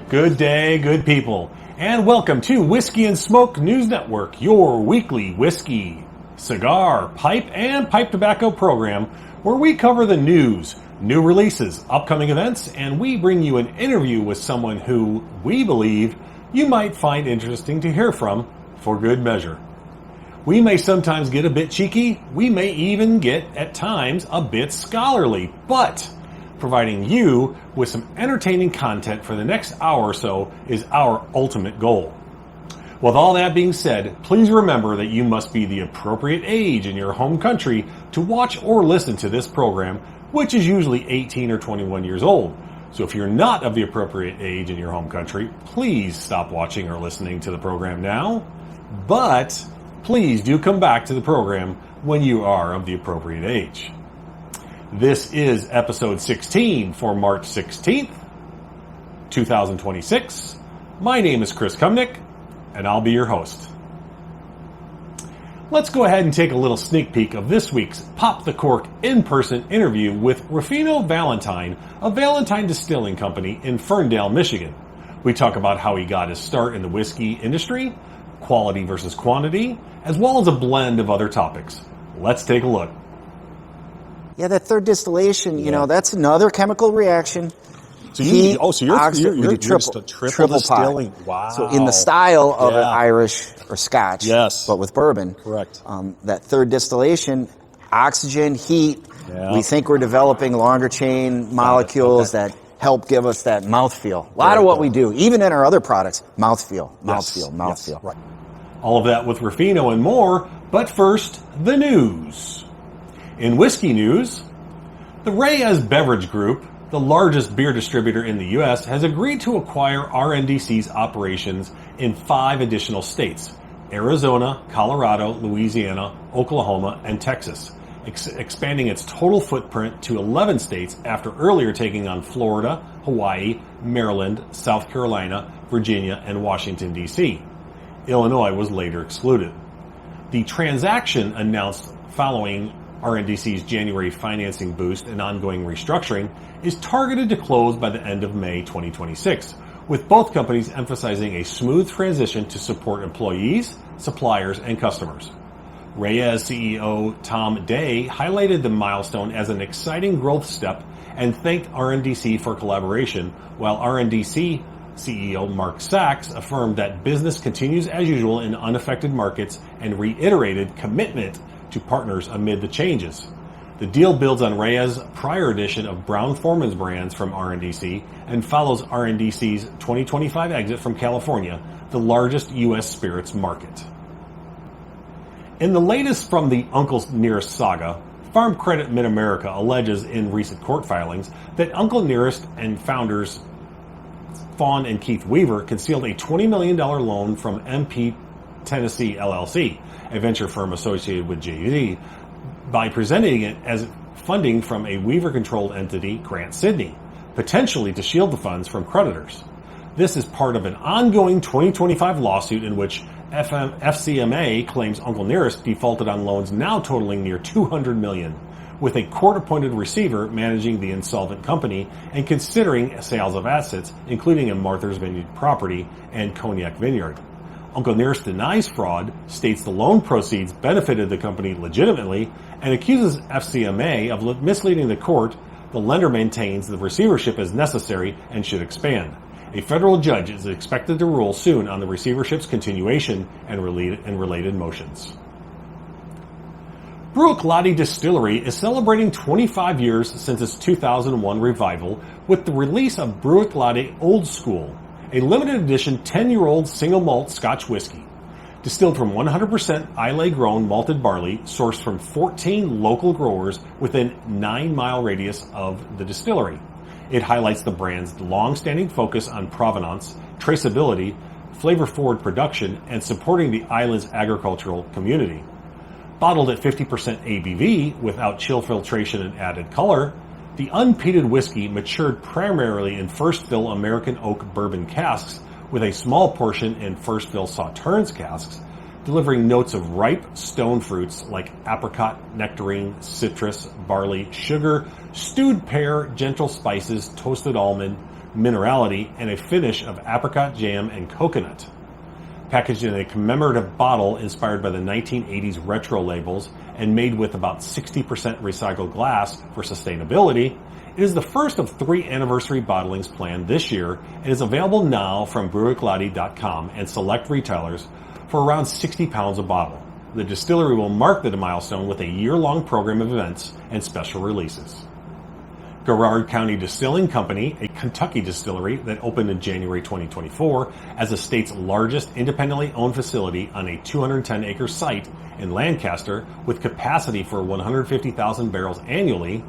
Good day, good people, and welcome to Whisky Smoke News Network, your weekly whiskey, cigar, pipe, and pipe tobacco program where we cover the news, new releases, upcoming events, and we bring you an interview with someone who we believe you might find interesting to hear from for good measure. We may sometimes get a bit cheeky, we may even get, at times, a bit scholarly, but providing you with some entertaining content for the next hour or so is our ultimate goal. With all that being said, please remember that you must be the appropriate age in your home country to watch or listen to this program, which is usually 18 or 21 years old. So if you're not of the appropriate age in your home country, please stop watching or listening to the program now. But please do come back to the program when you are of the appropriate age. This is episode 16 for March 16th, 2026. My name is Chris Kumnick, and I'll be your host. Let's go ahead and take a little sneak peek of this week's Pop the Cork in-person interview with Rifino Valentine of Valentine Distilling Company in Ferndale, Michigan. We talk about how he got his start in the whiskey industry, quality versus quantity, as well as a blend of other topics. Let's take a look. Yeah, that third distillation, you know, that's another chemical reaction. So you're triple distilling. Pot. Wow. So in the style of an Irish or Scotch, yes, but with bourbon. Correct. That third distillation, oxygen, heat, we think we're developing longer chain molecules that help give us that mouthfeel. A lot of what we do, even in our other products, mouthfeel. Right. All of that with Rifino and more, but first, the news. In whiskey news, the Reyes Beverage Group, the largest beer distributor in the U.S., has agreed to acquire RNDC's operations in 5 additional states: Arizona, Colorado, Louisiana, Oklahoma, and Texas, expanding its total footprint to 11 states after earlier taking on Florida, Hawaii, Maryland, South Carolina, Virginia, and Washington, D.C. Illinois was later excluded. The transaction, announced following RNDC's January financing boost and ongoing restructuring, is targeted to close by the end of May 2026, with both companies emphasizing a smooth transition to support employees, suppliers, and customers. Reyes CEO Tom Day highlighted the milestone as an exciting growth step and thanked RNDC for collaboration, while RNDC CEO Mark Sachs affirmed that business continues as usual in unaffected markets and reiterated commitment to partners amid the changes. The deal builds on Reyes' prior edition of Brown-Forman's brands from RNDC and follows RNDC's 2025 exit from California, the largest U.S. spirits market. In the latest from the Uncle Nearest saga, Farm Credit Mid-America alleges in recent court filings that Uncle Nearest and founders Fawn and Keith Weaver concealed a $20 million loan from MP Tennessee LLC, a venture firm associated with JD, by presenting it as funding from a Weaver-controlled entity, Grant Sidney, potentially to shield the funds from creditors. This is part of an ongoing 2025 lawsuit in which FCMA claims Uncle Nearest defaulted on loans now totaling near $200 million, with a court-appointed receiver managing the insolvent company and considering sales of assets, including a Martha's Vineyard property and Cognac Vineyard. Uncle Nearest denies fraud, states the loan proceeds benefited the company legitimately, and accuses FCMA of misleading the court. The lender maintains the receivership is necessary and should expand. A federal judge is expected to rule soon on the receivership's continuation and related motions. Bruichladdich Distillery is celebrating 25 years since its 2001 revival with the release of Bruichladdich Old Skool, a limited edition 10-year-old single malt Scotch whiskey. Distilled from 100% Islay-grown malted barley, sourced from 14 local growers within 9-mile radius of the distillery. It highlights the brand's long-standing focus on provenance, traceability, flavor-forward production, and supporting the island's agricultural community. Bottled at 50% ABV without chill filtration and added color, the unpeated whiskey matured primarily in first-fill American oak bourbon casks with a small portion in first-fill Sauternes casks, delivering notes of ripe stone fruits like apricot, nectarine, citrus, barley, sugar, stewed pear, gentle spices, toasted almond, minerality, and a finish of apricot jam and coconut. Packaged in a commemorative bottle inspired by the 1980s retro labels and made with about 60% recycled glass for sustainability, it is the first of 3 anniversary bottlings planned this year and is available now from Bruichladdich.com and select retailers for around 60 pounds a bottle. The distillery will mark the milestone with a year-long program of events and special releases. Garrard County Distilling Company, a Kentucky distillery that opened in January 2024 as the state's largest independently owned facility on a 210-acre site in Lancaster with capacity for 150,000 barrels annually,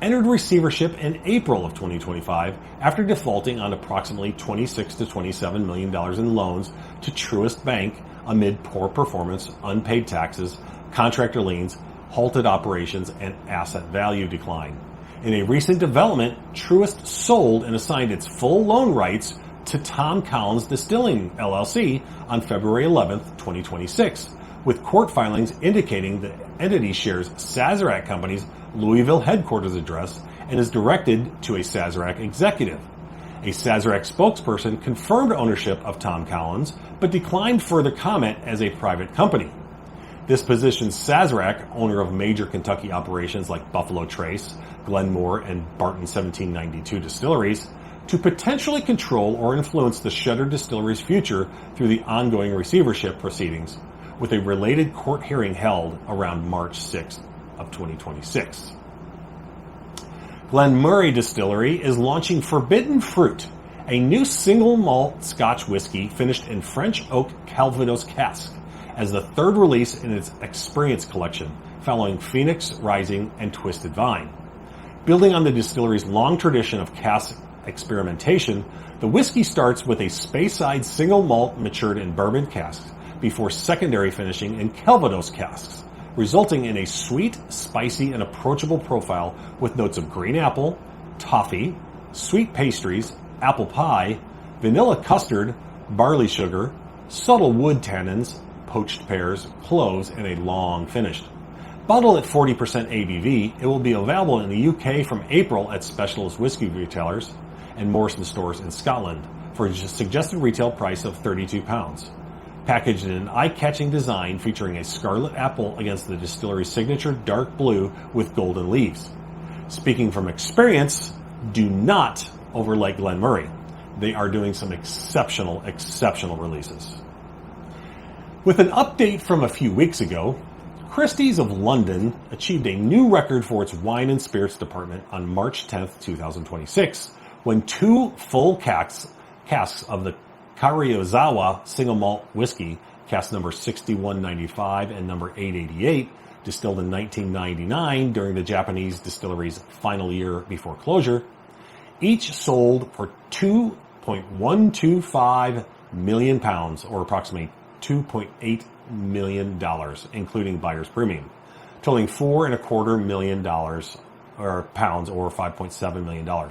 entered receivership in April of 2025 after defaulting on approximately $26 to $27 million in loans to Truist Bank amid poor performance, unpaid taxes, contractor liens, halted operations, and asset value decline. In a recent development, Truist sold and assigned its full loan rights to Tom Collins Distilling, LLC on February 11, 2026, with court filings indicating the entity shares Sazerac Company's Louisville headquarters address and is directed to a Sazerac executive. A Sazerac spokesperson confirmed ownership of Tom Collins, but declined further comment as a private company. This positions Sazerac, owner of major Kentucky operations like Buffalo Trace, Glenmore, and Barton 1792 distilleries, to potentially control or influence the shuttered distillery's future through the ongoing receivership proceedings, with a related court hearing held around March 6th of 2026. Glen Moray Distillery is launching Forbidden Fruit, a new single malt Scotch whiskey finished in French oak Calvados cask, as the third release in its Experience collection, following Phoenix Rising and Twisted Vine. Building on the distillery's long tradition of cask experimentation, the whiskey starts with a Speyside single malt matured in bourbon casks before secondary finishing in Calvados casks, resulting in a sweet, spicy, and approachable profile with notes of green apple, toffee, sweet pastries, apple pie, vanilla custard, barley sugar, subtle wood tannins, poached pears, cloves, and a long finish. Bottled at 40% ABV, it will be available in the UK from April at specialist whiskey retailers and Morrison stores in Scotland for a suggested retail price of £32. Packaged in an eye-catching design featuring a scarlet apple against the distillery's signature dark blue with golden leaves. Speaking from experience, do not overlay Glen Moray. They are doing some exceptional releases. With an update from a few weeks ago, Christie's of London achieved a new record for its wine and spirits department on March 10, 2026, when 2 full casks of the Kariozawa single malt whiskey, cask number 6195 and number 888, distilled in 1999 during the Japanese distillery's final year before closure, each sold for £2.125 million, or approximately $2.8 million, including buyer's premium, totaling $4.25 million, or pounds, or $5.7 million.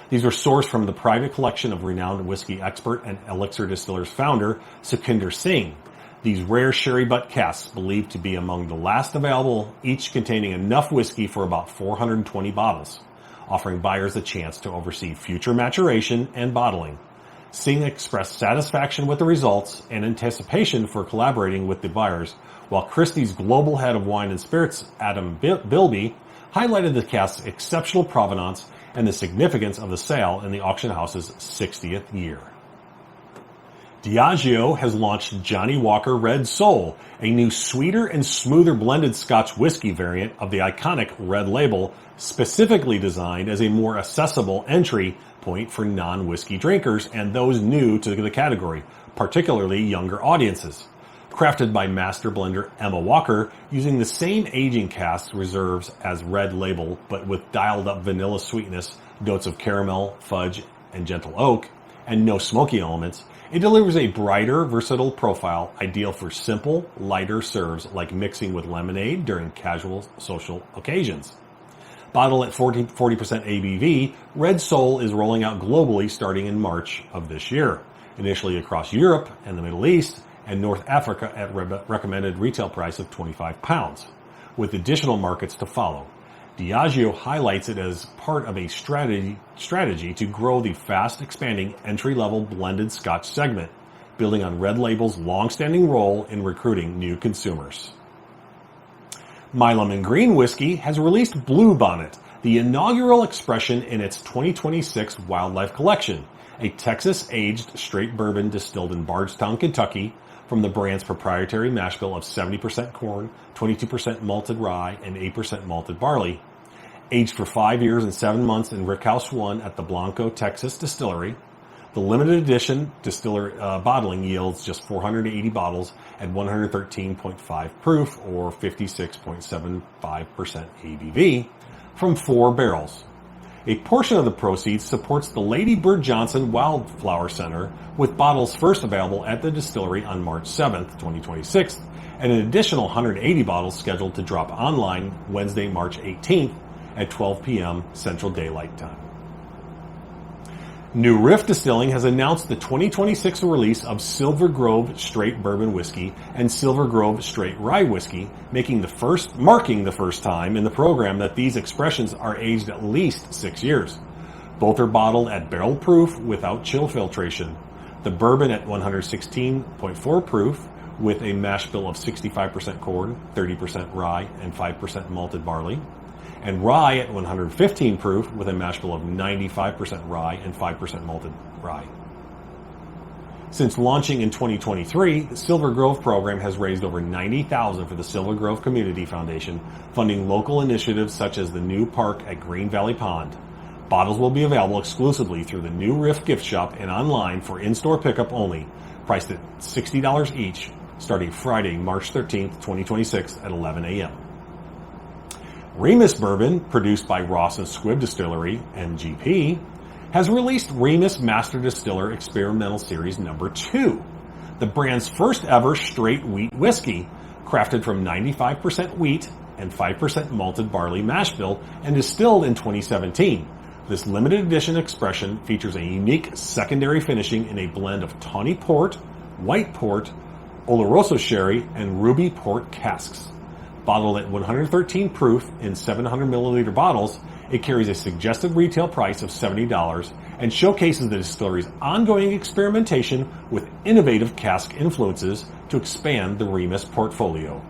These were sourced from the private collection of renowned whiskey expert and Elixir Distillers founder, Sukhinder Singh. These rare sherry butt casks believed to be among the last available, each containing enough whiskey for about 420 bottles, offering buyers a chance to oversee future maturation and bottling. Singh expressed satisfaction with the results and anticipation for collaborating with the buyers, while Christie's global head of wine and spirits, Adam Bilby, highlighted the cask's exceptional provenance and the significance of the sale in the auction house's 60th year. Diageo has launched Johnnie Walker Red Soul, a new sweeter and smoother blended Scotch whiskey variant of the iconic red label, specifically designed as a more accessible entry point for non-whiskey drinkers and those new to the category, particularly younger audiences. Crafted by master blender Emma Walker using the same aging cask reserves as red label, but with dialed up vanilla sweetness, notes of caramel, fudge, and gentle oak, and no smoky elements, it delivers a brighter, versatile profile ideal for simple, lighter serves like mixing with lemonade during casual social occasions. Bottled at 40% ABV, Red Soul is rolling out globally starting in March of this year, initially across Europe and the Middle East and North Africa at recommended retail price of £25, with additional markets to follow. Diageo highlights it as part of a strategy to grow the fast-expanding entry-level blended Scotch segment, building on Red Label's long-standing role in recruiting new consumers. Milam and Green Whiskey has released Blue Bonnet, the inaugural expression in its 2026 Wildlife Collection, a Texas-aged straight bourbon distilled in Bardstown, Kentucky, from the brand's proprietary mash bill of 70% corn, 22% malted rye, and 8% malted barley. Aged for 5 years and 7 months in Rickhouse 1 at the Blanco, Texas distillery, the limited edition bottling yields just 480 bottles at 113.5 proof or 56.75% ABV from 4 barrels. A portion of the proceeds supports the Lady Bird Johnson Wildflower Center, with bottles first available at the distillery on March 7th, 2026, and an additional 180 bottles scheduled to drop online Wednesday, March 18th at 12 p.m. Central Daylight Time. New Riff Distilling has announced the 2026 release of Silver Grove Straight Bourbon Whiskey and Silver Grove Straight Rye Whiskey, marking the first time in the program that these expressions are aged at least 6 years. Both are bottled at barrel proof without chill filtration. The bourbon at 116.4 proof with a mash bill of 65% corn, 30% rye, and 5% malted barley, and rye at 115 proof with a mash bill of 95% rye and 5% malted rye. Since launching in 2023, the Silver Grove program has raised over $90,000 for the Silver Grove Community Foundation, funding local initiatives such as the new park at Green Valley Pond. Bottles will be available exclusively through the New Riff gift shop and online for in-store pickup only, priced at $60 each, starting Friday, March 13th, 2026 at 11 a.m. Remus Bourbon, produced by Ross and Squibb Distillery, MGP, has released Remus Master Distiller Experimental Series No. 2, the brand's first ever straight wheat whiskey, crafted from 95% wheat and 5% malted barley mash bill and distilled in 2017. This limited edition expression features a unique secondary finishing in a blend of tawny port, white port, Oloroso sherry, and ruby port casks. Bottled at 113 proof in 700 milliliter bottles, it carries a suggested retail price of $70 and showcases the distillery's ongoing experimentation with innovative cask influences to expand the Remus portfolio.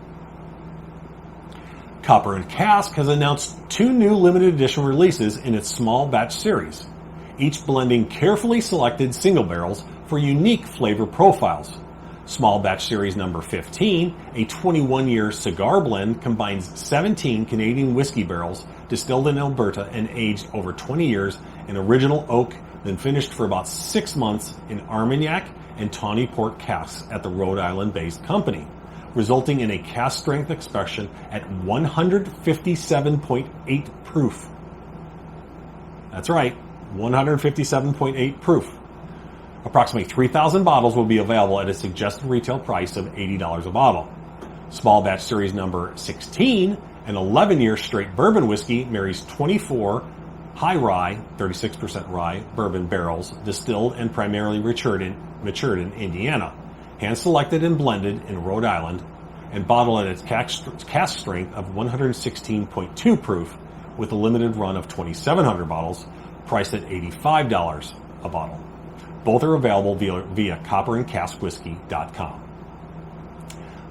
Copper and Cask has announced 2 new limited edition releases in its small batch series, each blending carefully selected single barrels for unique flavor profiles. Small Batch Series number 15, a 21-year cigar blend, combines 17 Canadian whiskey barrels distilled in Alberta and aged over 20 years in original oak, then finished for about 6 months in Armagnac and tawny port casks at the Rhode Island-based company, resulting in a cask strength expression at 157.8 proof. That's right, 157.8 proof. Approximately 3,000 bottles will be available at a suggested retail price of $80 a bottle. Small Batch Series number 16, an 11-year straight bourbon whiskey, marries 24 high rye, 36% rye bourbon barrels, distilled and primarily matured in Indiana, hand-selected and blended in Rhode Island, and bottled at its cask strength of 116.2 proof with a limited run of 2,700 bottles, priced at $85 a bottle. Both are available via copperandcaskwhiskey.com.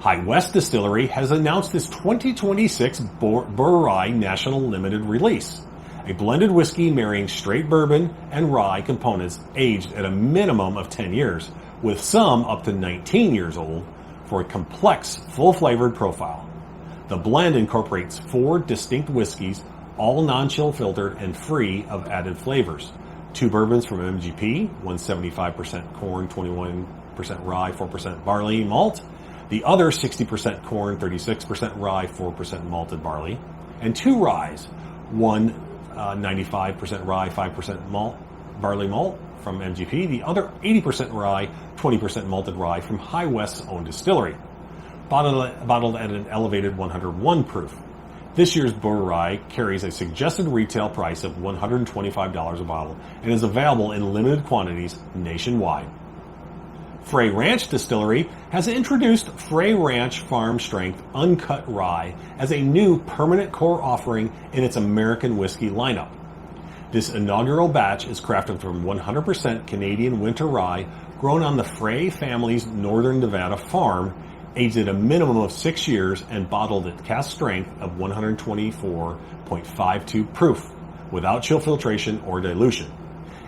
High West Distillery has announced its 2026 Bourye National Limited Release, a blended whiskey marrying straight bourbon and rye components aged at a minimum of 10 years, with some up to 19 years old, for a complex, full-flavored profile. The blend incorporates 4 distinct whiskeys, all non-chill filtered and free of added flavors. 2 bourbons from MGP, 175% corn, 21% rye, 4% barley malt. The other 60% corn, 36% rye, 4% malted barley. And 2 ryes, one 95% rye, 5% barley malt from MGP. The other 80% rye, 20% malted rye from High West's own distillery. Bottled at an elevated 101 proof. This year's Bourye carries a suggested retail price of $125 a bottle and is available in limited quantities nationwide. Frey Ranch Distillery has introduced Frey Ranch Farm Strength Uncut Rye as a new permanent core offering in its American whiskey lineup. This inaugural batch is crafted from 100% Canadian winter rye grown on the Frey family's northern Nevada farm, aged at a minimum of 6 years and bottled at cask strength of 124.52 proof, without chill filtration or dilution.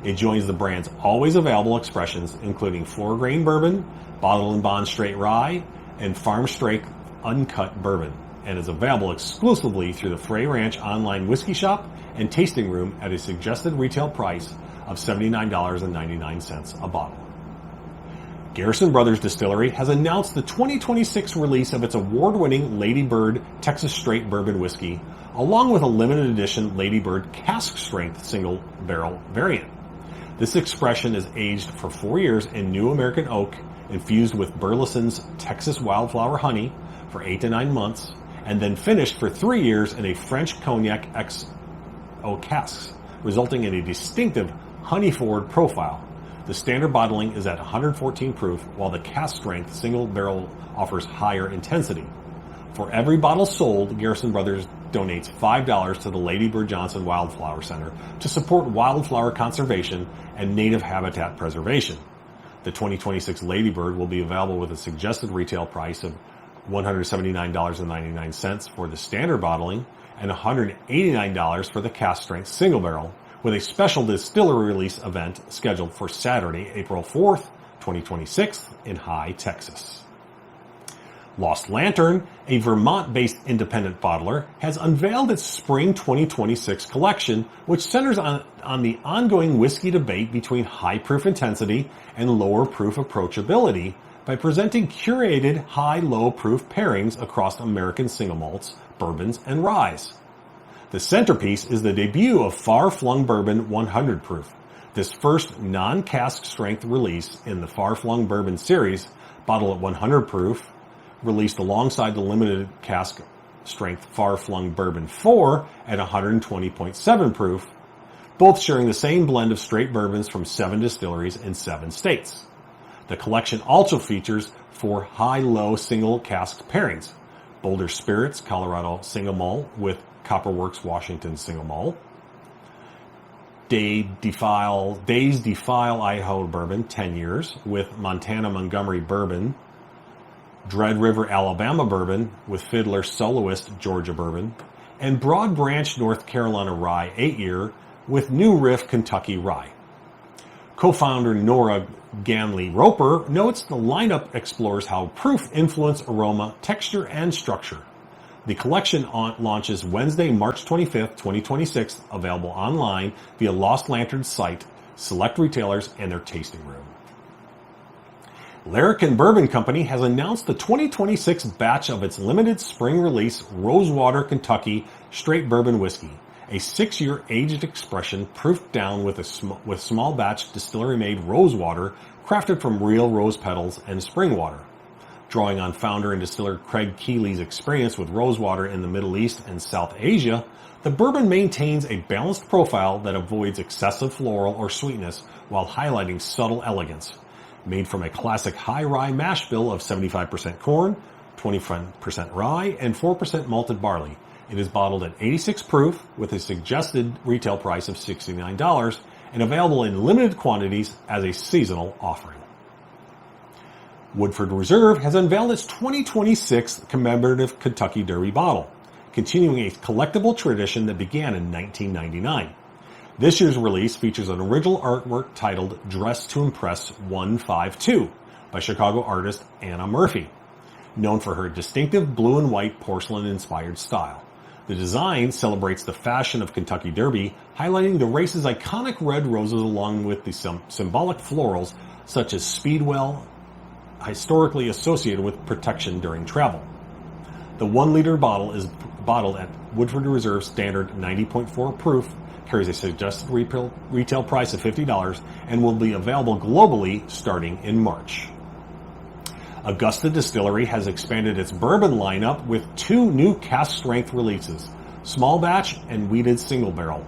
It joins the brand's always available expressions, including floor grain bourbon, bottle and bond straight rye, and farm strength uncut bourbon, and is available exclusively through the Frey Ranch online whiskey shop and tasting room at a suggested retail price of $79.99 a bottle. Garrison Brothers Distillery has announced the 2026 release of its award-winning Lady Bird Texas Straight Bourbon Whiskey, along with a limited edition Lady Bird cask strength single barrel variant. This expression is aged for 4 years in new American oak, infused with Burleson's Texas Wildflower honey for 8 to 9 months, and then finished for 3 years in a French Cognac XO casks, resulting in a distinctive honey-forward profile. The standard bottling is at 114 proof, while the cask strength single barrel offers higher intensity. For every bottle sold, Garrison Brothers donates $5 to the Lady Bird Johnson Wildflower Center to support wildflower conservation and native habitat preservation. The 2026 Lady Bird will be available with a suggested retail price of $179.99 for the standard bottling and $189 for the cask strength single barrel, with a special distillery release event scheduled for Saturday, April 4th, 2026 in High, Texas. Lost Lantern, a Vermont-based independent bottler, has unveiled its Spring 2026 collection, which centers on the ongoing whiskey debate between high proof intensity and lower proof approachability by presenting curated high-low proof pairings across American single malts, bourbons, and ryes. The centerpiece is the debut of Far Flung Bourbon 100 proof. This first non-cask strength release in the Far Flung Bourbon series, bottled at 100 proof, released alongside the limited cask strength Far Flung Bourbon 4 at 120.7 proof, both sharing the same blend of straight bourbons from 7 distilleries in 7 states. The collection also features 4 high-low single cask pairings: Boulder Spirits Colorado Single Malt with Copperworks Washington Single Malt, Days Defile Idaho Bourbon 10 years with Montana Montgomery Bourbon, Dread River Alabama Bourbon with Fiddler Soloist Georgia Bourbon, and Broad Branch North Carolina Rye 8-year with New Riff Kentucky Rye. Co-founder Nora Ganley Roper notes the lineup explores how proof influence aroma, texture, and structure. The collection launches Wednesday, March 25th, 2026, available online via Lost Lantern's site, select retailers, and their tasting room. Larrikin Bourbon Company has announced the 2026 batch of its limited spring release Rosewater Kentucky Straight Bourbon Whiskey, a 6-year aged expression proofed down with small batch distillery-made rosewater crafted from real rose petals and spring water. Drawing on founder and distiller Craig Keeley's experience with rosewater in the Middle East and South Asia, the bourbon maintains a balanced profile that avoids excessive floral or sweetness while highlighting subtle elegance. Made from a classic high rye mash bill of 75% corn, 20% rye, and 4% malted barley. It is bottled at 86 proof with a suggested retail price of $69 and available in limited quantities as a seasonal offering. Woodford Reserve has unveiled its 2026 commemorative Kentucky Derby bottle, continuing a collectible tradition that began in 1999. This year's release features an original artwork titled Dress to Impress 152 by Chicago artist Anna Murphy, known for her distinctive blue and white porcelain-inspired style. The design celebrates the fashion of Kentucky Derby, highlighting the race's iconic red roses along with the symbolic florals such as speedwell, historically associated with protection during travel. The 1-liter bottle is bottled at Woodford Reserve standard 90.4 proof, carries a suggested retail price of $50, and will be available globally starting in March. Augusta Distillery has expanded its bourbon lineup with 2 new cask strength releases, small batch and wheated single barrel,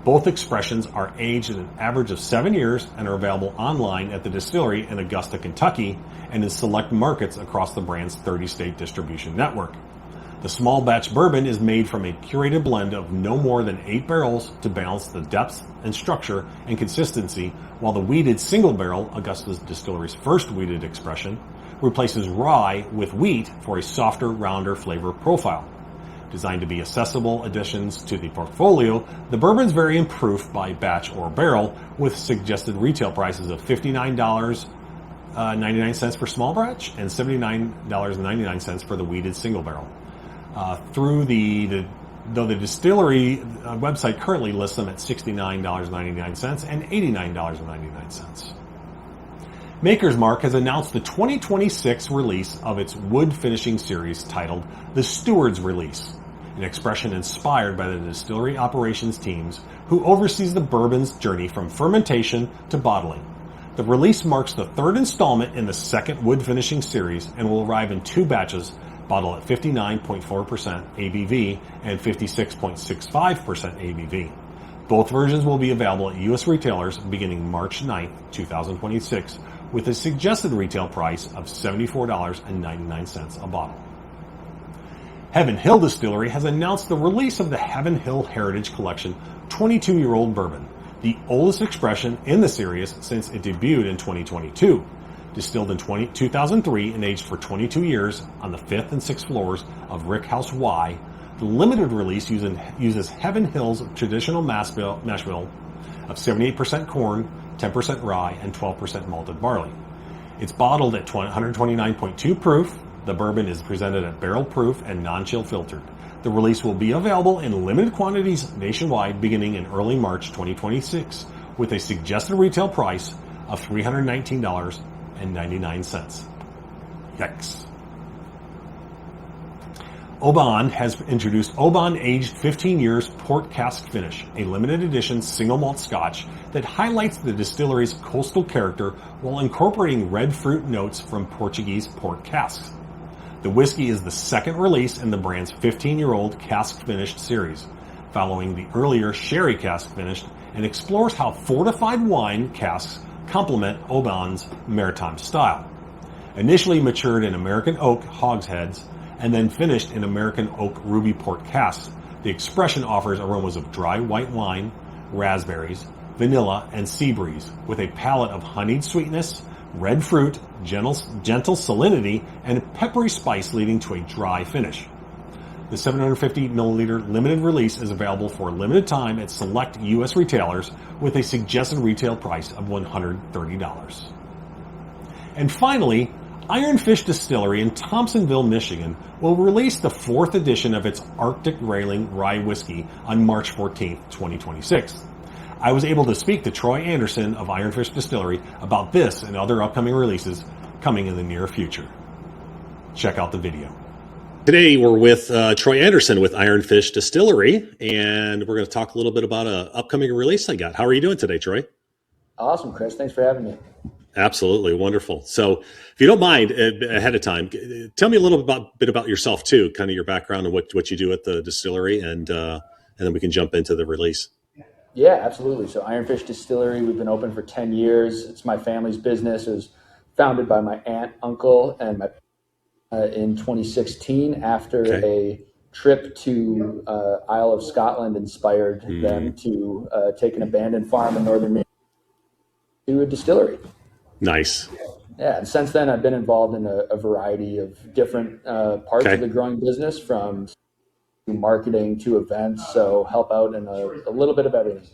Both expressions are aged at an average of 7 years and are available online at the distillery in Augusta, Kentucky, and in select markets across the brand's 30-state distribution network. The small batch bourbon is made from a curated blend of no more than 8 barrels to balance the depth and structure and consistency, while the wheated single barrel, Augusta Distillery's first wheated expression, replaces rye with wheat for a softer, rounder flavor profile. Designed to be accessible additions to the portfolio, the bourbons vary in proof by batch or barrel, with suggested retail prices of $59.99 for small batch and $79.99 for the wheated single barrel. Though the distillery website currently lists them at $69.99 and $89.99. Maker's Mark has announced the 2026 release of its wood finishing series titled The Steward's Release, an expression inspired by the distillery operations teams who oversees the bourbon's journey from fermentation to bottling. The release marks the third installment in the second wood finishing series and will arrive in 2 batches, bottled at 59.4% ABV and 56.65% ABV. Both versions will be available at U.S. retailers beginning March 9th, 2026, with a suggested retail price of $74.99 a bottle. Heaven Hill Distillery has announced the release of the Heaven Hill Heritage Collection 22-year-old bourbon, the oldest expression in the series since it debuted in 2022. Distilled in 2003 and aged for 22 years on the 5th and 6th floors of Rick House Y, the limited release uses Heaven Hill's traditional mash bill of 78% corn, 10% rye, and 12% malted barley. It's bottled at 129.2 proof. The bourbon is presented at barrel proof and non-chill filtered. The release will be available in limited quantities nationwide beginning in early March 2026, with a suggested retail price of $319.99. Yikes. Oban has introduced Oban Aged 15 Years Port Cask Finish, a limited edition single malt scotch that highlights the distillery's coastal character while incorporating red fruit notes from Portuguese port casks. The whiskey is the second release in the brand's 15-year-old cask finished series, following the earlier sherry cask finished, and explores how fortified wine casks complement Oban's maritime style. Initially matured in American oak hogsheads, and then finished in American oak ruby port casks, the expression offers aromas of dry white wine, raspberries, vanilla, and sea breeze, with a palate of honeyed sweetness, red fruit, gentle salinity, and peppery spice leading to a dry finish. The 750 milliliter limited release is available for a limited time at select U.S. retailers with a suggested retail price of $130. And finally, Ironfish Distillery in Thompsonville, Michigan will release the 4th edition of its Arctic Railing Rye Whiskey on March 14th, 2026. I was able to speak to Troy Anderson of Ironfish Distillery about this and other upcoming releases coming in the near future. Check out the video. Today we're with Troy Anderson with Ironfish Distillery, and we're going to talk a little bit about an upcoming release they got. How are you doing today, Troy? Awesome, Chris. Thanks for having me. Absolutely. Wonderful. So if you don't mind, ahead of time, tell me a little bit about yourself too, kind of your background and what you do at the distillery, and then we can jump into the release. Yeah, absolutely. So Ironfish Distillery, we've been open for 10 years. It's my family's business. It was founded by my aunt, uncle, and my in 2016 after a trip to Isle of Scotland inspired them to take an abandoned farm in northern Maine to a distillery. Nice. Yeah, and since then I've been involved in a variety of different parts of the growing business, from marketing to events, so help out in a little bit of everything.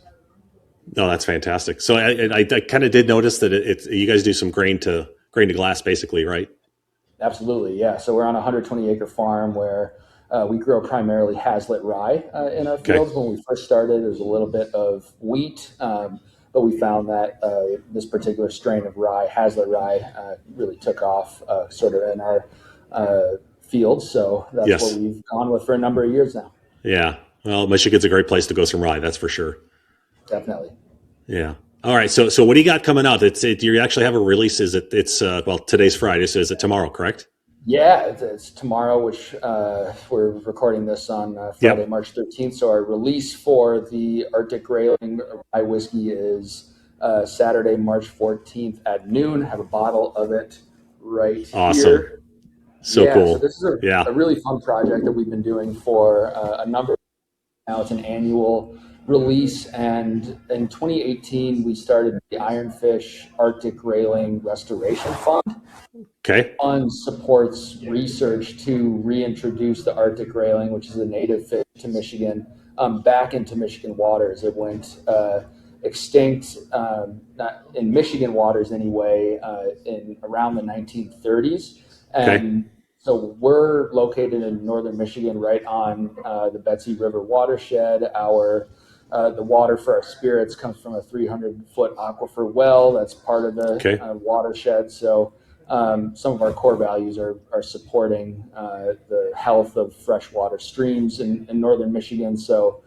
No, that's fantastic. So I kind of did notice that it's you guys do some grain to glass, basically, right? Absolutely, yeah. So we're on a 120-acre farm where we grow primarily Hazlitt rye in our fields. When we first started, there was a little bit of wheat, but we found that this particular strain of rye, Hazlitt rye, really took off sort of in our fields. So that's what we've gone with for a number of years now. Yeah. Well, Michigan's a great place to go some rye, that's for sure. Definitely. Yeah. All right. So what do you got coming out? You actually have a release. It's today's Friday. So is it tomorrow, correct? Yeah, it's tomorrow, which we're recording this on Friday, March 13th. So our release for the Arctic Grayling rye whiskey is Saturday, March 14th at noon. Have a bottle of it right here. So cool. So this is a really fun project that we've been doing for a number of now. It's an annual release, and in 2018 we started the Ironfish Arctic Grayling Restoration Fund. Okay. Fund supports research to reintroduce the Arctic grayling, which is a native fish to Michigan, back into Michigan waters. It went extinct, not in Michigan waters anyway, in around the 1930s. And so we're located in northern Michigan, right on the Betsy River watershed. The water for our spirits comes from a 300-foot aquifer well. That's part of the watershed. So some of our core values are supporting the health of freshwater streams in northern Michigan. So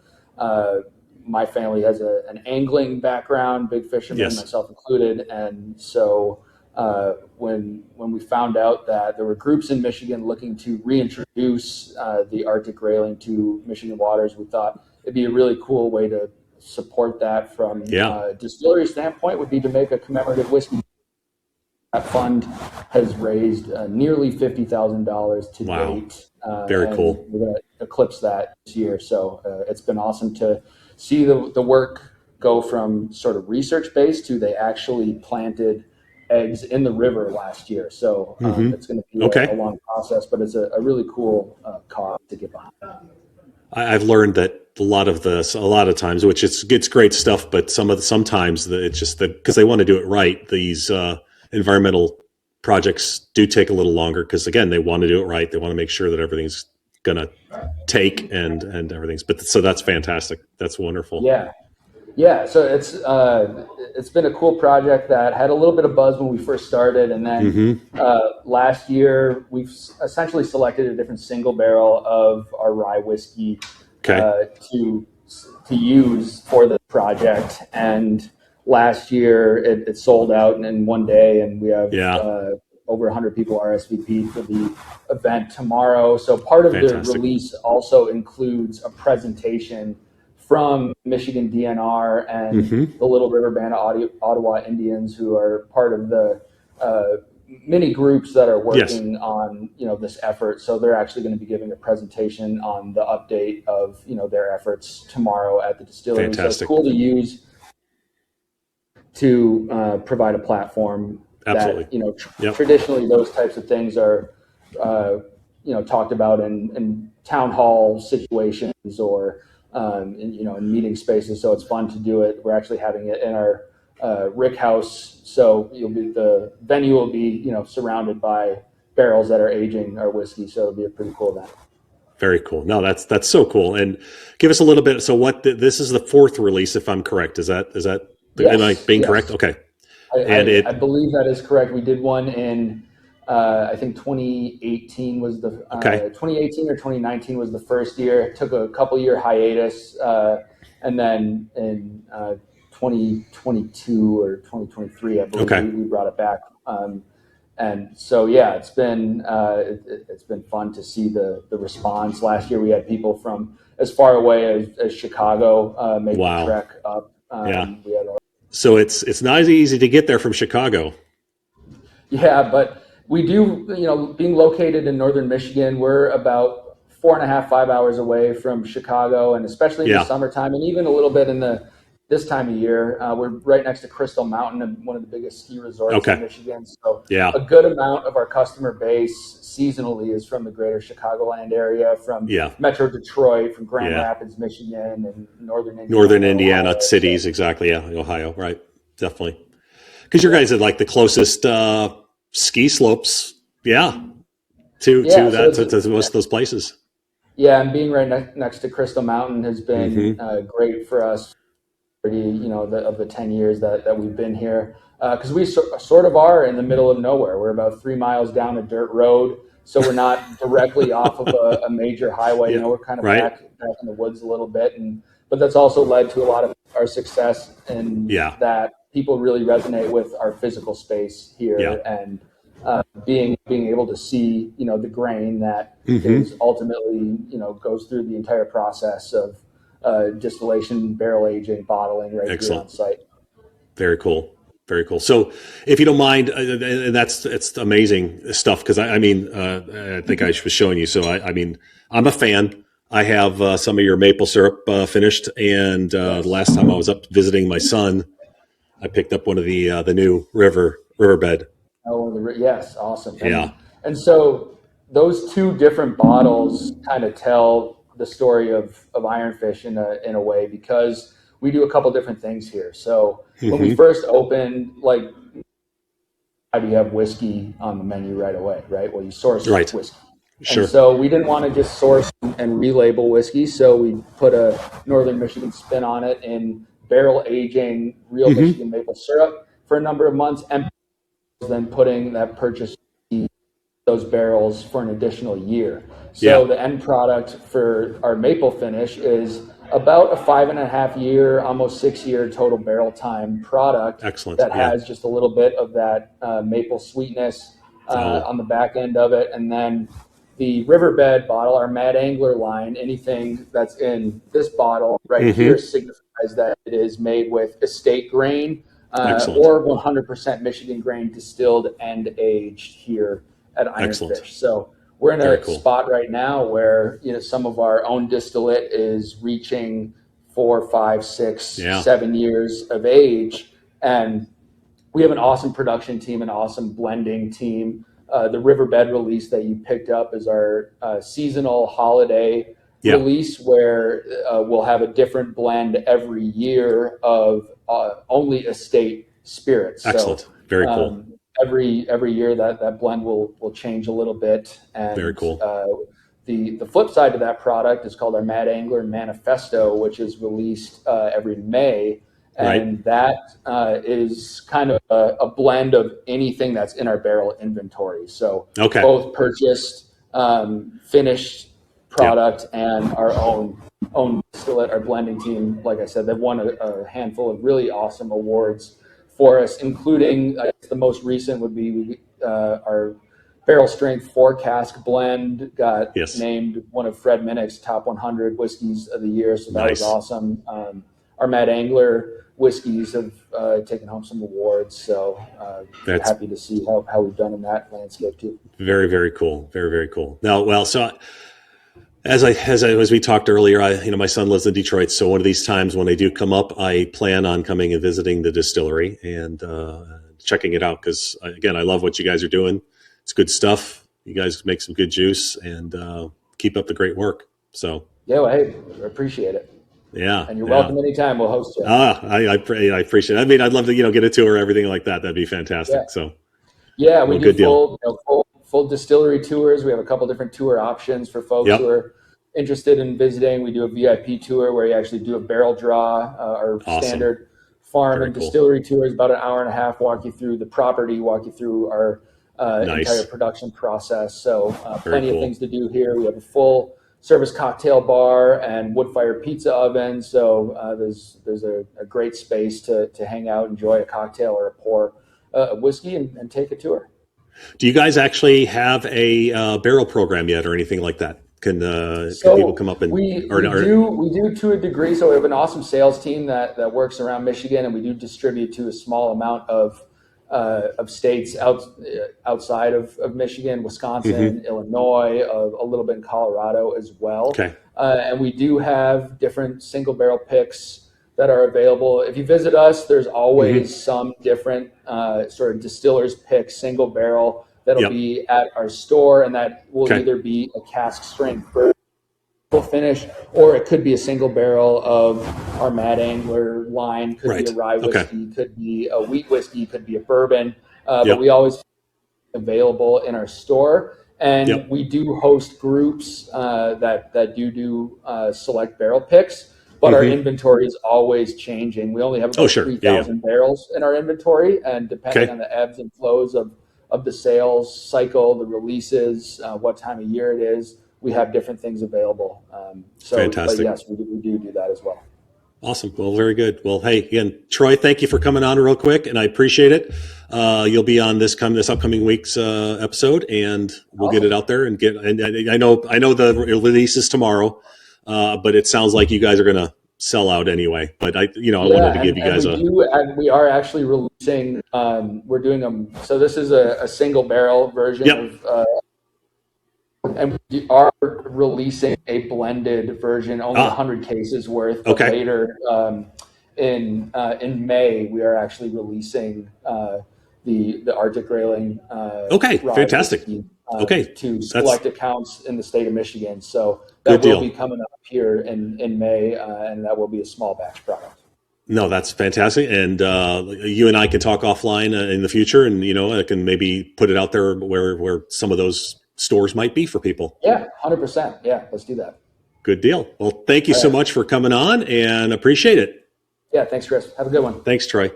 my family has an angling background, big fishermen, myself included. And so when we found out that there were groups in Michigan looking to reintroduce the Arctic grayling to Michigan waters, we thought it'd be a really cool way to support that from a distillery standpoint would be to make a commemorative whiskey. That fund has raised nearly $50,000 to date. Very cool. We're going to eclipse that this year. So it's been awesome to see the work go from sort of research-based to they actually planted eggs in the river last year. So it's going to be a long process, but it's a really cool cause to get behind. I've learned that a lot of times, which it's great stuff, but sometimes it's just because they want to do it right. These environmental projects do take a little longer because, again, they want to do it right. They want to make sure that everything's going to take and everything's. But so that's fantastic. That's wonderful. Yeah. So it's been a cool project that had a little bit of buzz when we first started, and then last year we've essentially selected a different single barrel of our rye whiskey to use for the project. And last year it sold out in one day, and we have over 100 people RSVP'd for the event tomorrow. So part of the release also includes a presentation from Michigan DNR and the Little River Band of Ottawa Indians, who are part of the many groups that are working on this effort. So they're actually going to be giving a presentation on the update of their efforts tomorrow at the distillery. Fantastic. So it's cool to use to provide a platform that traditionally those types of things are talked about in town hall situations or in meeting spaces. So it's fun to do it. We're actually having it in our rick house, so the venue will be surrounded by barrels that are aging our whiskey. So it'll be a pretty cool event. Very cool. No, that's so cool. And give us a little bit. So this is the fourth release, if I'm correct. Is that? Yes, am I being correct? Okay. I believe that is correct. We did one in, I think 2018 was the 2018 or 2019 was the first year. It took a couple year hiatus, and then in 2022 or 2023, I believe we brought it back. And so it's been fun to see the response. Last year we had people from as far away as Chicago make the trek up. So it's not as easy to get there from Chicago. Yeah, but we do, being located in northern Michigan, we're about 4.5, 5 hours away from Chicago, and especially in the summertime, and even a little bit in this time of year. We're right next to Crystal Mountain, one of the biggest ski resorts in Michigan. So a good amount of our customer base seasonally is from the greater Chicagoland area, from Metro Detroit, from Grand Rapids, Michigan, and northern Indiana Ohio, cities. Exactly. Yeah. Ohio. Right. Definitely. Because you guys are like the closest ski slopes. To most of those places. Yeah. And being right next to Crystal Mountain has been great for us. Of the 10 years that we've been here, because we sort of are in the middle of nowhere. We're about 3 miles down a dirt road, so we're not directly off of a major highway. We're kind of back in the woods a little bit, but that's also led to a lot of our success, and that people really resonate with our physical space here, and being able to see, the grain that is ultimately, goes through the entire process of distillation, barrel aging, bottling right here on site. Very cool. Very cool. So, if you don't mind, and it's amazing stuff because I think I was showing you. So, I'm a fan. I have some of your maple syrup finished, and the last time I was up visiting my son, I picked up one of the new riverbed. Oh, yes, awesome. And so those two different bottles kind of tell the story of Ironfish in a way, because we do a couple different things here. So when we first opened, how do you have whiskey on the menu right away, right? Well, you source whiskey. Sure. And so we didn't want to just source and relabel whiskey, so we put a Northern Michigan spin on it in barrel aging real Michigan maple syrup for a number of months, and then putting that purchase those barrels for an additional year. So the end product for our maple finish is about a 5.5 year, almost 6 year total barrel time product. Excellent. That has just a little bit of that maple sweetness on the back end of it. And then the Riverbed bottle, our Mad Angler line, anything that's in this bottle right here signifies that it is made with estate grain or 100% Michigan grain distilled and aged here at Ironfish. So we're in a spot right now where some of our own distillate is reaching 4, 5, 6, 7 years of age, and we have an awesome production team, an awesome blending team. The Riverbed release that you picked up is our seasonal holiday release, where we'll have a different blend every year of only estate spirits. Excellent. So, very cool. Every year that blend will change a little bit. And very cool. The flip side to that product is called our Mad Angler Manifesto, which is released every May. And that is kind of a blend of anything that's in our barrel inventory. So both purchased, finished product and our own distillate. Our blending team, like I said, they've won a handful of really awesome awards for us, including the most recent would be our barrel strength 4-cask blend got named one of Fred Minnick's top 100 whiskeys of the year. So that was awesome. Our Mad Angler whiskeys have taken home some awards. So happy to see how we've done in that landscape too. Very, very cool. Very, very cool. Now, so as we talked earlier, my son lives in Detroit. So one of these times when they do come up, I plan on coming and visiting the distillery and checking it out. Cause again, I love what you guys are doing. It's good stuff. You guys make some good juice and keep up the great work. So well, hey, I appreciate it. Yeah. And you're welcome anytime. We'll host you. I appreciate it. I mean, I'd love to, get a tour or everything like that. That'd be fantastic. So we do full distillery tours. We have a couple different tour options for folks who are interested in visiting. We do a VIP tour where you actually do a barrel draw. Our standard farm and distillery tour is about an hour and a half, walk you through the property, walk you through our entire production process. So plenty of things to do here. We have a full service cocktail bar and wood-fired pizza oven. So there's a great space to hang out, enjoy a cocktail or a pour of whiskey and take a tour. Do you guys actually have a barrel program yet or anything like that? Can people come up and we do to a degree. So we have an awesome sales team that works around Michigan, and we do distribute to a small amount of states outside of Michigan, Wisconsin, Illinois, a little bit in Colorado as well. And we do have different single barrel picks that are available. If you visit us, there's always some different sort of distiller's pick single barrel that'll be at our store, and that will either be a cask strength finish, or it could be a single barrel of our Mad Angler line, could be a rye whiskey, could be a wheat whiskey, could be a bourbon, but we always available in our store. And we do host groups that do select barrel picks, but our inventory is always changing. We only have about 3,000 barrels in our inventory, and depending on the ebbs and flows of the sales cycle, the releases, what time of year it is, we have different things available. Fantastic. But yes, we do that as well. Awesome. Well, very good. Well, hey, again, Troy, thank you for coming on real quick, and I appreciate it. you'll be on this upcoming week's episode, and we'll get it out there and I know the release is tomorrow, but it sounds like you guys are going to sell out anyway. But I wanted to give you guys we are actually releasing. We're doing so this is a single barrel version of. And we are releasing a blended version, only 100 cases worth. But later in May, we are actually releasing the Arctic Railing. Fantastic. To select accounts in the state of Michigan. So that will be coming up here in May, and that will be a small batch product. No, that's fantastic. And you and I can talk offline in the future, and I can maybe put it out there where some of those stores might be for people. Yeah, 100%. Yeah, let's do that. Good deal. Well, thank you so much for coming on, and appreciate it. Yeah, thanks, Chris. Have a good one. Thanks, Troy.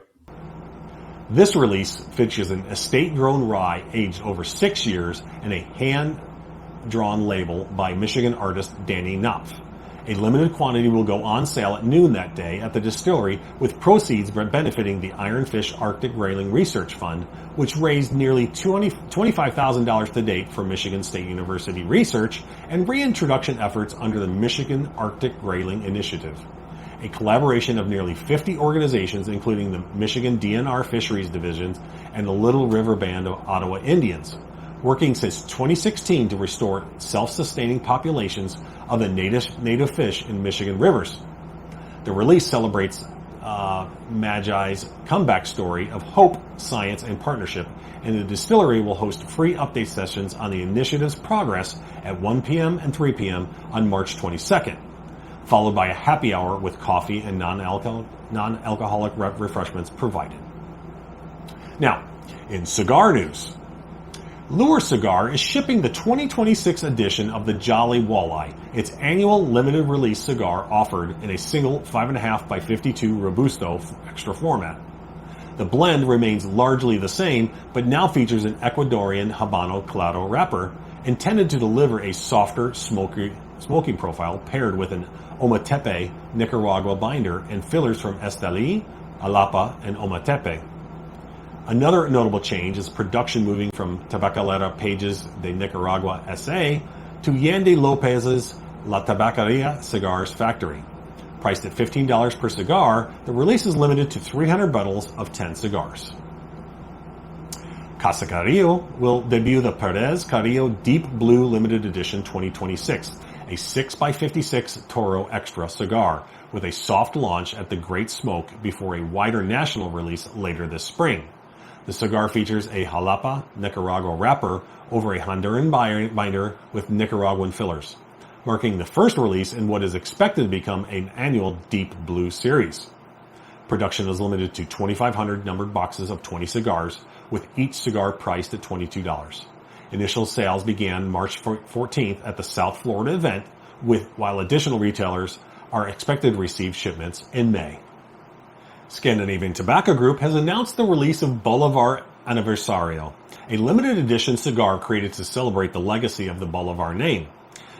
This release features an estate-grown rye aged over 6 years and a hand-drawn label by Michigan artist Danny Knopf. A limited quantity will go on sale at noon that day at the distillery, with proceeds benefiting the Ironfish Arctic Railing Research Fund, which raised nearly $25,000 to date for Michigan State University research and reintroduction efforts under the Michigan Arctic Railing Initiative, a collaboration of nearly 50 organizations, including the Michigan DNR Fisheries Divisions and the Little River Band of Ottawa Indians, working since 2016 to restore self-sustaining populations of the native fish in Michigan rivers. The release celebrates Magi's comeback story of hope, science, and partnership, and the distillery will host free update sessions on the initiative's progress at 1 p.m. and 3 p.m. on March 22nd, followed by a happy hour with coffee and non-alcoholic refreshments provided. Now, in cigar news, Lure Cigar is shipping the 2026 edition of the Jolly Walleye, its annual limited release cigar offered in a single 5.5 by 52 Robusto extra format. The blend remains largely the same, but now features an Ecuadorian Habano Claro wrapper intended to deliver a softer, smoking profile paired with an Ometepe Nicaragua binder and fillers from Esteli, Jalapa, and Ometepe. Another notable change is production moving from Tabacalera Pages de Nicaragua S.A. to Yandy Lopez's La Tabacaria Cigars Factory. Priced at $15 per cigar, the release is limited to 300 bottles of 10 cigars. Casa Carrillo will debut the Perez Carrillo Deep Blue Limited Edition 2026, a 6x56 Toro Extra cigar, with a soft launch at the Great Smoke before a wider national release later this spring. The cigar features a Jalapa Nicaragua wrapper over a Honduran binder with Nicaraguan fillers, marking the first release in what is expected to become an annual Deep Blue series. Production is limited to 2,500 numbered boxes of 20 cigars, with each cigar priced at $22. Initial sales began March 14th at the South Florida event, while additional retailers are expected to receive shipments in May. Scandinavian Tobacco Group has announced the release of Bolivar Aniversario, a limited edition cigar created to celebrate the legacy of the Bolivar name.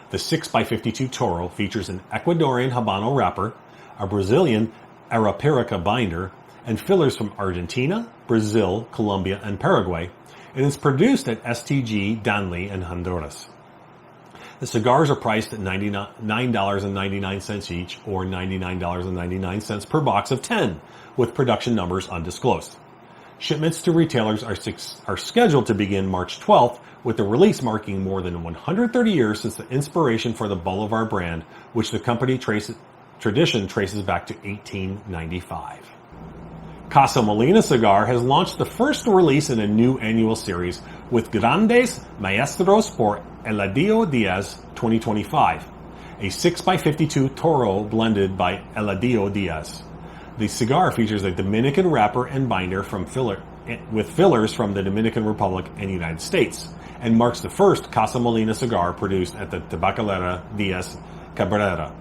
The 6x52 Toro features an Ecuadorian Habano wrapper, a Brazilian Arapiraca binder, and fillers from Argentina, Brazil, Colombia, and Paraguay, and is produced at STG Danlí in Honduras. The cigars are priced at $99.99 each, or $99.99 per box of 10, with production numbers undisclosed. Shipments to retailers are scheduled to begin March 12th, with the release marking more than 130 years since the inspiration for the Bolivar brand, which the company tradition traces back to 1895. Casa Molina Cigar has launched the first release in a new annual series with Grandes Maestros por Eladio Diaz 2025, a 6x52 Toro blended by Eladio Diaz. The cigar features a Dominican wrapper and binder with fillers from the Dominican Republic and United States, and marks the first Casa Molina cigar produced at the Tabacalera Diaz Cabrera.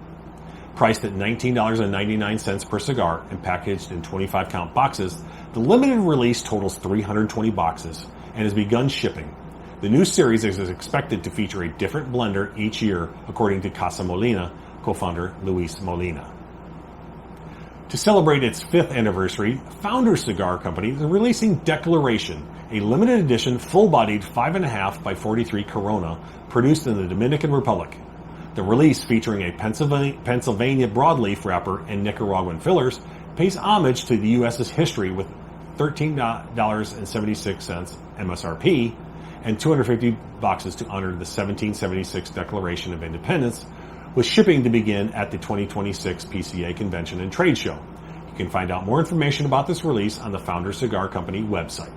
Priced at $19.99 per cigar and packaged in 25-count boxes, the limited release totals 320 boxes and has begun shipping. The new series is expected to feature a different blender each year, according to Casa Molina co-founder Luis Molina. To celebrate its 5th anniversary, Founders Cigar Company is releasing Declaration, a limited edition full-bodied 5.5 by 43 Corona produced in the Dominican Republic. The release, featuring a Pennsylvania broadleaf wrapper and Nicaraguan fillers, pays homage to the U.S.'s history with $13.76 MSRP and 250 boxes to honor the 1776 Declaration of Independence, with shipping to begin at the 2026 PCA Convention and Trade Show. You can find out more information about this release on the Founders Cigar Company website.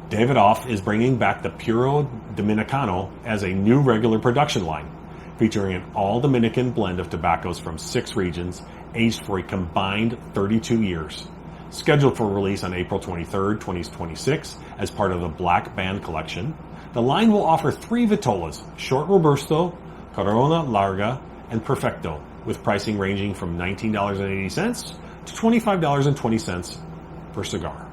Davidoff is bringing back the Puro Dominicano as a new regular production line, featuring an all-Dominican blend of tobaccos from 6 regions, aged for a combined 32 years. Scheduled for release on April 23, 2026, as part of the Black Band collection, the line will offer 3 vitolas, Short Robusto, Corona Larga, and Perfecto, with pricing ranging from $19.80 to $25.20 per cigar.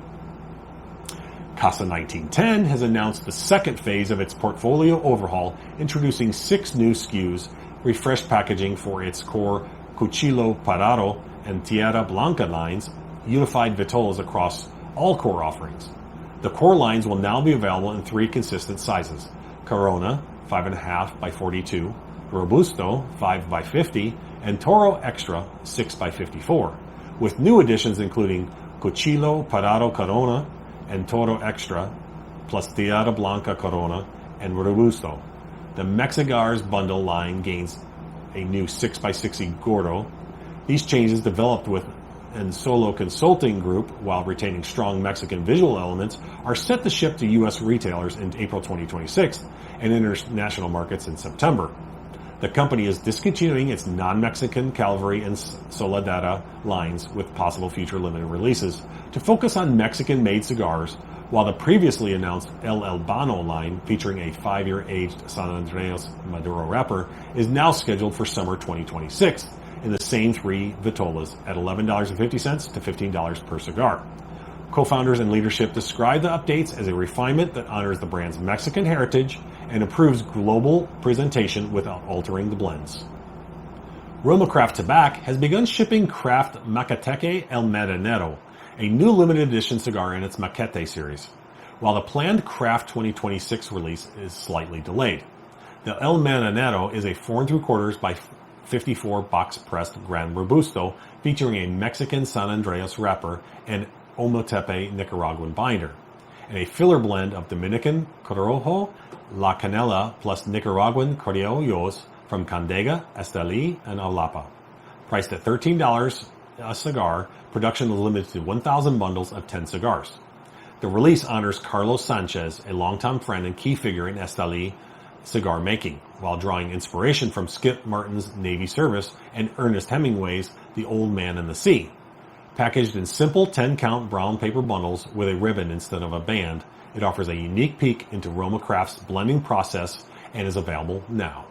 Casa 1910 has announced the second phase of its portfolio overhaul, introducing 6 new SKUs, refreshed packaging for its core Cuchillo Parado and Tierra Blanca lines, unified vitolas across all core offerings. The core lines will now be available in 3 consistent sizes: Corona 5.5 by 42, Robusto 5 by 50, and Toro Extra 6 by 54, with new additions including Cuchillo Parado Corona and Toro Extra, plus Tierra Blanca Corona and Robusto. The Mexicigars bundle line gains a new 6x60 Gordo. These changes, developed with an Solo Consulting Group while retaining strong Mexican visual elements, are set to ship to U.S. retailers in April 2026 and international markets in September. The company is discontinuing its non-Mexican Calvary and Soledad lines with possible future limited releases to focus on Mexican-made cigars, while the previously announced El Albano line, featuring a 5-year aged San Andreas Maduro wrapper, is now scheduled for summer 2026 in the same 3 vitolas at $11.50 to $15 per cigar. Co-founders and leadership describe the updates as a refinement that honors the brand's Mexican heritage and improves global presentation without altering the blends. RoMa Craft Tobacco has begun shipping Craft Macateque El Marinero, a new limited edition cigar in its Maquete series, while the planned Craft 2026 release is slightly delayed. The El Marinero is a 4 3/4 by 54 box-pressed Gran Robusto, featuring a Mexican San Andreas wrapper and Ometepe Nicaraguan binder, and a filler blend of Dominican Corojo, La Canela, plus Nicaraguan Criollos from Condega, Esteli, and Jalapa. Priced at $13 a cigar, production is limited to 1,000 bundles of 10 cigars. The release honors Carlos Sanchez, a longtime friend and key figure in Esteli cigar making, while drawing inspiration from Skip Martin's Navy service and Ernest Hemingway's The Old Man and the Sea. Packaged in simple 10-count brown paper bundles with a ribbon instead of a band, it offers a unique peek into RoMa Craft's blending process and is available now.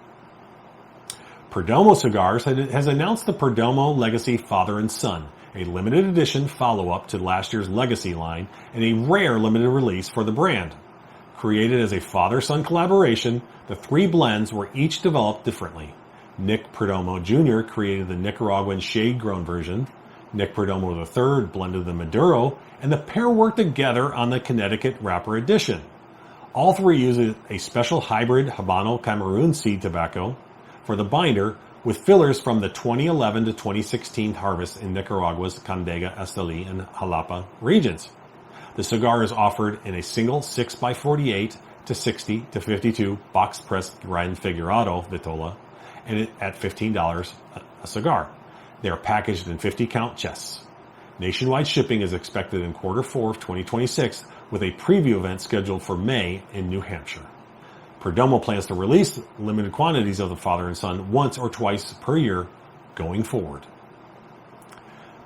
Perdomo Cigars has announced the Perdomo Legacy Father and Son, a limited edition follow-up to last year's Legacy line and a rare limited release for the brand. Created as a father-son collaboration, the 3 blends were each developed differently. Nick Perdomo Jr. created the Nicaraguan shade-grown version, Nick Perdomo III blended the Maduro, and the pair worked together on the Connecticut Wrapper Edition. All 3 use a special hybrid Habano Cameroon seed tobacco for the binder, with fillers from the 2011 to 2016 harvest in Nicaragua's Condega, Esteli, and Jalapa regions. The cigar is offered in a single 6x48 to 60 to 52 box-pressed Gran Figurado vitola, and at $15 a cigar. They are packaged in 50-count chests. Nationwide shipping is expected in Q4 of 2026, with a preview event scheduled for May in New Hampshire. Perdomo plans to release limited quantities of the Father and Son once or twice per year going forward.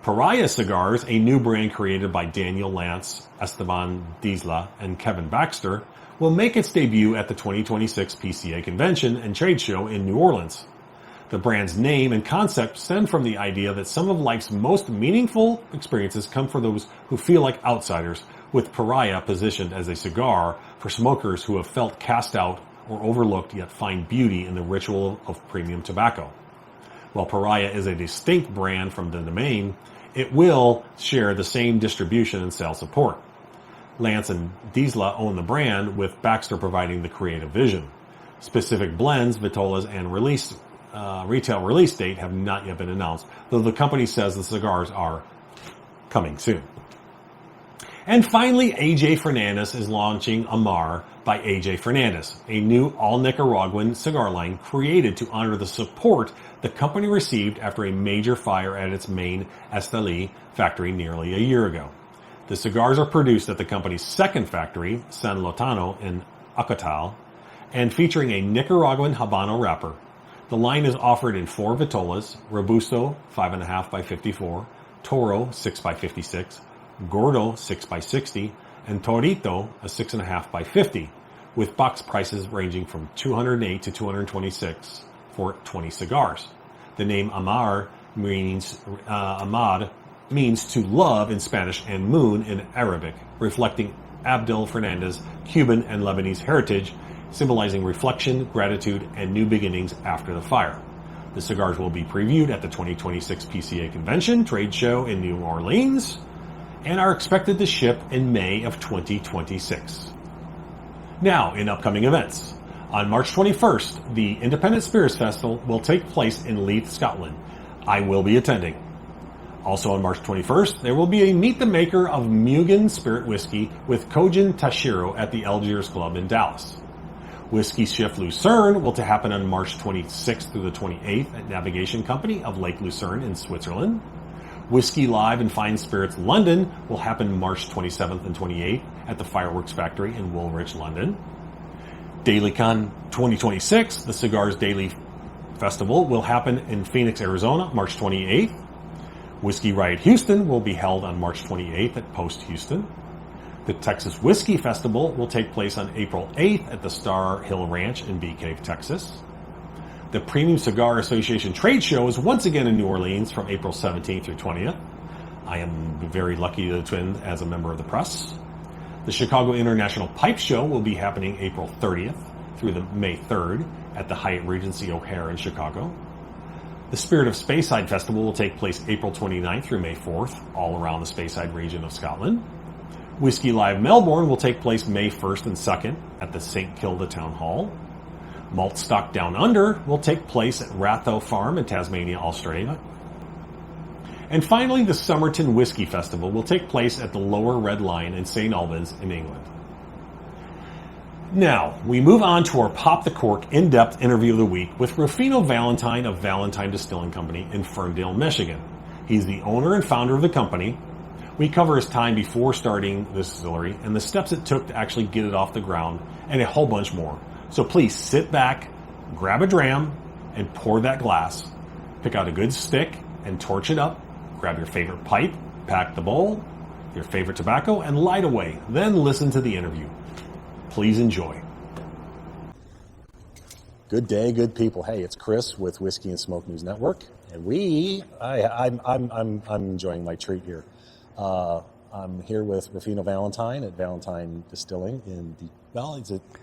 Pariah Cigars, a new brand created by Daniel Lance, Esteban Disla, and Kevin Baxter, will make its debut at the 2026 PCA Convention and Trade Show in New Orleans. The brand's name and concept stem from the idea that some of life's most meaningful experiences come for those who feel like outsiders, with Pariah positioned as a cigar for smokers who have felt cast out or overlooked yet find beauty in the ritual of premium tobacco. While Pariah is a distinct brand from the domain, it will share the same distribution and sales support. Lance and Diesla own the brand, with Baxter providing the creative vision. Specific blends, vitolas, and retail release date have not yet been announced, though the company says the cigars are coming soon. And finally, AJ Fernandez is launching Amar by AJ Fernandez, a new all-Nicaraguan cigar line created to honor the support the company received after a major fire at its main Esteli factory nearly a year ago. The cigars are produced at the company's second factory, San Lotano in Acatal, and featuring a Nicaraguan Habano wrapper. The line is offered in 4 vitolas: Robusto 5.5 by 54, Toro 6 by 56, Gordo 6 by 60, and Torito a 6.5 by 50, with box prices ranging from $208 to $226 for 20 cigars. The name Amar means Ahmad means to love in Spanish and moon in Arabic, reflecting Abdel Fernandez's Cuban and Lebanese heritage, symbolizing reflection, gratitude, and new beginnings after the fire. The cigars will be previewed at the 2026 PCA Convention trade show in New Orleans and are expected to ship in May of 2026. Now, in upcoming events. On March 21st, the Independent Spirits Festival will take place in Leith, Scotland. I will be attending. Also on March 21st, there will be a Meet the Maker of Mugen Spirit Whiskey with Kojin Tashiro at the Algiers Club in Dallas. Whiskey Shift Lucerne will happen on March 26th through the 28th at Navigation Company of Lake Lucerne in Switzerland. Whiskey Live and Fine Spirits London will happen March 27th and 28th at the Fireworks Factory in Woolwich, London. DailyCon 2026, the Cigars Daily Festival, will happen in Phoenix, Arizona, March 28th. Whiskey Riot Houston will be held on March 28th at Post Houston. The Texas Whiskey Festival will take place on April 8th at the Star Hill Ranch in Bee Cave, Texas. The Premium Cigar Association Trade Show is once again in New Orleans from April 17th through 20th. I am very lucky to attend as a member of the press. The Chicago International Pipe Show will be happening April 30th through the May 3rd at the Hyatt Regency O'Hare in Chicago. The Spirit of Speyside Festival will take place April 29th through May 4th, all around the Speyside region of Scotland. Whiskey Live Melbourne will take place May 1st and 2nd at the St. Kilda Town Hall. Malt Stock Down Under will take place at Ratho Farm in Tasmania, Australia. And finally, the Somerton Whiskey Festival will take place at the Lower Red Lion in St. Albans in England. Now, we move on to our Pop the Cork in-depth interview of the week with Rifino Valentine of Valentine Distilling Company in Ferndale, Michigan. He's the owner and founder of the company. We cover his time before starting the distillery and the steps it took to actually get it off the ground and a whole bunch more. So please sit back, grab a dram, and pour that glass. Pick out a good stick and torch it up. Grab your favorite pipe, pack the bowl, your favorite tobacco, and light away. Then listen to the interview. Please enjoy. Good day, good people. Hey, it's Chris with Whisky and Smoke News Network, and I'm enjoying my treat here. I'm here with Rifino Valentine at Valentine Distilling in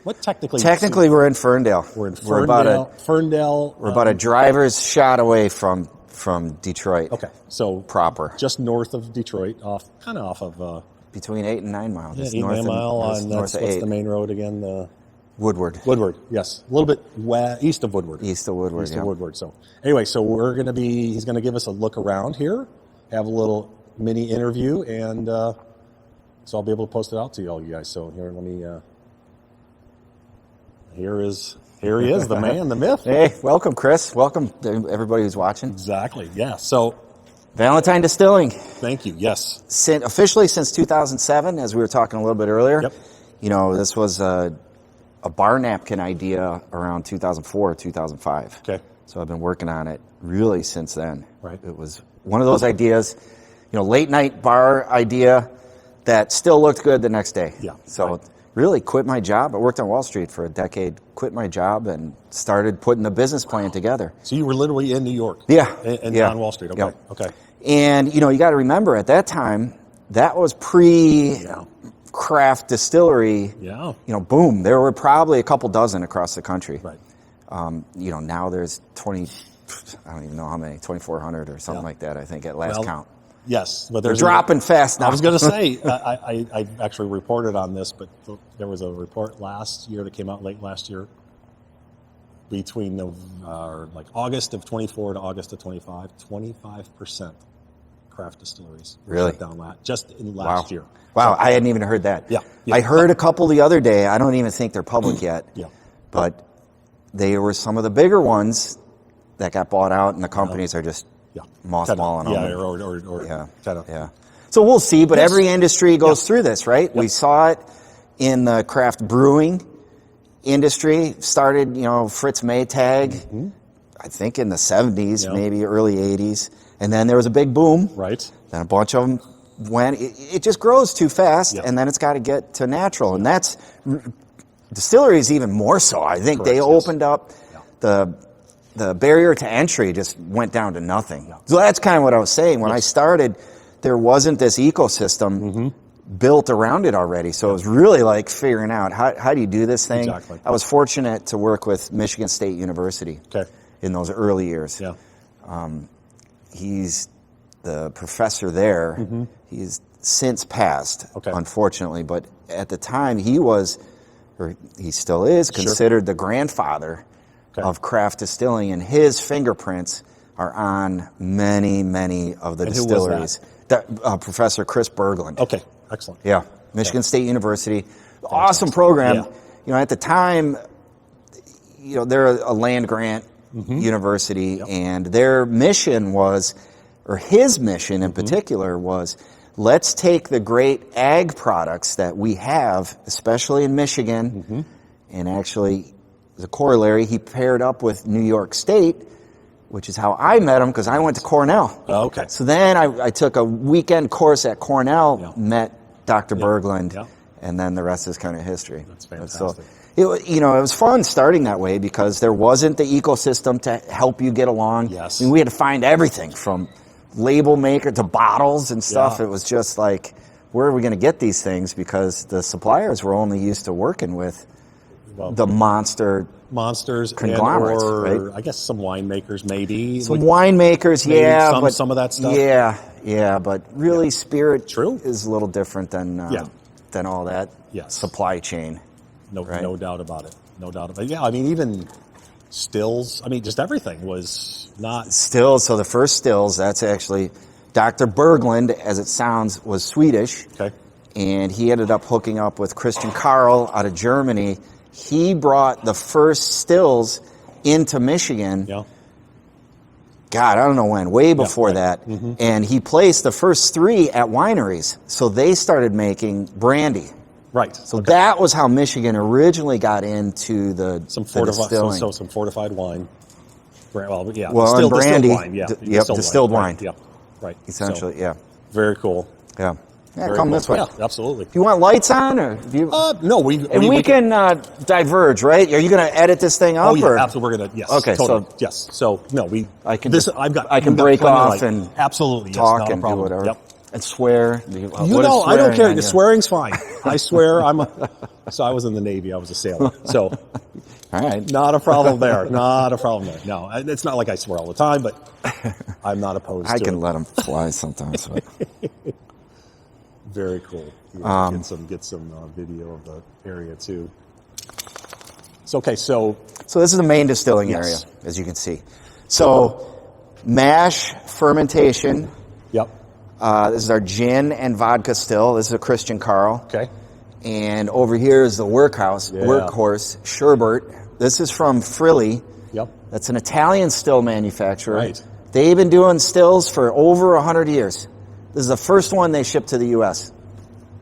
what technically? Technically, we're in Ferndale. We're in Ferndale. We're about a driver's shot away from Detroit. Okay, so proper, just north of Detroit, off of between 8 and 9 miles. Yeah, 8 and 9 mile on what's the main road again? Woodward. Woodward, yes, a little bit east of Woodward. East of Woodward. Of Woodward. So anyway, he's going to give us a look around here, have a little mini interview, and so I'll be able to post it out to all you guys. So here, here he is, the man, the myth. Hey, welcome, Chris. Welcome to everybody who's watching. Exactly. Yeah. So Valentine Distilling. Thank you. Yes. Officially since 2007, as we were talking a little bit earlier. Yep. You know, this was a bar napkin idea around 2004, 2005. Okay. So I've been working on it really since then. Right. It was one of those ideas, late night bar idea that still looked good the next day. Yeah. So right. Really quit my job. I worked on Wall Street for a decade, quit my job and started putting the business plan together. So you were literally in New York. Yeah. On Wall Street. Okay. Yep. Okay. And, you got to remember at that time, that was pre-craft distillery. Yeah. Boom. There were probably a couple dozen across the country. Right. Now there's 20 I don't even know how many, 2,400 or something like that, I think, at last count. Yes, but They're dropping fast now. I was going to say, I actually reported on this, but there was a report last year that came out late last year between like August of 24 to August of 25, 25% craft distilleries really shut down just in last year. Wow, I hadn't even heard that. Yeah. I heard a couple the other day. I don't even think they're public yet. Yeah. But they were some of the bigger ones that got bought out, and the companies are just mothballing them. Yeah. So we'll see, but every industry goes through this, right? We saw it in the craft brewing industry. Started, Fritz Maytag, I think in the 70s, maybe early 80s. And then there was a big boom. Right. Then a bunch of them went. It just grows too fast, and then it's got to get to natural. And that's distilleries even more so. I think they opened up the barrier to entry just went down to nothing. So that's kind of what I was saying. When I started, there wasn't this ecosystem built around it already. So it was really like figuring out how do you do this thing. Exactly. I was fortunate to work with Michigan State University in those early years. Yeah. He's the professor there. He's since passed, unfortunately. But at the time, he was, or he still is, considered the grandfather of craft distilling, and his fingerprints are on many, many of the distilleries. Professor Chris Berglund. Okay, excellent. Yeah, Michigan State University. Awesome program. Yeah. At the time, they're a land grant university, and their mission was, or his mission in particular was, let's take the great ag products that we have, especially in Michigan, and actually, as a corollary, he paired up with New York State, which is how I met him, because I went to Cornell. Oh, okay. So then I took a weekend course at Cornell, met Dr. Berglund, and then the rest is kind of history. That's fantastic. So, it was fun starting that way because there wasn't the ecosystem to help you get along. Yes. I mean, we had to find everything from label maker to bottles and stuff. It was just like, where are we going to get these things? Because the suppliers were only used to working with the monsters conglomerates, right? I guess some winemakers, maybe. Some winemakers, but some of that stuff. Yeah, but really, spirit True. is a little different than all that supply chain. No doubt about it. No doubt about it. Yeah, I mean, even stills. I mean, just everything was not stills. So the first stills, that's actually Dr. Berglund, as it sounds, was Swedish. Okay. And he ended up hooking up with Christian Karl out of Germany. He brought the first stills into Michigan. Yeah. God, I don't know when, way before that. And he placed the first 3 at wineries. So they started making brandy. Right. So that was how Michigan originally got into the distilling. So some fortified wine. Well, yeah. Well, brandy. Distilled wine, yeah. Distilled wine. Right. Right. Essentially, Very cool. Yeah. Come this way. Yeah, absolutely. Do you want lights on, or do you? No, we can diverge, right? Are you going to edit this thing up? Oh yeah, or? absolutely. We're going to. Yes. Okay. Totally. So So no, I can break off and absolutely talk yes, and do whatever. Yep. And swear. I don't care. The swearing's fine. I swear. So I was in the Navy. I was a sailor. So. All right. Not a problem there. Not a problem there. No, it's not like I swear all the time, but I'm not opposed to it. I can let them fly sometimes. Very cool. Get some video of the area too. So so this is the main distilling area, as you can see. So mash fermentation. Yep. This is our gin and vodka still. This is a Christian Karl. Okay. And over here is the workhorse, Sherbert. This is from Frilli. Yep. That's an Italian still manufacturer. Right. They've been doing stills for over 100 years. This is the first one they shipped to the U.S.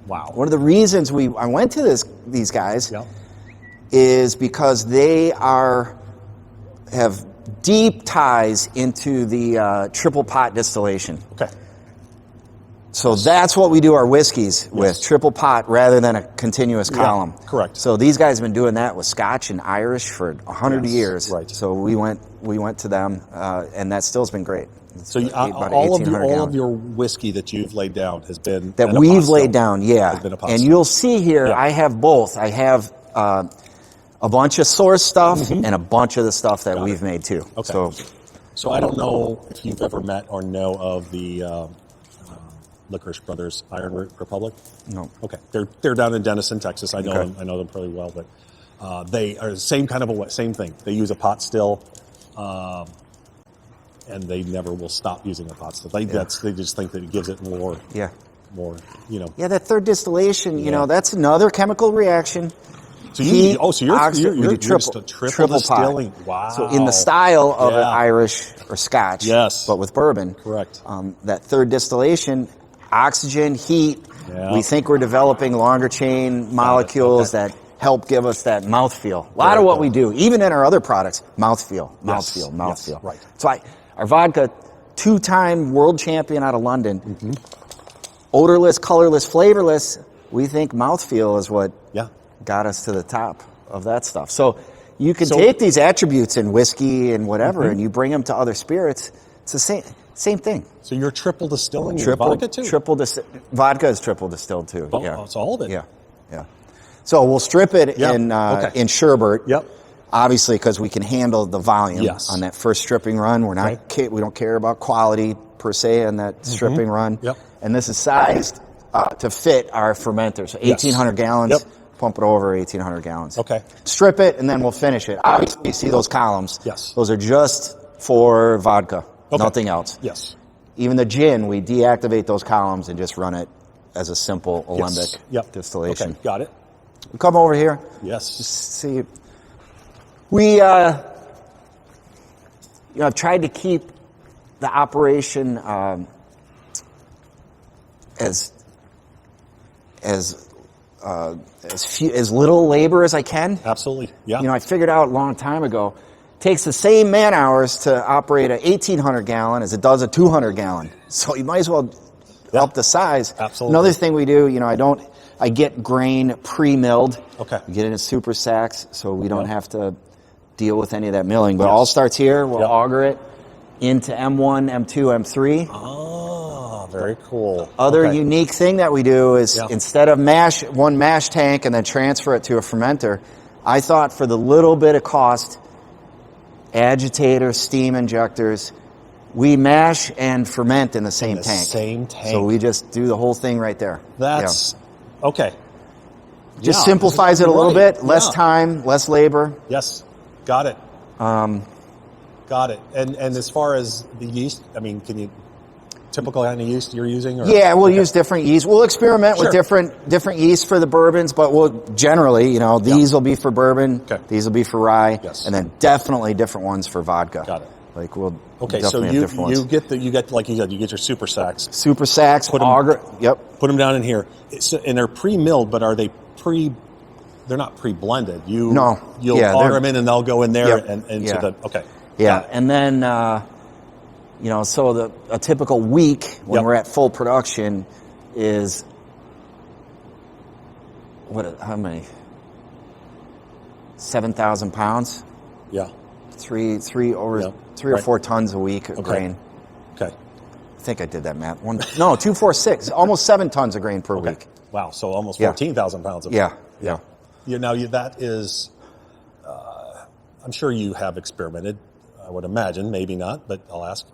Wow. One of the reasons I went to these guys is because they have deep ties into the triple pot distillation. Okay. So that's what we do our whiskeys with, triple pot rather than a continuous column. Correct. So these guys have been doing that with Scotch and Irish for 100 years. Right. So we went to them, and that still's been great. So all of your whiskey that you've laid down has been that we've laid down, has been a pot and still. you'll see here I have both. I have a bunch of source stuff and a bunch of the stuff that we've made too. Okay. So So I don't know if you've ever met or know of the Licorice Brothers Iron Republic. No. Okay, they're down in Denison, Texas. I know them. I know them pretty well, but they are the same kind of same thing. They use a pot still, and they never will stop using a pot still. They just think that it gives it more. Yeah. More, Yeah, that third distillation. That's another chemical reaction. So you're triple distilling. Pot. Wow. So in the style of an Irish or Scotch, yes, but with bourbon. Correct. That third distillation, oxygen, heat. Yeah. We think we're developing longer chain molecules that help give us that mouthfeel. A lot of what we do, even in our other products, mouthfeel. Yes, right. So our vodka, 2-time world champion out of London, odorless, colorless, flavorless. We think mouthfeel is what got us to the top of that stuff. So you can take these attributes in whiskey and whatever, and you bring them to other spirits. It's the same thing. So you're triple distilling your vodka too? Vodka is triple distilled too. It's all of it. Yeah. So we'll strip it in sherbet. Yep. Obviously, because we can handle the volume on that first stripping run. We're not we don't care about quality per se on that stripping run. Yep. And this is sized to fit our fermenter. So 1,800 gallons. Yep. Pump it over 1,800 gallons. Okay. Strip it, and then we'll finish it. Obviously, you see those columns. Yes. Those are just for vodka. Nothing else. Yes. Even the gin, we deactivate those columns and just run it as a simple alembic distillation. Okay, got it. We come over here. Yes. Just see. We, I've tried to keep the operation as little labor as I can. Absolutely. Yeah. I figured out a long time ago, it takes the same man hours to operate a 1,800 gallon as it does a 200 gallon. So you might as well up the size. Absolutely. Another thing we do, I get grain pre-milled. Okay. We get it in super sacks, so we don't have to deal with any of that milling. But it all starts here. We'll auger it into M1, M2, M3. Oh, very cool. Other unique thing that we do is instead of one mash tank and then transfer it to a fermenter, I thought for the little bit of cost, agitators, steam injectors, we mash and ferment in the same tank. Same tank. So we just do the whole thing right there. That's okay. Just simplifies it a little bit. Less time, less labor. Yes. Got it. Got it. And as far as the yeast, can you typical kind of yeast you're using? Or? Yeah, we'll use different yeast. We'll experiment with different yeast for the bourbons, but we'll generally, these will be for bourbon, these will be for rye, and then definitely different ones for vodka. Got it. Like we'll so you get like you said, you get your super sacks. Super sacks, auger. Yep. Put them down in here, and they're pre-milled, but are they they're not pre-blended. You'll auger them in, and they'll go in there and then so a typical week when we're at full production is how many? 7,000 pounds. Yeah. Three or 4 tons a week of grain. Okay. I think I did that math. 2, 4, 6. Almost 7 tons of grain per week. Wow. So almost 14,000 pounds of Yeah. That is, I'm sure you have experimented. I would imagine, maybe not, but I'll ask.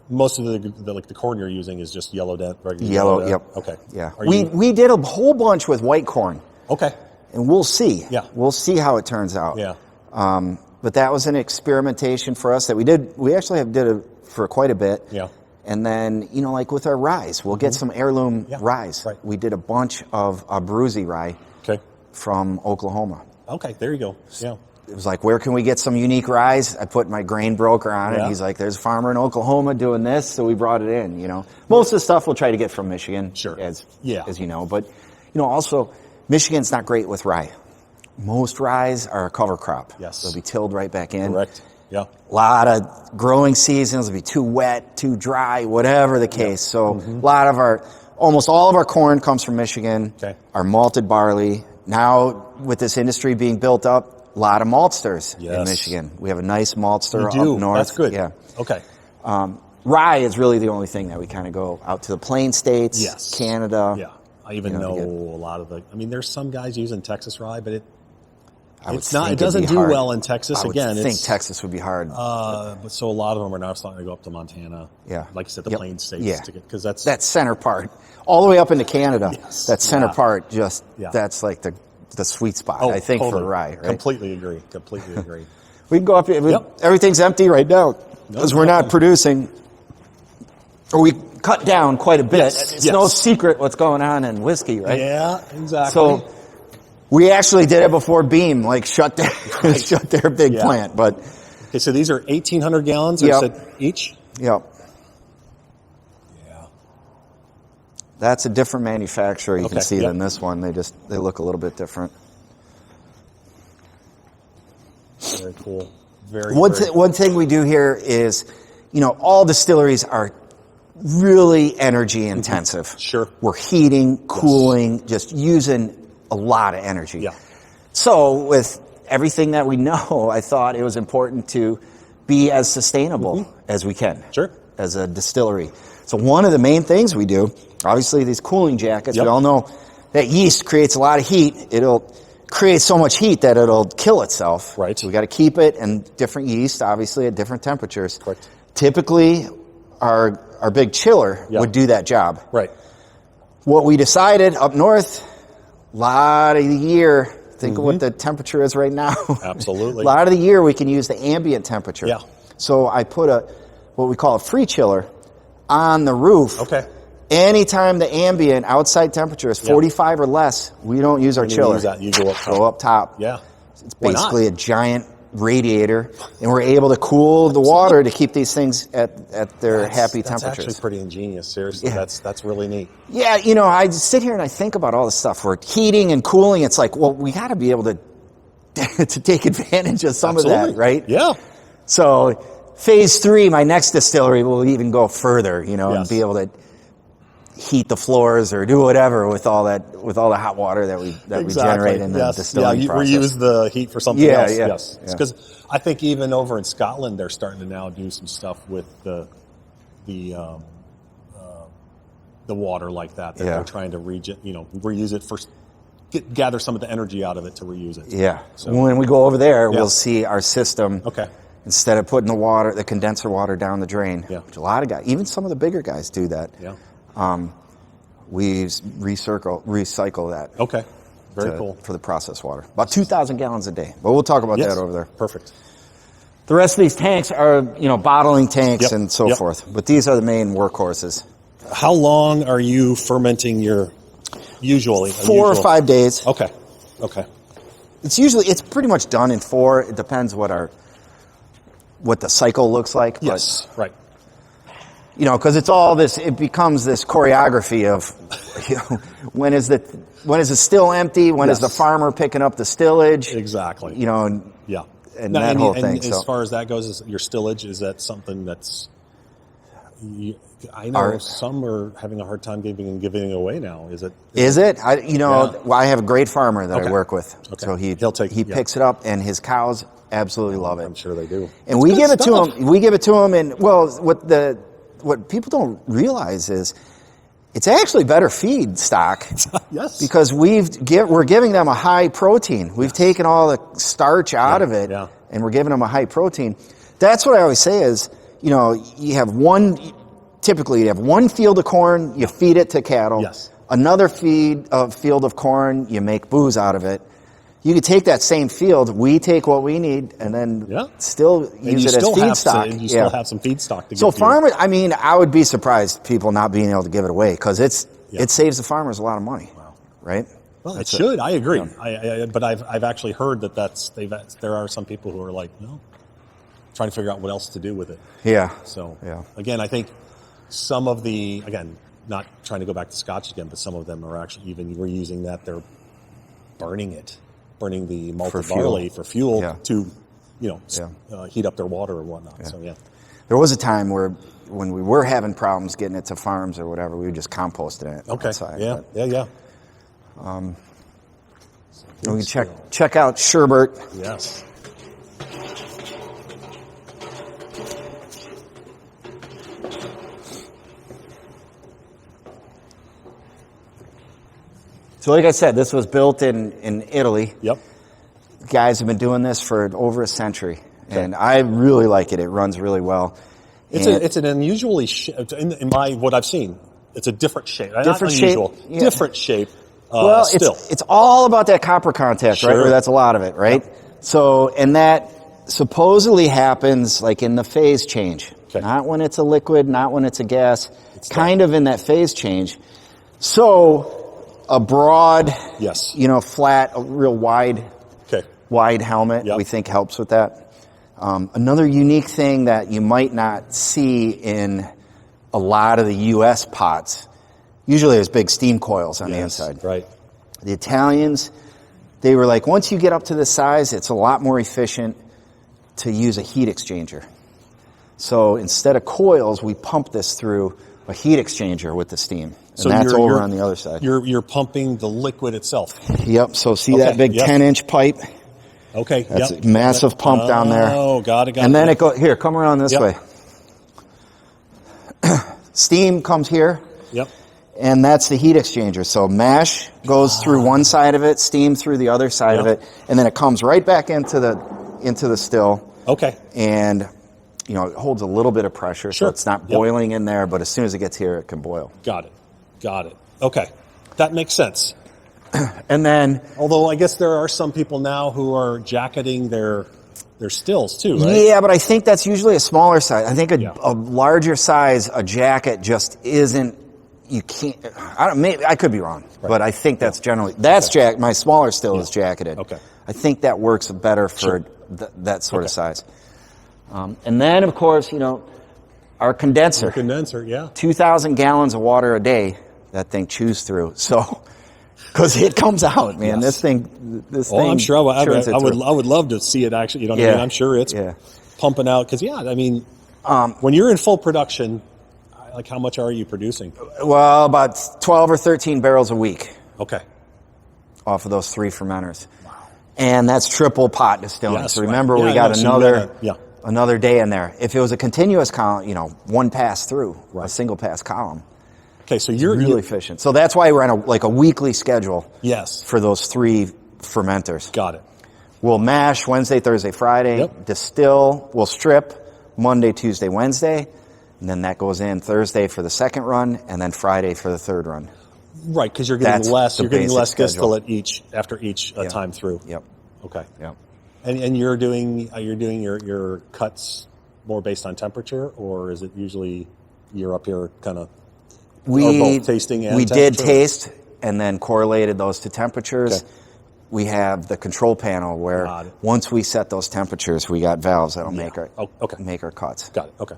Most of the corn you're using is just yellow dent, regular yellow. Dent. Yep. Okay. Yeah. We did a whole bunch with white corn. Okay. And we'll see. Yeah. We'll see how it turns out. Yeah. But that was an experimentation for us that we did. We actually did it for quite a bit. Yeah. And then, like with our rye, we'll get some heirloom rye. Right. We did a bunch of Bruichladdich rye from Oklahoma. Okay, there you go. Yeah. It was like, where can we get some unique rye? I put my grain broker on it. He's like, there's a farmer in Oklahoma doing this, so we brought it in, Most of the stuff we'll try to get from Michigan, sure, as you know. But, also, Michigan's not great with rye. Most ryes are a cover crop. Yes. They'll be tilled right back in. Correct. Yeah. A lot of growing seasons will be too wet, too dry, whatever the case. So almost all of our corn comes from Michigan. Okay. Our malted barley. Now, with this industry being built up, a lot of maltsters in Michigan. We have a nice maltster up north. That's good. Yeah. Okay. Rye is really the only thing that we kind of go out to the plain states, Canada. Yeah. I even know a lot of there's some guys using Texas rye, but It doesn't do well in Texas. I would think Texas would be hard. But so a lot of them are now starting to go up to Montana. Yeah. Like you said, the Plains states. Yeah. Because that's that center part, all the way up into Canada. Yes. That center part, Yeah. that's like the sweet spot, I think, totally. for rye. Right? Completely agree. We can go up. Everything's empty right now because we're not producing. Or we cut down quite a bit. Yes. It's no secret what's going on in whiskey, right? Yeah, exactly. So we actually did it before Beam, like shut their big plant. But okay, so these are 1,800 gallons. Yep. You said each. Yep. Yeah. That's a different manufacturer. You can see Yep. than this one. They look a little bit different. Very cool. Very. One thing we do here is, all distilleries are really energy intensive. Sure. We're heating, cooling, just using a lot of energy. Yeah. So with everything that we know, I thought it was important to be as sustainable as we can. Sure. As a distillery. So one of the main things we do, obviously these cooling jackets, we all know that yeast creates a lot of heat. It'll create so much heat that it'll kill itself. Right. So we got to keep it, and different yeast, obviously, at different temperatures. Correct. Typically, our big chiller would do that job. Right. What we decided up north, a lot of the year, think of what the temperature is right now. Absolutely. A lot of the year we can use the ambient temperature. Yeah. So I put what we call a free chiller on the roof. Okay. Anytime the ambient outside temperature is 45 or less, we don't use our chiller. Use that, you go up top. Go up top. Yeah. It's basically a giant radiator, and we're able to cool the water to keep these things at their happy temperatures. That's actually pretty ingenious. Seriously, that's really neat. Yeah, I sit here and I think about all this stuff. We're heating and cooling. It's like, well, we got to be able to take advantage of some of that, right? Yeah. So phase 3, my next distillery, will even go further, and be able to heat the floors or do whatever with all the hot water that we generate in the distilling process. Reuse the heat for something else. Yes. Yeah. Because I think even over in Scotland, they're starting to now do some stuff with the water like that. They're trying to reuse it for gather some of the energy out of it to reuse it. Yeah. So when we go over there, we'll see our system. Okay. Instead of putting the condenser water down the drain, which a lot of guys, even some of the bigger guys, do that. Yeah. We recycle that. Okay. Very cool. For the processed water. About 2,000 gallons a day. But we'll talk about that over there. Perfect. The rest of these tanks are, bottling tanks and so forth. But these are the main workhorses. How long are you fermenting usually? 4 or 5 days. Okay. It's pretty much done in 4. It depends what the cycle looks like. But, yes. Right. because it's all this, it becomes this choreography of, when is the still empty? When is the farmer picking up the stillage? Exactly. And that whole thing. And as far as that goes, your stillage, is that something that's, I know some are having a hard time giving it away now. Is it? I have a great farmer that I work with. Okay. So he picks it up, and his cows absolutely love it. I'm sure they do. And we give it to him. We give it to him, and what people don't realize is it's actually better feed stock. Yes. Because we're giving them a high protein. We've taken all the starch out of it, and we're giving them a high protein. That's what I always say is, typically you have one field of corn, you feed it to cattle. Yes. Another field of corn, you make booze out of it. You could take that same field, we take what we need, and then still use it as feedstock. You still have some feedstock to give. So farmers, I would be surprised people not being able to give it away, because it saves the farmers a lot of money. Wow. Right? Well, it should. I agree. But I've actually heard that there are some people who are like, no, trying to figure out what else to do with it. Yeah. So again, I think some of not trying to go back to Scotch again, but some of them are actually even reusing that. They're burning the malted barley for fuel to, heat up their water or whatnot. Yeah. So there was a time when we were having problems getting it to farms or whatever, we were just composting it outside. Yeah. We can check out Sherbert. Yes. So like I said, this was built in Italy. Yep. guys have been doing this for over a century, and I really like it. It runs really well. It's an unusually in my what I've seen. It's a different shape. Different Not unusual, shape. Yeah. different shape. Well, still, it's all about that copper contact, right? Or that's a lot of it, right? Yep. So, and that supposedly happens like in the phase change. Okay. Not when it's a liquid, not when it's a gas. It's kind of in that phase change. So, a broad, yes, flat, a real wide helmet, we think helps with that. Another unique thing that you might not see in a lot of the U.S. pots, usually there's big steam coils on the inside. Right. The Italians, they were like, once you get up to this size, it's a lot more efficient to use a heat exchanger. So instead of coils, we pump this through a heat exchanger with the steam. And so that's over on the other side. You're pumping the liquid itself. Yep. So see that big 10-inch pipe? Okay. That's a massive pump down there. Oh, got it. And then it goes, here, come around this way. Steam comes here. Yep. And that's the heat exchanger. So mash goes through one side of it, steam through the other side of it, and then it comes right back into the still. Okay. And it holds a little bit of pressure, so it's not boiling in there, but as soon as it gets here, it can boil. Got it. Okay. That makes sense. And then, although I guess there are some people now who are jacketing their stills too, right? Yeah, but I think that's usually a smaller size. I think a larger size, a jacket just isn't. You can't. I could be wrong, but I think that's generally my smaller still is jacketed. Okay. I think that works better for that sort of size. And then, of course, our condenser. 2,000 gallons of water a day. That thing chews through. So, because it comes out, man. This thing. I'm sure I would love to see it actually. What I mean? I'm sure it's pumping out because when you're in full production. Like, how much are you producing? Well, about 12 or 13 barrels a week. Okay. Off of those 3 fermenters. Wow. And that's triple pot distilling. Yes, so remember, we got another day in there. If it was a continuous column, one pass through, a single pass column. Okay, so you're really efficient. So that's why we're on a weekly schedule. Yes. For those 3 fermenters. Got it. We'll mash Wednesday, Thursday, Friday. Distill. We'll strip Monday, Tuesday, Wednesday. And then that goes in Thursday for the second run, and then Friday for the third run. Right, because you're getting less. You're getting less schedule. distillate after each time through. Yep. Okay. Yep. And you're doing your cuts more based on temperature, or is it usually you're up here kind of both tasting and we did taste and then correlated those to temperatures. Okay. We have the control panel where once we set those temperatures, we got valves that'll make our cuts. Got it. Okay.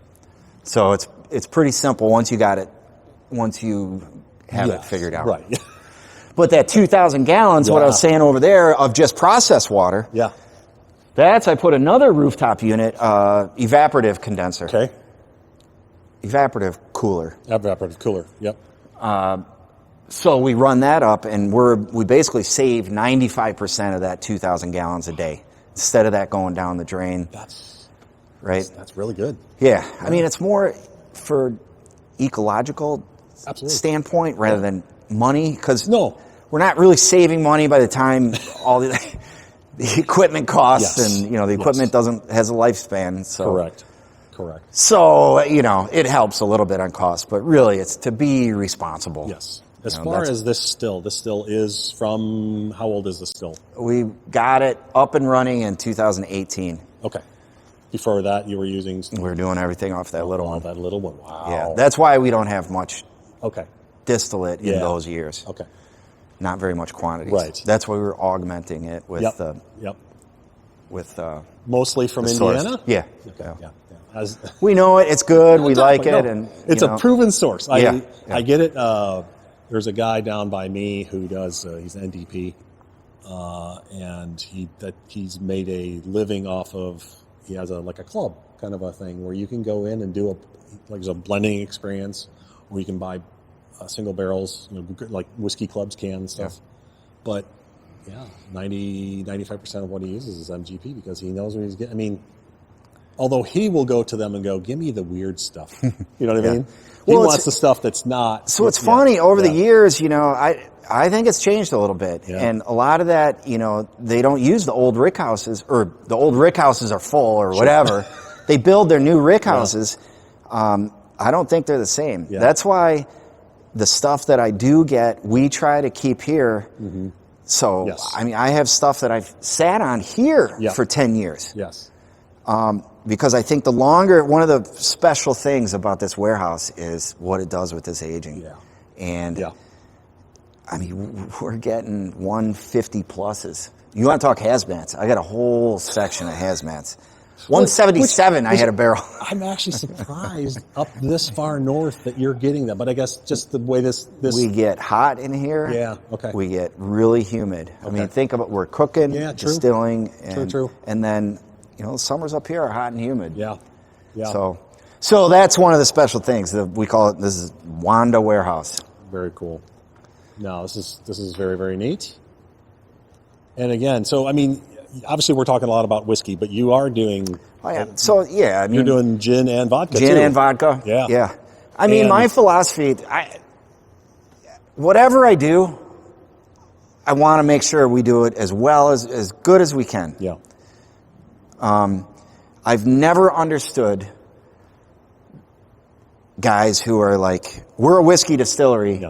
So it's pretty simple once you got it, once you have it figured out. Right. But that 2,000 gallons, what I was saying over there, of just processed water. Yeah. I put another rooftop unit, evaporative condenser. Okay. Evaporative cooler. Evaporative cooler. Yep. So we run that up, and we basically save 95% of that 2,000 gallons a day instead of that going down the drain. That's really good. Yeah. I mean, it's more for ecological standpoint rather than money, because we're not really saving money by the time all the equipment costs and the equipment has a lifespan. So Correct. So it helps a little bit on cost, but really it's to be responsible. Yes. As far as this still is from, how old is the still? We got it up and running in 2018. Okay. Before that, you were using... We were doing everything off that little one. That little one, wow. Yeah, that's why we don't have much distillate in those years. Okay. Not very much quantities. Right. That's why we were augmenting it with... with mostly from Indiana? Yeah. Okay. Yeah. We know it. It's good. We like it. And it's a proven source. I get it. There's a guy down by me who does... he's NDP. And he's made a living off of... He has a club kind of a thing where you can go in and do a blending experience, where you can buy single barrels, like whiskey clubs can and stuff. But 95% of what he uses is MGP because he knows what he's getting. I mean, Although he will go to them and go, give me the weird stuff. You know what I mean? Well, he wants the stuff that's not. So it's funny, over the years, I think it's changed a little bit. Yeah. And a lot of that, they don't use the old rick houses, or the old rick houses are full or whatever. They build their new rick houses. I don't think they're the same. Yeah. That's why the stuff that I do get, we try to keep here. Mm-hmm. So, I have stuff that I've sat on here for 10 years. Yes. Because I think one of the special things about this warehouse is what it does with this aging. Yeah. And, we're getting 150 pluses. You want to talk hazmats? I got a whole section of hazmats. 177, I had a barrel. I'm actually surprised up this far north that you're getting that, but I guess just the way this... We get hot in here. Yeah, okay. We get really humid. Okay. Think about, we're cooking, distilling, and then, the summers up here are hot and humid. Yeah. So that's one of the special things that we call it. This is Wanda Warehouse. Very cool. No, this is very, very neat. And again, so obviously we're talking a lot about whiskey, but you are doing... Oh, yeah. So, you're doing gin and vodka, Gin and vodka. Yeah. Yeah. My philosophy, whatever I do, I want to make sure we do it as well, as good as we can. Yeah. I've never understood guys who are like, we're a whiskey distillery,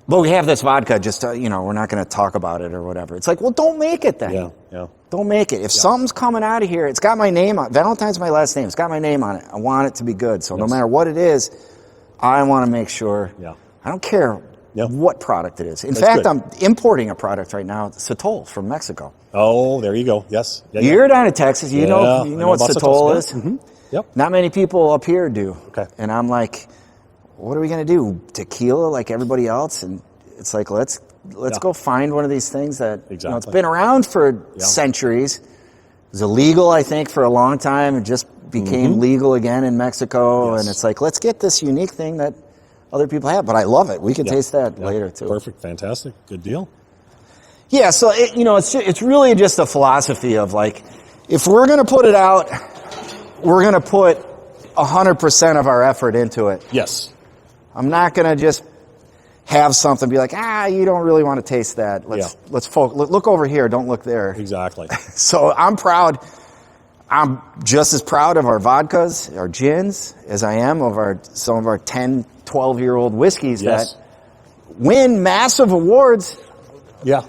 but we have this vodka, just, we're not going to talk about it or whatever. It's like, well, don't make it then. Yeah. Don't make it. If something's coming out of here, it's got my name on it. Valentine's my last name. It's got my name on it. I want it to be good. So no matter what it is, I want to make sure. Yeah. I don't care what product it is. In fact, I'm importing a product right now, Sotol from Mexico. Oh, there you go. Yes. Yeah, You're down in Texas. You know what Sotol is? Mm-hmm. Yep. Not many people up here do. Okay. And I'm like, what are we going to do? Tequila like everybody else? And it's like, let's go find one of these things that it's been around for centuries. It was illegal, I think, for a long time. It just became legal again in Mexico. Yes. And it's like, let's get this unique thing that other people have. But I love it. We can taste that later, too. Perfect. Fantastic. Good deal. Yeah, so, it's really just a philosophy of, like, if we're going to put it out, we're going to put 100% of our effort into it. Yes. I'm not going to just have something be like, you don't really want to taste that. Let's focus. Look over here. Don't look there. Exactly. So I'm proud. I'm just as proud of our vodkas, our gins, as I am of some of our 10, 12-year-old whiskeys that win massive awards. Yeah.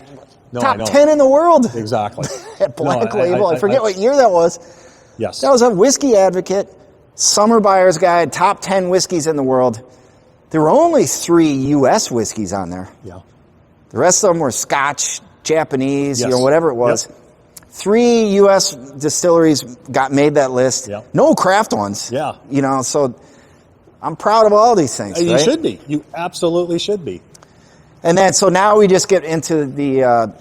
No, Top 10 in the world. Exactly. At Black Label. I forget what year that was. Yes. That was a Whiskey Advocate, Summer Buyer's Guide, top 10 whiskeys in the world. There were only 3 U.S. whiskeys on there. Yeah. The rest of them were Scotch, Japanese, whatever it was. Yep. 3 U.S. distilleries made that list. Yep. No craft ones. Yeah. So I'm proud of all these things. You should be. You absolutely should be. And then, so now we just get into the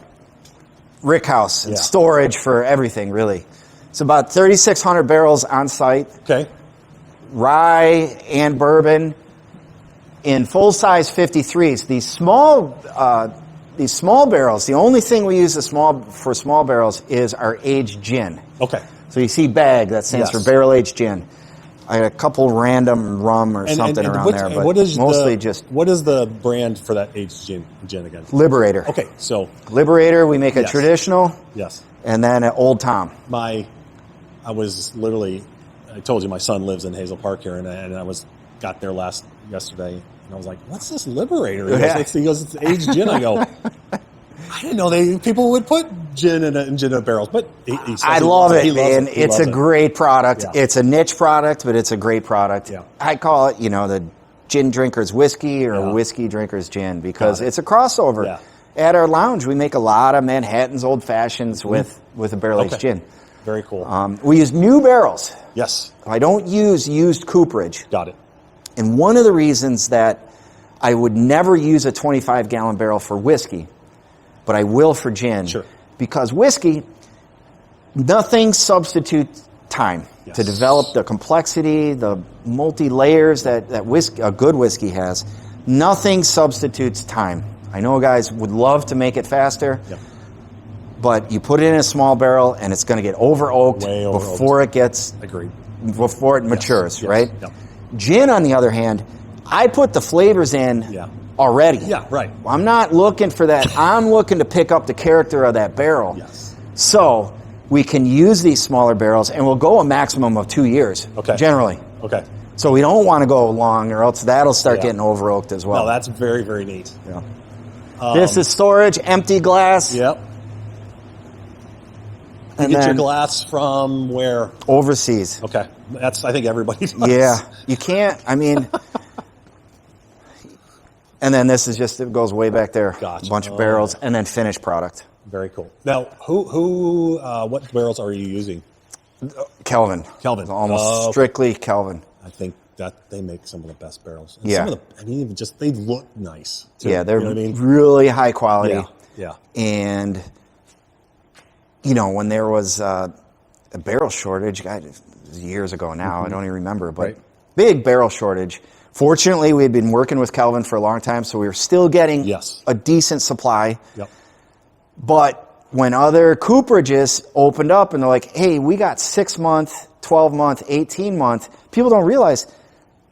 rick house and storage for everything, really. It's about 3,600 barrels on site. Okay. Rye and bourbon in full-size 53s. These small barrels, the only thing we use for small barrels is our aged gin. Okay. So you see BAG, that stands for barrel-aged gin. I had a couple random rum or something around there, but mostly just... What is the brand for that aged gin again? Liberator. Okay, so... Liberator, we make a traditional. Yes. And then an Old Tom. I told you my son lives in Hazel Park here, and I got there yesterday, and I was like, "What's this Liberator?" He goes, "It's aged gin." I go, "I didn't know people would put gin in barrels," but he I love it, man. It's a great product. Yeah. It's a niche product, but it's a great product. Yeah. I call it, the gin drinker's whiskey or whiskey drinker's gin because it's a crossover. Yeah. At our lounge, we make a lot of Manhattan's Old Fashions with a barrel-aged gin. Very cool. We use new barrels. Yes. I don't use used cooperage. Got it. And one of the reasons that I would never use a 25-gallon barrel for whiskey, but I will for gin, because whiskey, nothing substitutes time to develop the complexity, the multi-layers that a good whiskey has. Nothing substitutes time. I know guys would love to make it faster, But you put it in a small barrel, and it's going to get over-oaked before it gets... Agreed. Before it matures, right? Yep. Gin, on the other hand, I put the flavors in already. Yeah, right. I'm not looking for that. I'm looking to pick up the character of that barrel. Yes. So we can use these smaller barrels, and we'll go a maximum of 2 years, generally. Okay. So we don't want to go long, or else that'll start getting over-oaked as well. No, that's very, very neat. Yeah. This is storage, empty glass. Yep. You get your glass from where? Overseas. Okay. I think everybody does. Yeah. You can't, I mean... And then this is just, it goes way back there. Gotcha. A bunch of barrels, and then finished product. Very cool. Now, what barrels are you using? Kelvin. Kelvin. Almost strictly Kelvin. I think that they make some of the best barrels. And yeah. Even just, they look nice, too. Yeah, they're you know what I mean? really high quality. Yeah. And, when there was a barrel shortage, God, it was years ago now, I don't even remember, but big barrel shortage. Fortunately, we had been working with Kelvin for a long time, so we were still getting a decent supply. Yep. But when other cooperages opened up and they're like, hey, we got 6-month, 12-month, 18-month, people don't realize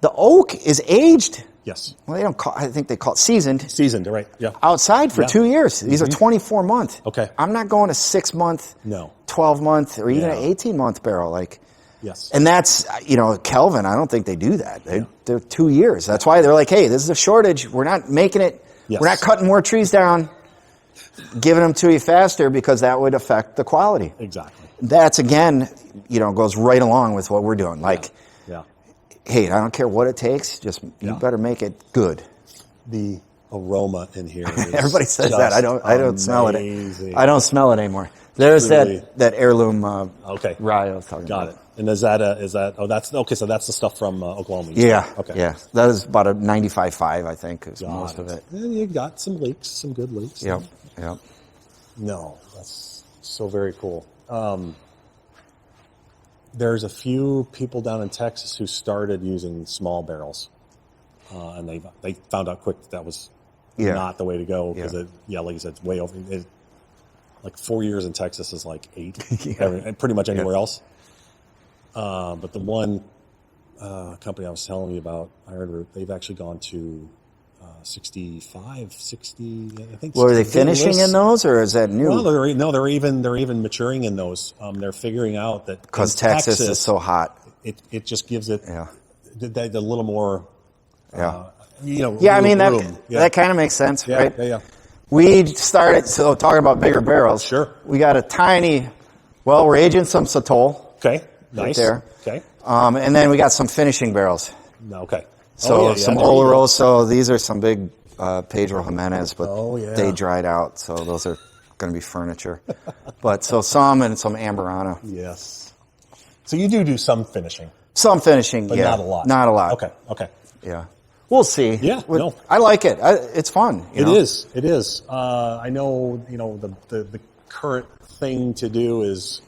the oak is aged. Yes. Well, they don't call, I think they call it seasoned. Seasoned, right. Yeah. Outside for 2 years. These are 24-month. Okay. I'm not going to 6-month, 12-month, or even an 18-month barrel. Yes. And that's, Kelvin, I don't think they do that. They're 2 years. That's why they're like, hey, this is a shortage. We're not making it. Yes. We're not cutting more trees down, giving them to you faster, because that would affect the quality. Exactly. That's, again, goes right along with what we're doing. Hey, I don't care what it takes. Just, you better make it good. The aroma in here is everybody says that. I don't smell it. I don't smell it anymore. There's really, that heirloom rye I was talking about. Got it. And so that's the stuff from Oklahoma. Yeah. Okay. Yeah. That is about a 95.5, I think, is most of it. And you got some leaks, some good leaks. Yep. No, that's so very cool. There's a few people down in Texas who started using small barrels, and they found out quick that was not the way to go, because like you said, it's way over. Like 4 years in Texas is like 8, pretty much anywhere else. But the one company I was telling you about, Iron Root, they've actually gone to 65, 60. I think. Well, are they finishing in those, or is that new? Well, they're even maturing in those. They're figuring out that because Texas is so hot, it just gives it the little more. I mean that kind of makes sense, right? Yeah. We started talking about bigger barrels. Sure. We got a tiny. Well, we're aging some Satol. Okay. Nice. Right there. Okay. And then we got some finishing barrels. Okay. So some Oloroso. These are some big Pedro Jimenez, but they dried out, so those are going to be furniture. But so some Amburano. Yes. So you do some finishing. Some finishing, but not a lot. Not a lot. Okay. Yeah. We'll see. Yeah. No. I like it. It's fun. It is. I know. The current thing to do is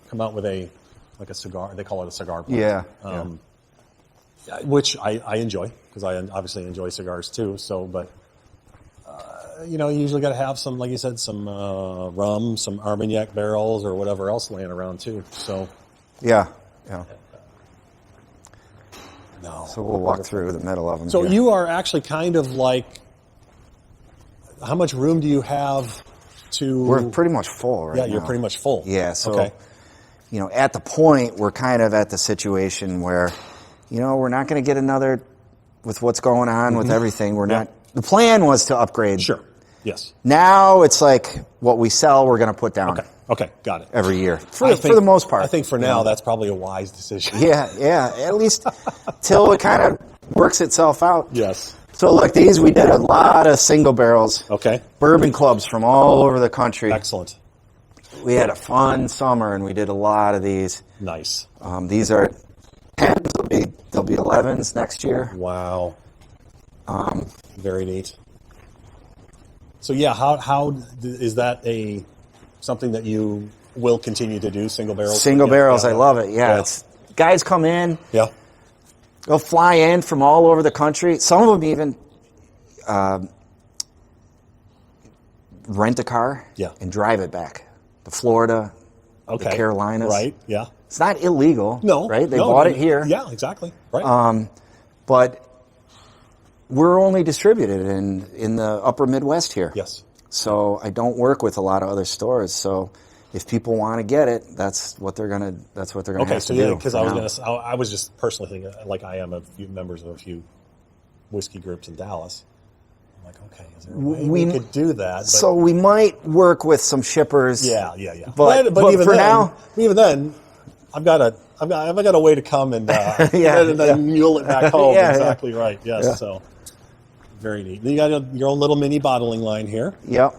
come out with a cigar. They call it a cigar pipe. Yeah. Which I enjoy, because I obviously enjoy cigars too. So, but you usually got to have some, like you said, some rum, some Armagnac barrels, or whatever else laying around too. So. Yeah. No. So we'll walk through the middle of them. So you are actually kind of like, how much room do you have to? We're pretty much full right now. Yeah, you're pretty much full. Yeah. So, at the point, we're kind of at the situation where, we're not going to get another, with what's going on with everything. We're not. The plan was to upgrade. Sure. Yes. Now it's like what we sell, we're going to put down. Okay, got it. Every year, for the most part. I think for now, that's probably a wise decision. Yeah. At least till it kind of works itself out. Yes. So like these, we did a lot of single barrels. Okay. Bourbon clubs from all over the country. Excellent. We had a fun summer, and we did a lot of these. Nice. These are 10s. They'll be 11s next year. Wow. Very neat. So yeah, how is that something that you will continue to do? Single barrels. Single barrels. I love it. Yeah. It's guys come in. Yeah. They'll fly in from all over the country. Some of them even rent a car and drive it back. the Florida, the Carolinas. Right, yeah. It's not illegal. No. Right? They bought it here. Yeah, exactly. Right. But we're only distributed in the upper Midwest here. Yes. So I don't work with a lot of other stores. So if people want to get it, that's what they're gonna have to do. Okay, so yeah, because I was just personally thinking, like I am a few members of a few whiskey groups in Dallas. I'm like, okay, is there a way we could do that? But, so we might work with some shippers. Yeah. But even for then, I've got a way to come and and then mule it back home. Exactly right. Yes. Yeah. So very neat. You got your own little mini bottling line here. Yep.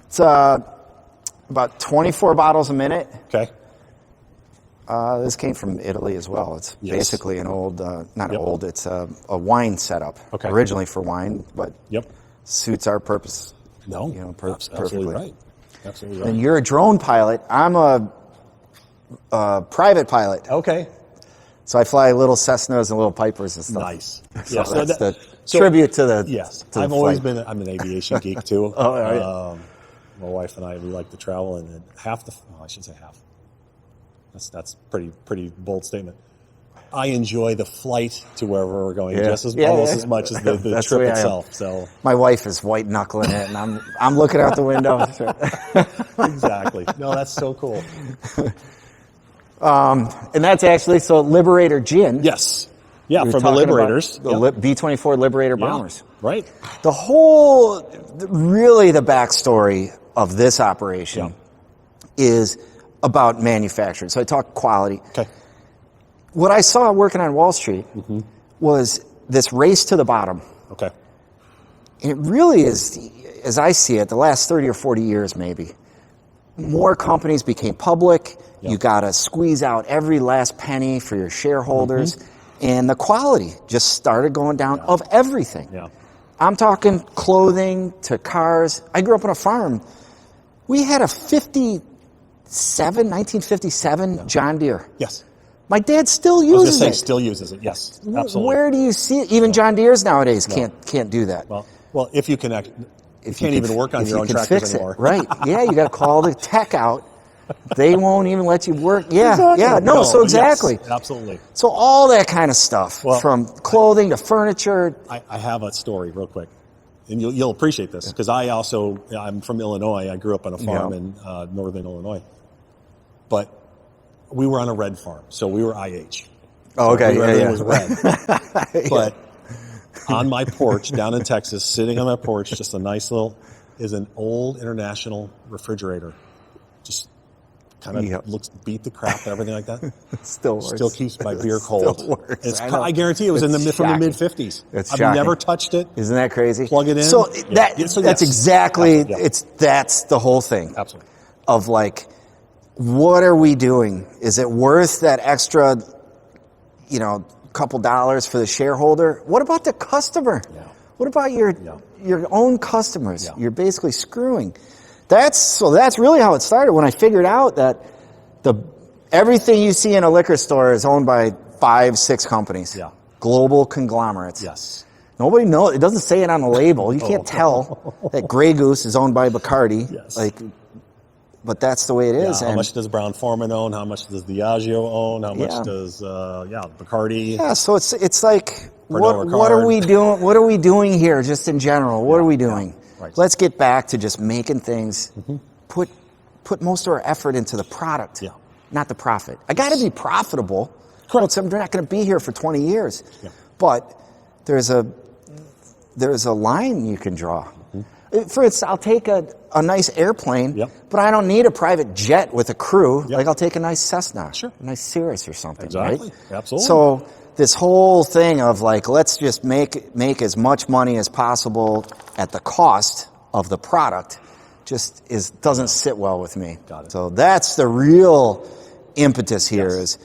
It's about 24 bottles a minute. Okay. This came from Italy as well. It's basically an old, old, it's a wine setup. Okay. Originally for wine, but suits our purpose. Perfectly. Absolutely right. Absolutely right. And you're a drone pilot. I'm a private pilot. Okay. So I fly little Cessnas and little Pipers and stuff. Nice. So that's the tribute to the. Yes. To I've the always flight. been. I'm an aviation geek too. Oh, right. My wife and I, we like to travel, and I should say half. That's pretty bold statement. I enjoy the flight to wherever we're going almost as much as the trip itself. So my wife is white knuckling it, and I'm looking out the window. Exactly. No, that's so cool. And that's actually Liberator Gin. Yes. Yeah, from the Liberators. The B-24 Liberator bombers. Right. The backstory of this operation is about manufacturing. So I talk quality. Okay. What I saw working on Wall Street was this race to the bottom. Okay. And it really is, as I see it, the last 30 or 40 years maybe, more companies became public. Yep. You got to squeeze out every last penny for your shareholders. And the quality just started going down of everything. Yeah. I'm talking clothing to cars. I grew up on a farm. We had a 1957 John Deere. Yes. My dad still uses it. Still uses it. Yes, absolutely. Where do you see it? Even John Deere's nowadays can't do that. Well, if you connect, you can't even work on your own tractors anymore. Right? Yeah, you got to call the tech out. They won't even let you work. Yeah, exactly. Yeah. No, so exactly. Yes, absolutely. So all that kind of stuff, from clothing to furniture. I have a story real quick, and you'll appreciate this because I'm from Illinois. I grew up on a farm in northern Illinois, but we were on a red farm, so we were IH. Oh, okay. Everything was red. But on my porch down in Texas, sitting on my porch, just a nice is an old International refrigerator. Just kind of beat the crap and everything like that. Still works. Still keeps my beer cold. Still works. I guarantee it was from the mid-50s. It's I've shocking. never touched it. Isn't that crazy? Plug it in. So that's exactly, that's the whole thing. Absolutely. Of what are we doing? Is it worth that extra, couple dollars for the shareholder? What about the customer? Yeah. What about your own customers? Yeah. You're basically screwing. That's really how it started when I figured out that everything you see in a liquor store is owned by 5-6 companies. Yeah. Global conglomerates. Yes. Nobody knows. It doesn't say it on the label. You can't tell that Grey Goose is owned by Bacardi. Yes. But that's the way it is. Yeah, how much does Brown-Forman own? How much does Diageo own? How much does Bacardi? Yeah, so it's like what are we doing? What are we doing here, just in general? What are we doing? Yeah. Right. Let's get back to just making things. Put most of our effort into the product, not the profit. I got to be profitable. Correct. I'm not going to be here for 20 years. Yeah. But there's a line you can draw. For instance, I'll take a nice airplane, but I don't need a private jet with a crew. Yep. I'll take a nice Cessna, a nice Cirrus or something, exactly. Right? Absolutely. So this whole thing of let's just make as much money as possible at the cost of the product doesn't sit well with me. Got it. So that's the real impetus here is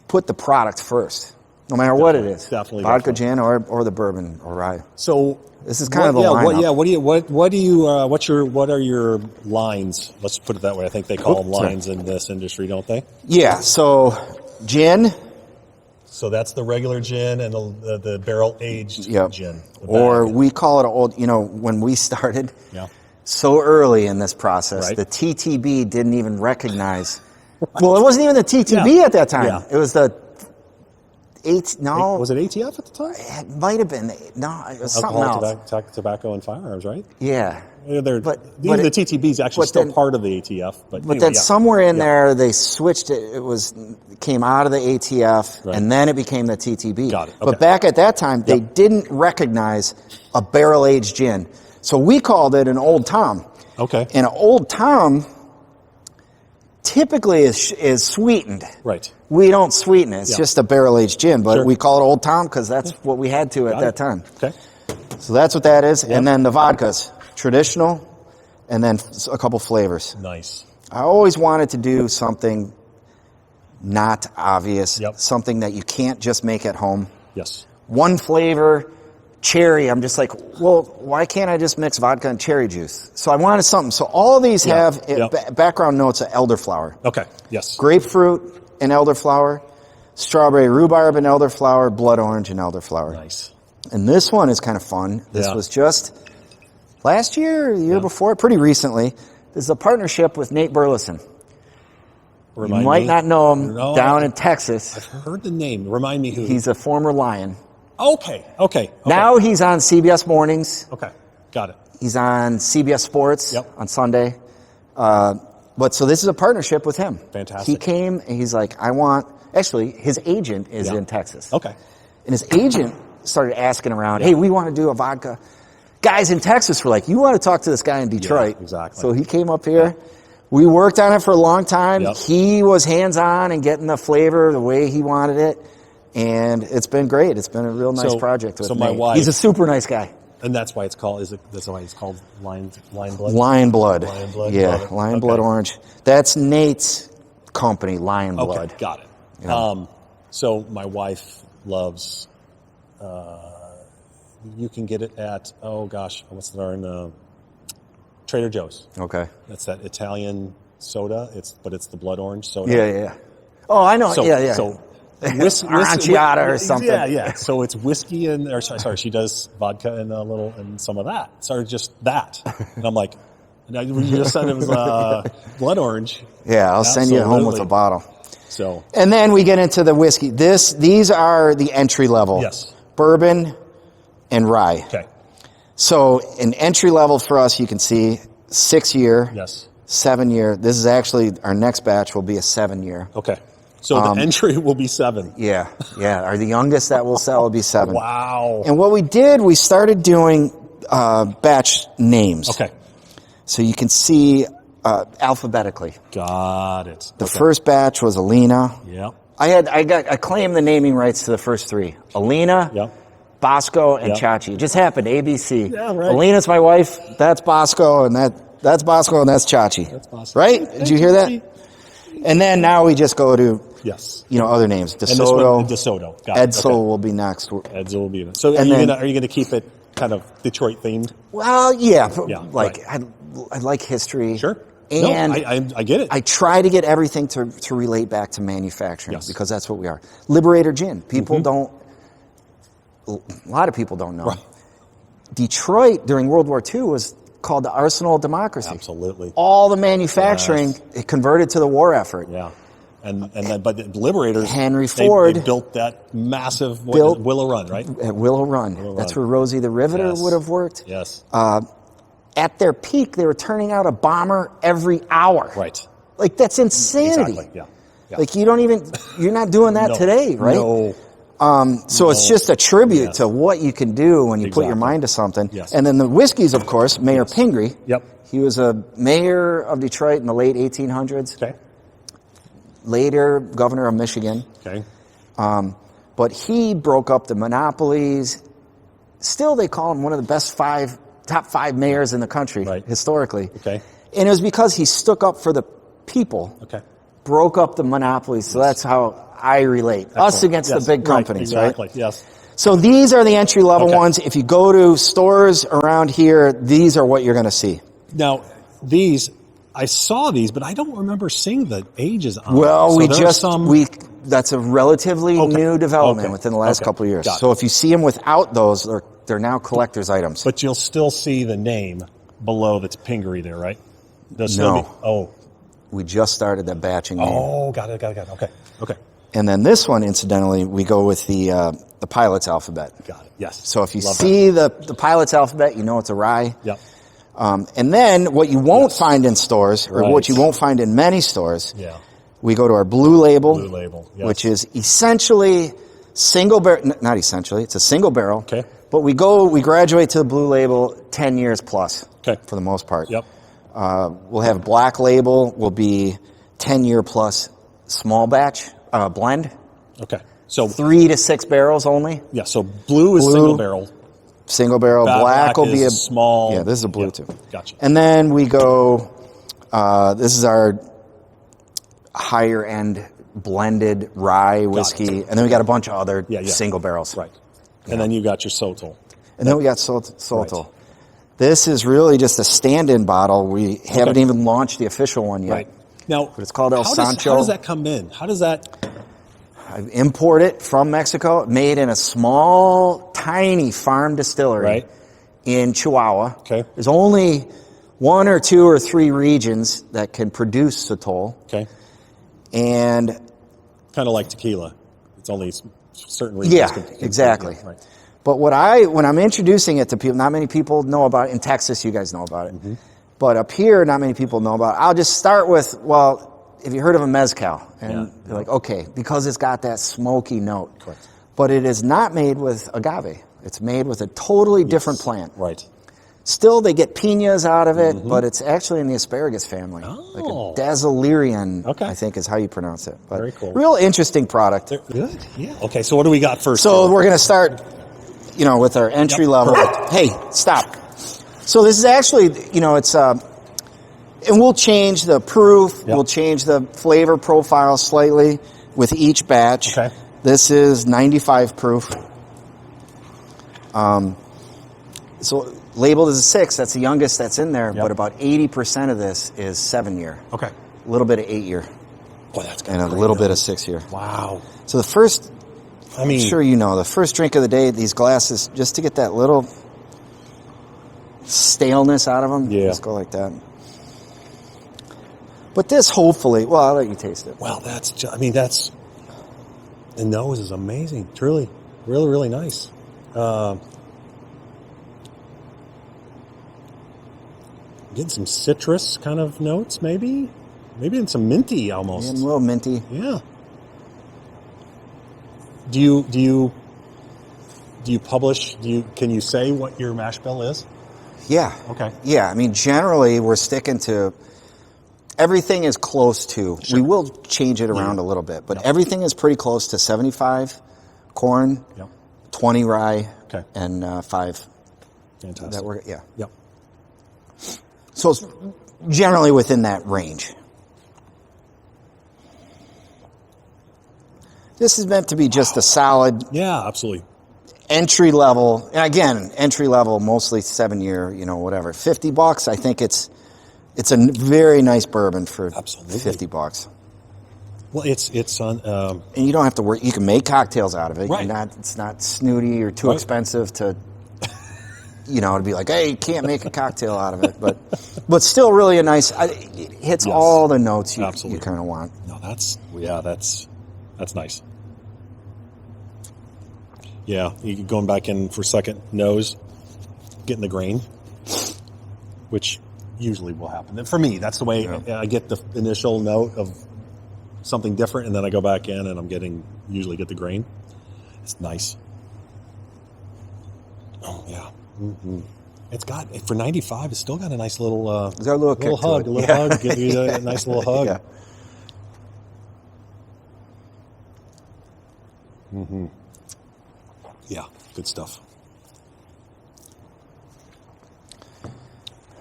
put the product first, no matter what it is. Definitely. Vodka, gin, or the bourbon or rye. So this is kind of the lineup. What are your lines? Let's put it that way. I think they call them lines in this industry, don't they? Yeah. So gin. So that's the regular gin and the barrel aged gin. Or we call it we when we started, so early in this process, Right. the TTB didn't even recognize. Well, it wasn't even the TTB at that time. Yeah. It was the no. Was it ATF at the time? It might have been. No, it was something Alcohol, else. tobacco, and firearms, right? Yeah. Even But the TTB is actually still part of the ATF. But anyway, then somewhere in there, they switched it. It came out of the ATF, Right. and then it became the TTB. Got it. Okay. But back at that time, they didn't recognize a barrel-aged gin. So we called it an Old Tom. Okay. And an Old Tom typically is sweetened. Right. We don't sweeten it. It's just a barrel-aged gin, but Sure. we call it Old Tom because that's what we had to at that time. Okay. So that's what that is. And then the vodkas, traditional, and then a couple flavors. Nice. I always wanted to do something not obvious, Yep. something that you can't just make at home. Yes. One flavor, cherry, I'm just like, well, why can't I just mix vodka and cherry juice? So I wanted something. So all of these have background notes of elderflower. Okay. Yes. Grapefruit and elderflower, strawberry rhubarb and elderflower, blood orange and elderflower. Nice. And this one is kind of fun. This was just last year, or the year before, pretty recently. This is a partnership with Nate Burleson. You might not know him down in Texas. I've heard the name. Remind me who. He's a former Lion. Okay. Now he's on CBS Mornings. Okay. Got it. He's on CBS Sports on Sunday. But so this is a partnership with him. Fantastic. He came and he's like, actually, his agent is in Texas. Okay. And his agent started asking around, hey, we want to do a vodka. Guys in Texas were like, you want to talk to this guy in Detroit. Yeah, exactly. So he came up here. We worked on it for a long time. Yep. He was hands-on and getting the flavor the way he wanted it. And it's been great. It's been a real nice project with my Nate. wife, He's a super nice guy. and that's why it's called. That's why it's called Lion Blood. Lion Blood. Lion Blood. Yeah, Got it. Lion Blood Orange. That's Nate's company, Lion Blood. Okay, got it. Yeah. So my wife loves. You can get it at what's the Trader Joe's. Okay. That's that Italian soda. It's the blood orange soda. Yeah. Oh, I know. So, yeah. So Aranciata or something. Yeah. So it's whiskey she does vodka and some of that. So just that. And I'm like, you just said it was blood orange. Yeah, I'll send you home with a bottle. So. And then we get into the whiskey. These are the entry level. Yes. Bourbon and rye. Okay. So in entry level for us, you can see 6 year. Yes. 7 year. This is actually, our next batch will be a 7 year. Okay. So the entry will be 7. Yeah. Our the youngest that we'll sell will be 7. Wow. And what we did, we started doing batch names. Okay. So you can see alphabetically. Got it. The first batch was Alina. Yep. I claimed the naming rights to the first 3. Alina, Yep. Bosco, and Chachi. It just happened, ABC. Yeah, right. Alina's my wife, that's Bosco, and that's Bosco, and that's Chachi. That's Bosco. Right? Did you hear that? And then now we just go to, Yes. other names. And this one, DeSoto. DeSoto. Got it. Edsel Okay. will be next. Edsel will be in it. So And are you going to keep it kind of Detroit themed? Well, yeah. Yeah, I like history. Sure. And I get it. I try to get everything to relate back to manufacturing because that's what we are. Liberator Gin. People don't, a lot of people don't know. Right. Detroit during World War II was called the Arsenal of Democracy. Absolutely. All the manufacturing it converted to the war effort. Yeah. And then, but the Liberators, Henry they Ford built that massive Willow Run, right? At Willow Run. That's where Rosie the Riveter would have worked. Yes. At their peak, they were turning out a bomber every hour. Right. Like, that's insanity. Exactly. Yeah. Like, you're not doing that today, right? No. So it's just a tribute to what you can do when you put your mind to something. Yes. And then the whiskeys, of course, Mayor Pingree. Yep. He was a mayor of Detroit in the late 1800s. Okay. Later, governor of Michigan. Okay. But he broke up the monopolies. Still, they call him one of the top 5 mayors in the country, historically. Okay. And it was because he stuck up for the people. Okay. Broke up the monopolies. So that's how I relate. Excellent. Us against the big companies, exactly. right? Yes. So these are the entry-level ones. If you go to stores around here, these are what you're going to see. Now, I saw these, but I don't remember seeing the ages on Well, them. that's a relatively new development within the last couple of years. So if you see them without those, they're now collector's items. But you'll still see the name. below that's pingery there, right? No. We just started that batching. Oh, got it. Okay. And then this one, incidentally, we go with the pilot's alphabet. Got it. Yes. So if you see the pilot's alphabet, you know it's a rye. Yep. And then what you won't find in stores, or what you won't find in many stores, we go to our blue label, yes. which is essentially single barrel. Not essentially, it's a single barrel. Okay. But we graduate to the blue label 10 years plus. Okay. For the most part. Yep. We'll have black label will be 10-year plus small batch blend. Okay. So 3 to 6 barrels only. Yeah. So blue is single barrel. Single barrel. Black will be a small. Yeah, this is a blue too. Gotcha. And then we go. This is our higher end blended rye whiskey, and then we got a bunch of other single barrels. Right. And then you got your Sotol. And then we got Sotol. Right. This is really just a stand-in bottle. We haven't even launched the official one yet. Right. Now, but it's called El Sancho. How does that come in? How does that? I import it from Mexico, made in a small, tiny farm distillery in Chihuahua. Okay. There's only 1 or 2 or 3 regions that can produce Sotol. Okay. And kind of like tequila. It's only certain regions. Yeah, exactly. Right. But when I'm introducing it to people, not many people know about it. In Texas, you guys know about it. Mm-hmm. But up here, not many people know about it. I'll just start with, if you heard of a mezcal, and they're like, okay, because it's got that smoky note. Correct. But it is not made with agave. It's made with a totally different plant. Right. Still, they get piñas out of it, but it's actually in the asparagus family. Like a Dazzlerian, I think is how you pronounce it. But very cool. Real interesting product. Good. Yeah. Okay, so what do we got first? So we're going to start, with our entry level. Hey, stop. So this is actually, it's, and we'll change the proof. We'll change the flavor profile slightly with each batch. Okay. This is 95 proof. So labeled as a 6, that's the youngest that's in there, but about 80% of this is 7-year. Okay. A little bit of 8-year. Boy, that's and a little bit of 6-year. Wow. So the first, I'm sure the first drink of the day, these glasses, just to get that little staleness out of them, just go like that. But this hopefully, I'll let you taste it. Well, the nose is amazing. Truly. Really, really nice. Getting some citrus kind of notes, maybe in some minty almost. Yeah, a little minty. Yeah. Do you publish? Can you say what your mash bill is? Yeah. Okay. Yeah, generally we're sticking to everything is close to. Sure. We will change it around a little bit, but everything is pretty close to 75 corn, 20 rye, and 5. Fantastic. Yep. So it's generally within that range. This is meant to be just a solid. Yeah, absolutely. Entry level. And again, entry level, mostly 7-year, whatever. $50, I think it's a very nice bourbon for $50. Well, it's on. And you don't have to worry. You can make cocktails out of it. Right. It's not snooty or too expensive to. To be like, hey, you can't make a cocktail out of it, but still really a nice. It hits all the notes you kind of want. No, that's nice. Yeah, you going back in for second nose, getting the grain, which usually will happen. And for me, that's the way I get the initial note of something different, and then I go back in and usually get the grain. It's nice. Oh yeah. Mm-hmm. It's got for 95. It's still got a nice little it's got a little hug, Give you a nice little hug. Yeah. Mm-hmm. Yeah, good stuff.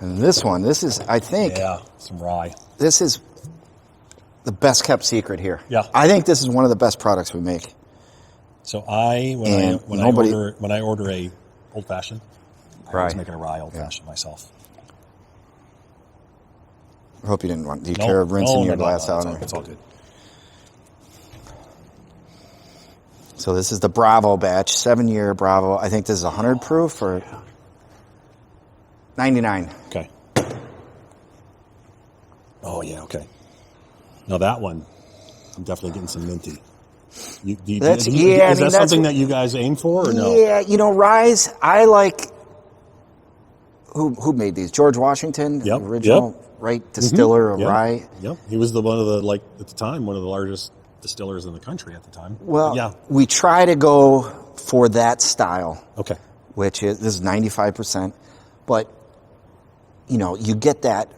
And this is, I think, some rye. This is the best kept secret here. Yeah, I think this is one of the best products we make. So when I order a old fashioned. I was making a rye old-fashioned myself. I hope you didn't want... Do you care of rinsing your glass out? It's all good. So this is the Bravo batch, 7-year Bravo. I think this is 100 proof or... $99. Okay. Oh, yeah, okay. Now that one, I'm definitely getting some minty. Is that something that you guys aim for or no? Yeah, Rye's, I like... Who made these? George Washington, the original distiller of rye. Yep, he was at the time, one of the largest distillers in the country at the time. Well, we try to go for that style. Okay. This is 95%. But, you get that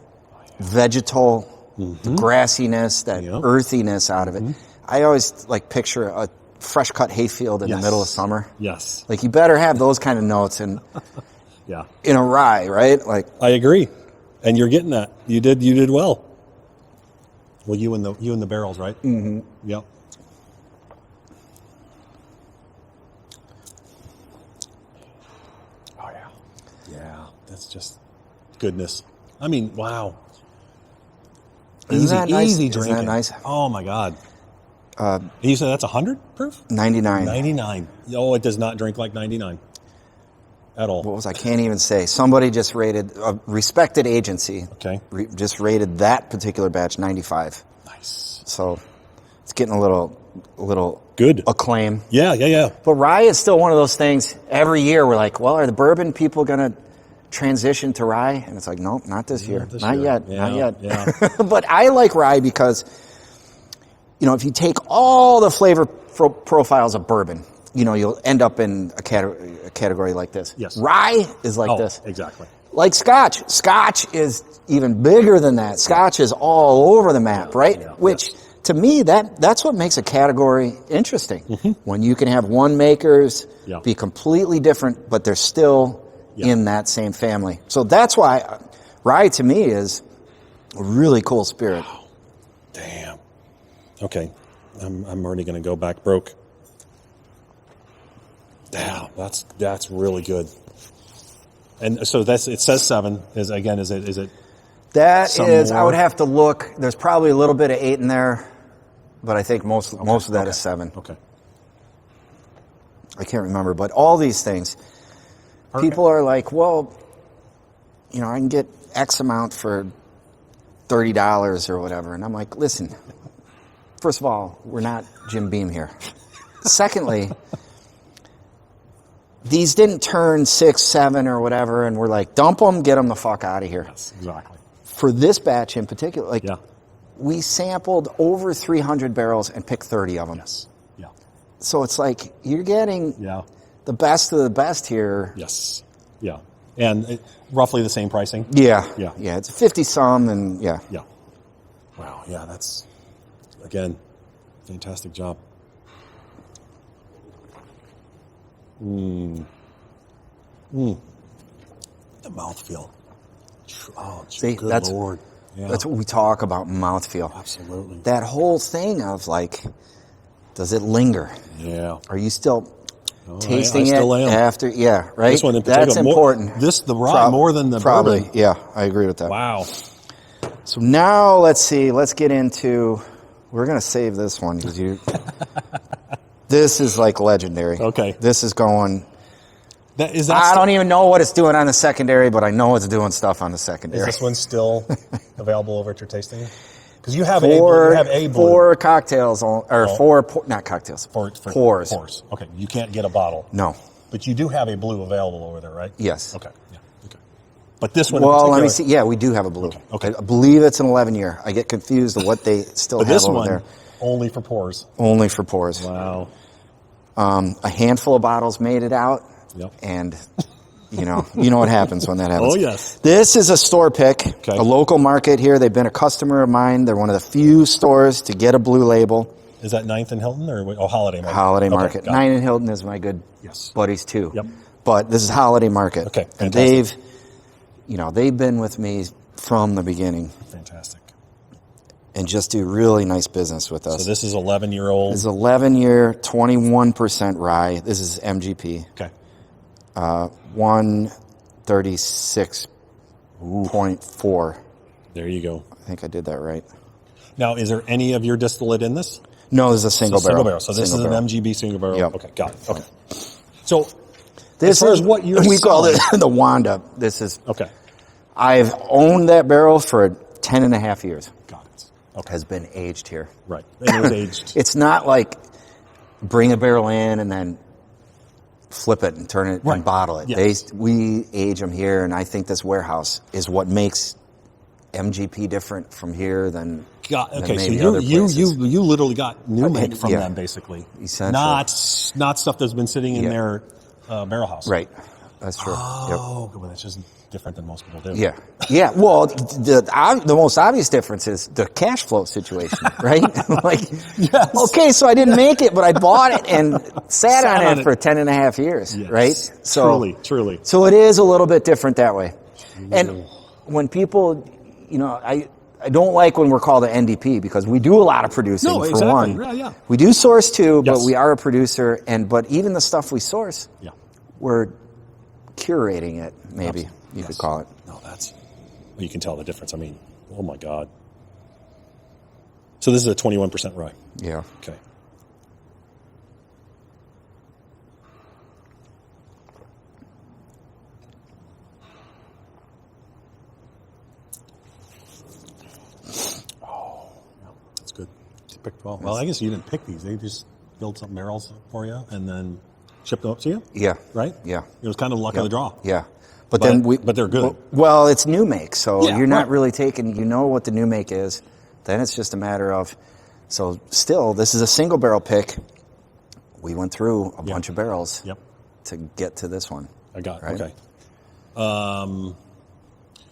vegetal, the grassiness, that earthiness out of it. I always picture a fresh cut hayfield in the middle of summer. Yes. You better have those kind of notes in a rye, right? I agree. And you're getting that. You did well. Well, you and the barrels, right? Mm-hmm. Yep. Oh yeah. Yeah, that's just goodness. I mean, wow. Isn't that nice? Easy drinking. Isn't that nice? Oh my God. You said that's 100 proof? 99. 99. Oh, it does not drink like 99 at all. I can't even say. Somebody just rated, a respected agency. Okay. Just rated that particular batch 95. Nice. So it's getting a little good acclaim. Yeah. But rye is still one of those things. Every year we're like, well, are the bourbon people going to transition to rye? And it's like, nope, not this year. Not yet. Yeah. But I like rye because, if you take all the flavor profiles of bourbon, you'll end up in a category like this. Yes. Rye is like this. Exactly. Like Scotch. Scotch is even bigger than that. Scotch is all over the map, right? Yeah. Which, to me, that's what makes a category interesting. When you can have one makers be completely different, but they're still in that same family. So that's why rye, to me, is a really cool spirit. Wow. Damn. Okay. I'm already going to go back broke. Damn, that's really good. And so it says 7 is it? That is, I would have to look. There's probably a little bit of 8 in there, but I think most of that is 7. Okay. I can't remember, but all these things, people are like, well, I can get X amount for $30 or whatever. And I'm like, listen, first of all, we're not Jim Beam here. Secondly, these didn't turn 6, 7 or whatever, and we're like, dump them, get them the fuck out of here. Yes, exactly. For this batch in particular, we sampled over 300 barrels and picked 30 of them. Yes. Yeah. So it's like you're getting the best of the best here. Yes. Yeah. And roughly the same pricing? Yeah. It's 50-some, and Yeah. Wow. Yeah, that's, again, fantastic job. The mouthfeel. Oh, see, good Lord. Yeah. That's what we talk about, mouthfeel. Absolutely. That whole thing of does it linger? Yeah. Are you still tasting I still it am. after? Yeah, right? This one in particular. That's important. The rye more than the probably, bourbon. Yeah, I agree with that. Wow. So now let's see. Let's get into. We're gonna save this one because this is legendary. Okay. This is going. I don't even know what it's doing on the secondary, but I know it's doing stuff on the secondary. Is this one still available over at your tasting? Because you have a blue. 4 cocktails, not cocktails. Pours. Okay, you can't get a bottle. No. But you do have a blue available over there, right? Yes. Okay. Yeah. Okay. But this one. Well, let me see. Yeah, we do have a blue. Okay. I believe it's an 11-year. I get confused of what they still have this over one, there. Only for pours. Only for pours. Wow. A handful of bottles made it out. Yep. And you know what happens when that happens. Oh, yes. This is a store pick, a local market here. They've been a customer of mine. They're one of the few stores to get a blue label. Is that 9th and Hilton or Holiday Market? Holiday Market. 9 and Hilton is my good buddies too. Yep. But this is Holiday Market. Okay. Fantastic. And they've been with me from the beginning. Fantastic. And just do really nice business with us. So this is 11-year-old. This is 11-year, 21% rye. This is MGP. Okay. 136.4. There you go. I think I did that right. Now, is there any of your distillate in this? No, this is a single barrel. Single barrel. So this is an MGB single barrel. Yep. Okay, got it. Okay. So this as far is as what you're we call it selling- the Wanda. This is okay. I've owned that barrel for 10 and a half years. Got it. Okay. Has been aged here. Right. It was aged. It's not like bring a barrel in and then flip it and turn it and bottle it. Yes. We age them here, and I think this warehouse is what makes MGP different from here than Okay, maybe so other places. you literally got new make from Yeah. them, basically. Essentially. Not stuff that's been sitting in their barrel house. Right. That's true. Oh, well, that's just different than most people do. Yeah. Yeah. Well, the most obvious difference is the cash flow situation, right? Like, okay, so I didn't make it, but I bought it and sat on it for 10 and a half years, Yes. right? So, Truly. So it is a little bit different that way. And when people, I don't like when we're called an NDP because we do a lot of producing for one. Yeah. We do source too, but Yes. we are a producer, but even the stuff we source, Yeah. we're curating it, maybe you could call it. No, you can tell the difference. I mean, oh my God. So this is a 21% rye. Yeah. Okay. Oh, that's good. You picked well. Well, I guess you didn't pick these. They just built some barrels for you and then shipped them up to you? Yeah. Right? Yeah. It was kind of luck of the draw. Yeah. But then but they're good. Well, it's new make, so Yeah, you're not right. really taking, what the new make is. Then it's just a matter of, so still, this is a single barrel pick. We went through a bunch of barrels to get to this one. I got it. Right? Okay.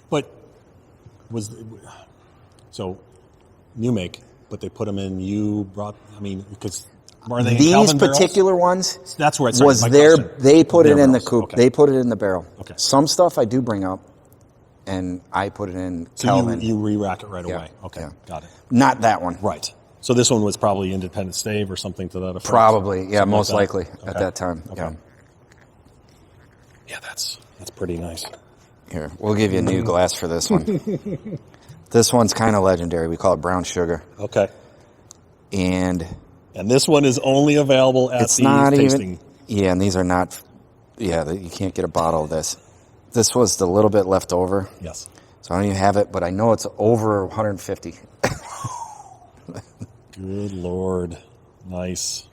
But so new make, but they put them in. Because are they in These Calvin particular ones That's where it's was their. They put it in the barrels. coupe. Okay. They put it in the barrel. Okay. Some stuff I do bring up, and I put it in So Calvin. you re-rack it right Yeah, away. Okay, yeah. got it. Not that one. Right. So this one was probably independent stave or something to that effect. Probably, yeah, Something most like that. likely at that time. Okay. Yeah. Yeah, that's pretty nice. Here, we'll give you a new glass for this one. This one's kind of legendary. We call it brown sugar. Okay. And this one is only available at it's the not tasting. even. Yeah, and these are not. Yeah, you can't get a bottle of this. This was the little bit left over. Yes. So I don't even have it, but I know it's over 150. Good Lord. Nice.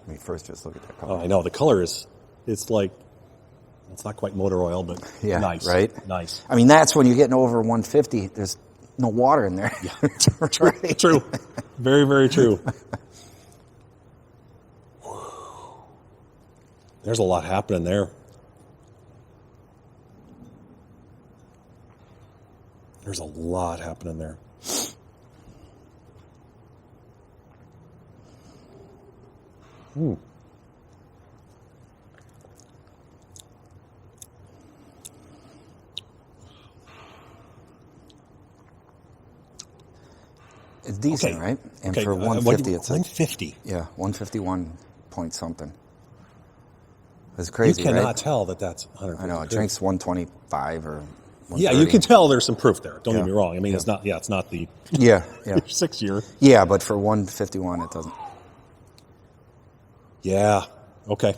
Let me first just look at that color. Oh, I know. The color it's not quite motor oil, but Yeah, nice. right? Nice. I mean, that's when you're getting over 150. There's no water in there. Yeah. Right. True. Very, very true. There's a lot happening there. There's a lot happening there. It's decent, Okay. right? And Okay, for 150, it's 150. yeah, 151 point something. It's crazy, You cannot right? tell that that's 150. I know it drinks 125 or 130. Yeah, you can tell there's some proof there. Don't Yeah. get me wrong. I mean, Yeah. it's not. Yeah, it's not the Yeah, yeah, 6 year. yeah. But for 151, it doesn't. Yeah. Okay.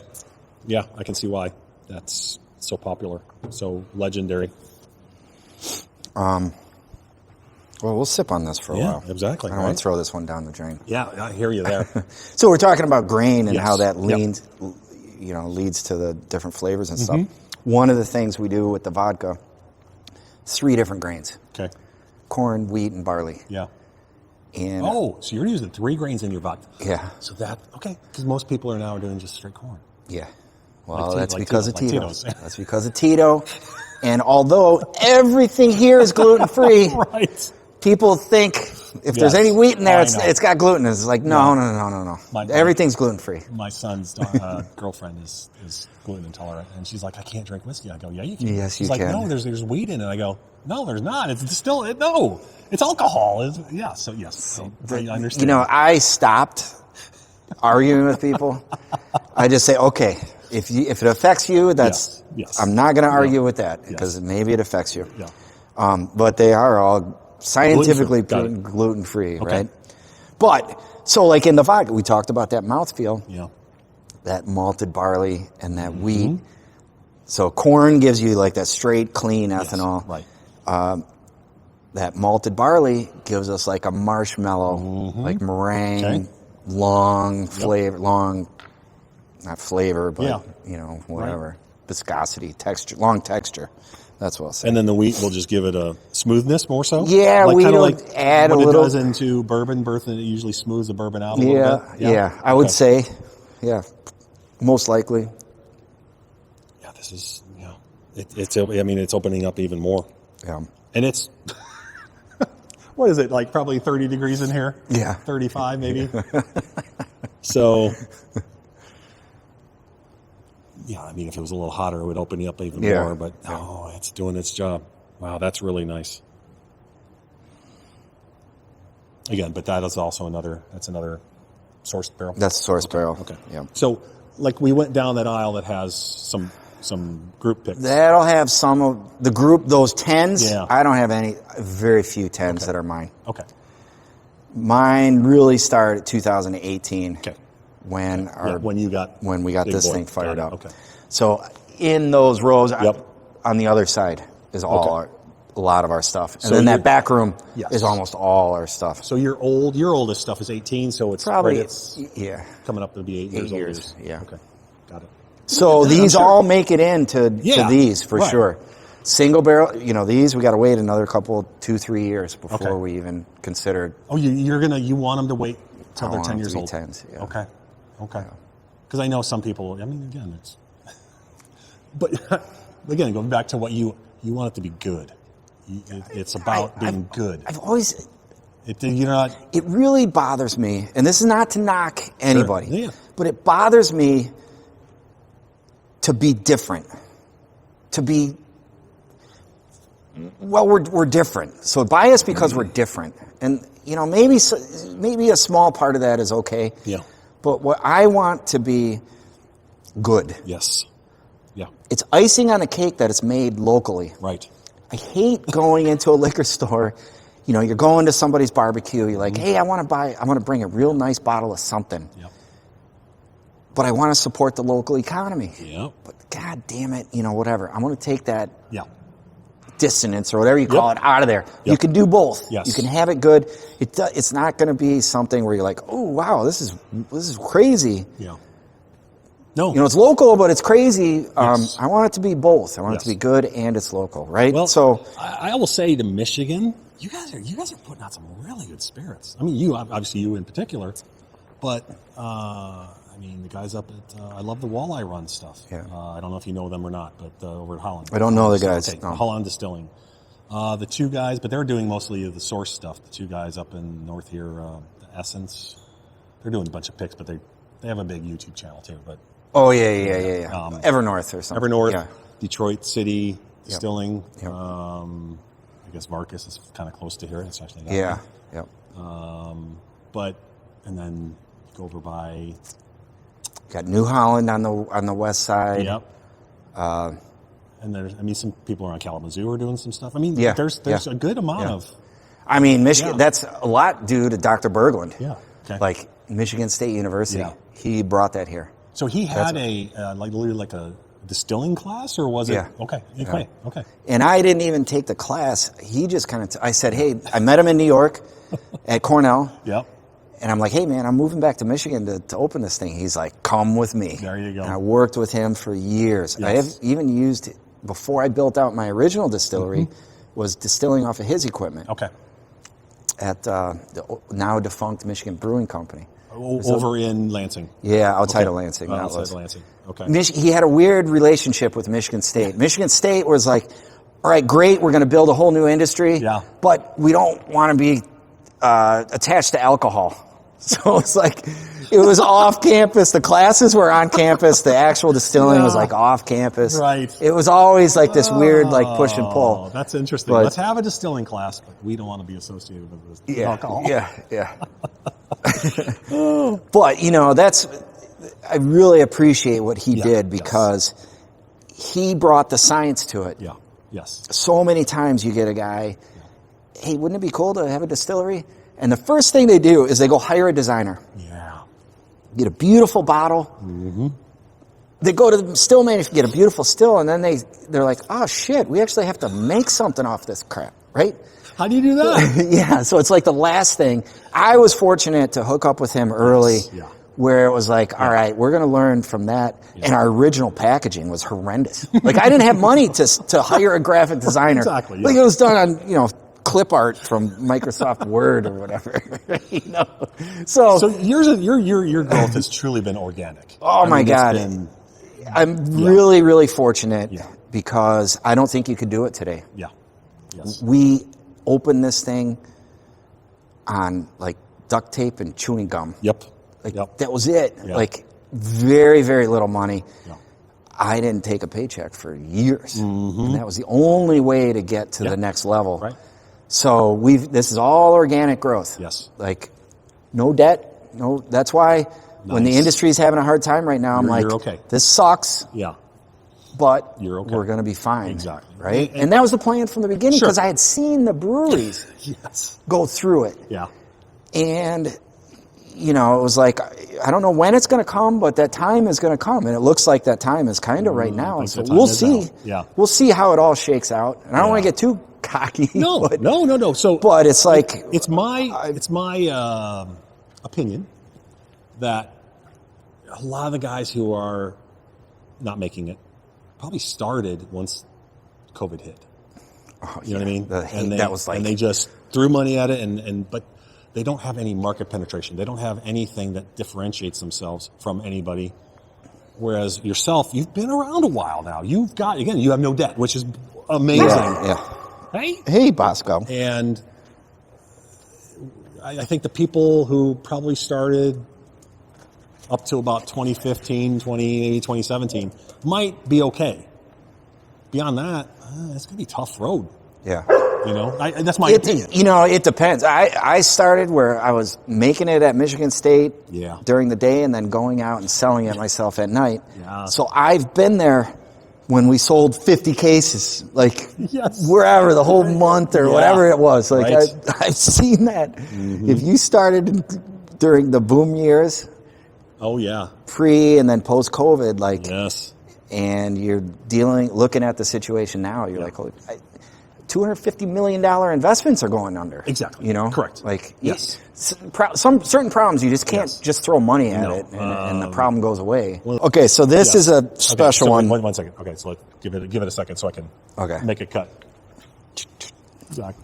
Yeah, I can see why that's so popular, so legendary. Well, we'll sip on this for a Yeah, while. exactly, I don't right? want to throw this one down the drain. Yeah, I hear you there. So we're talking about grain and Yes. how that Yep. leads to the different flavors and Mm-hmm. stuff. One of the things we do with the vodka, 3 different grains: Okay. corn, wheat, and barley. Yeah. And Oh, so you're using 3 grains in your vodka. yeah, So that okay? Because most people are now doing just straight corn. yeah. Well, Like that's Tito- because like of Tito's. Tito. That's because of Tito. And although everything here is gluten free, Right. people think if there's Yes. any wheat in there, I it's know. got gluten. It's like no. Everything's gluten free. My son's girlfriend is gluten intolerant, and she's like, I can't drink whiskey. I go, yeah, you can. Yes, She's you like, can. no, there's wheat in it. I go, no, there's not. It's still no. It's alcohol. Yeah. So yes, I understand. I stopped arguing with people. I just say, okay, if it affects you, that's Yes. I'm not going to argue with that because maybe it affects you. Yeah. But they are all scientifically gluten-free, right? But, so like in the vodka, we talked about that mouthfeel. Yeah. That malted barley and that wheat. So corn gives you like that straight, clean ethanol. Yes, right. That malted barley gives us like a marshmallow, like meringue, long flavor, not flavor, but, whatever. Viscosity, texture, long texture. That's what I'll say. And then the wheat will just give it a smoothness more so? Yeah, like, we kind of like add what a little. it does into bourbon, it usually smooths the bourbon out a little bit. Yeah, I would say, most likely. Yeah, this is, it's opening up even more. Yeah. And it's, what is it, like probably 30 degrees in here? Yeah. 35 maybe? So, yeah, I mean, if it was a little hotter, it would open you up even more. But, it's doing its job. Wow, that's really nice. Again, but that is also another sourced barrel? That's a sourced barrel. Okay. Yeah. So, like, we went down that aisle that has some group picks. That'll have some of the group, those 10s. Yeah. I don't have very few 10s that are mine. Okay. Mine really started 2018. Okay. When we got this thing fired up. Okay. So in those rows on the other side is a lot of our stuff. And then that back room is almost all our stuff. So your oldest stuff is 18, so it's probably coming up to be 8 years old. Yeah. Okay. Got it. So these all make it into these for sure. Single barrel, these we got to wait another 2-3 years before we even considered. Oh, you want them to wait till they're 10 years old? 10s, yeah. Okay. Because I know some people. I mean, again, it's. But again, going back to what you want it to be good. It's about being good. I've always. It really bothers me, and this is not to knock anybody, but it bothers me to be different, to be. Well, we're different, so buy us because we're different, and maybe a small part of that is okay. Yeah. But what I want to be good. Yes. Yeah. It's icing on the cake that it's made locally. Right. I hate going into a liquor store. You're going to somebody's barbecue. You're like, hey, I want to bring a real nice bottle of something. Yep. But I want to support the local economy. Yep. But God damn it, whatever. I'm going to take that dissonance or whatever you call it out of there. Yep. You can do both. Yes. You can have it good. It's not going to be something where you're like, oh wow, this is crazy. Yeah. No. It's local, but it's crazy. Yes. I want it to be both. I want it to be good and it's local, right? Well, so I will say to Michigan, you guys are putting out some really good spirits. I mean, obviously you in particular, but I mean the guys up at I love the Walleye Run stuff. Yeah. I don't know if you know them or not, but over at Holland. I don't know the guys. Okay. No. Holland Distilling. The two guys, but they're doing mostly the source stuff. The two guys up in north here, the Essence, they're doing a bunch of picks, but they have a big YouTube channel too. But Evernorth or something. Evernorth, Detroit City Distilling. Yep. I guess Marcus is kind of close to here. It's actually that yeah. way. Yep. And then go over by. Got New Holland on the west side. Yep. And there's, some people around Kalamazoo are doing some stuff. I mean, there's a good amount of. I mean, Michigan. That's a lot due to Dr. Berglund. Yeah. Okay. Like Michigan State University. Yeah. He brought that here. So he had like a distilling class, or was it? Yeah. Okay. Okay. And I didn't even take the class. He just kind of. I said, hey, I met him in New York at Cornell. Yep. And I'm like, hey, man, I'm moving back to Michigan to open this thing. He's like, come with me. There you go. And I worked with him for years. Yes. I have even used, before I built out my original distillery, was distilling off of his equipment. Okay. At the now defunct Michigan Brewing Company. Over in Lansing. Yeah, outside of Lansing. Outside of Lansing. Okay. He had a weird relationship with Michigan State. Michigan State was like, all right, great, we're going to build a whole new industry, but we don't want to be attached to alcohol. So it's like, it was off campus. The classes were on campus. The actual distilling was like off campus. Right. It was always like this weird like push and pull. That's interesting. Let's have a distilling class, but we don't want to be associated with alcohol. Yeah. But, I really appreciate what he did because he brought the science to it. Yeah. Yes. So many times you get a guy, hey, wouldn't it be cool to have a distillery? And the first thing they do is they go hire a designer. Yeah. Get a beautiful bottle. Mm-hmm. They go to the still manufacturer, get a beautiful still, and then they're like, oh shit, we actually have to make something off this crap, right? How do you do that? Yeah, so it's like the last thing. I was fortunate to hook up with him early, where it was like, all right, we're going to learn from that. Yeah. And our original packaging was horrendous. Like, I didn't have money to hire a graphic designer. Exactly. Yeah. Like, it was done on, clip art from Microsoft Word or whatever. So your growth has truly been organic. Oh my God. I'm really, really fortunate because I don't think you could do it today. Yeah. Yes. We opened this thing on like duct tape and chewing gum. Yep. That was it. Yep. Like very, very little money. Yep. I didn't take a paycheck for years. Mm-hmm. And that was the only way to get to the next level. Right. So this is all organic growth. Yes. Like no debt. No, that's why when the industry's having a hard time right now, I'm like, okay. This sucks. Yeah. But you're okay. We're going to be fine. Exactly. Right? And that was the plan from the beginning because I had seen the breweries go through it. Yeah. And, it was like, I don't know when it's going to come, but that time is going to come. And it looks like that time is kind of right now. So we'll see. Now. Yeah. We'll see how it all shakes out. And I don't want to get too cocky. No. So, but it's like... It's my opinion that a lot of the guys who are not making it probably started once COVID hit. Oh, you know what I mean? And they just threw money at it, but they don't have any market penetration. They don't have anything that differentiates themselves from anybody. Whereas yourself, you've been around a while now. You have no debt, which is amazing. Yeah. Hey, Bosco. And I think the people who probably started up to about 2015, maybe 2017 might be okay. Beyond that, it's going to be a tough road. Yeah. That's my opinion. It depends. I started where I was making it at Michigan State during the day and then going out and selling it myself at night. Yeah. So I've been there when we sold 50 cases, wherever, the whole month or whatever it was. Like, right. I've seen that. Mm-hmm. If you started during the boom years... Oh, yeah. Pre and then post-COVID, yes. And you're looking at the situation now, you're like, $250 million investments are going under. Exactly. Correct. Like, yes. Some certain problems, you just can't just throw money at it and the problem goes away. Okay, so this is a special one. One second. Okay, so let's give it a second so I can make it cut. Exactly.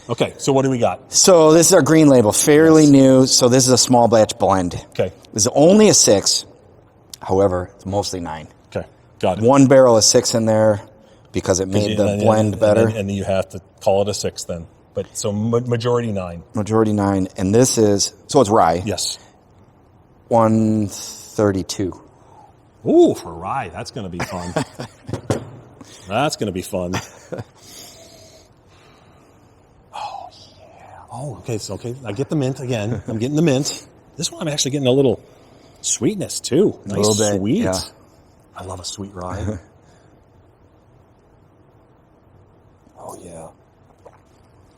Okay, so what do we got? So this is our green label, fairly new. So this is a small batch blend. Okay. This is only a 6. However, it's mostly 9. Okay, got it. 1 barrel of 6 in there because it made the blend better. And then you have to call it a 6 then. But so majority 9. Majority 9. And this is, so it's rye. Yes. 132. Ooh, for rye, that's going to be fun. That's going to be fun. Oh, okay. So, I get the mint again. I'm getting the mint. This one I'm actually getting a little sweetness too. Nice, a little bit, sweet. Yeah. I love a sweet rye. Oh, yeah.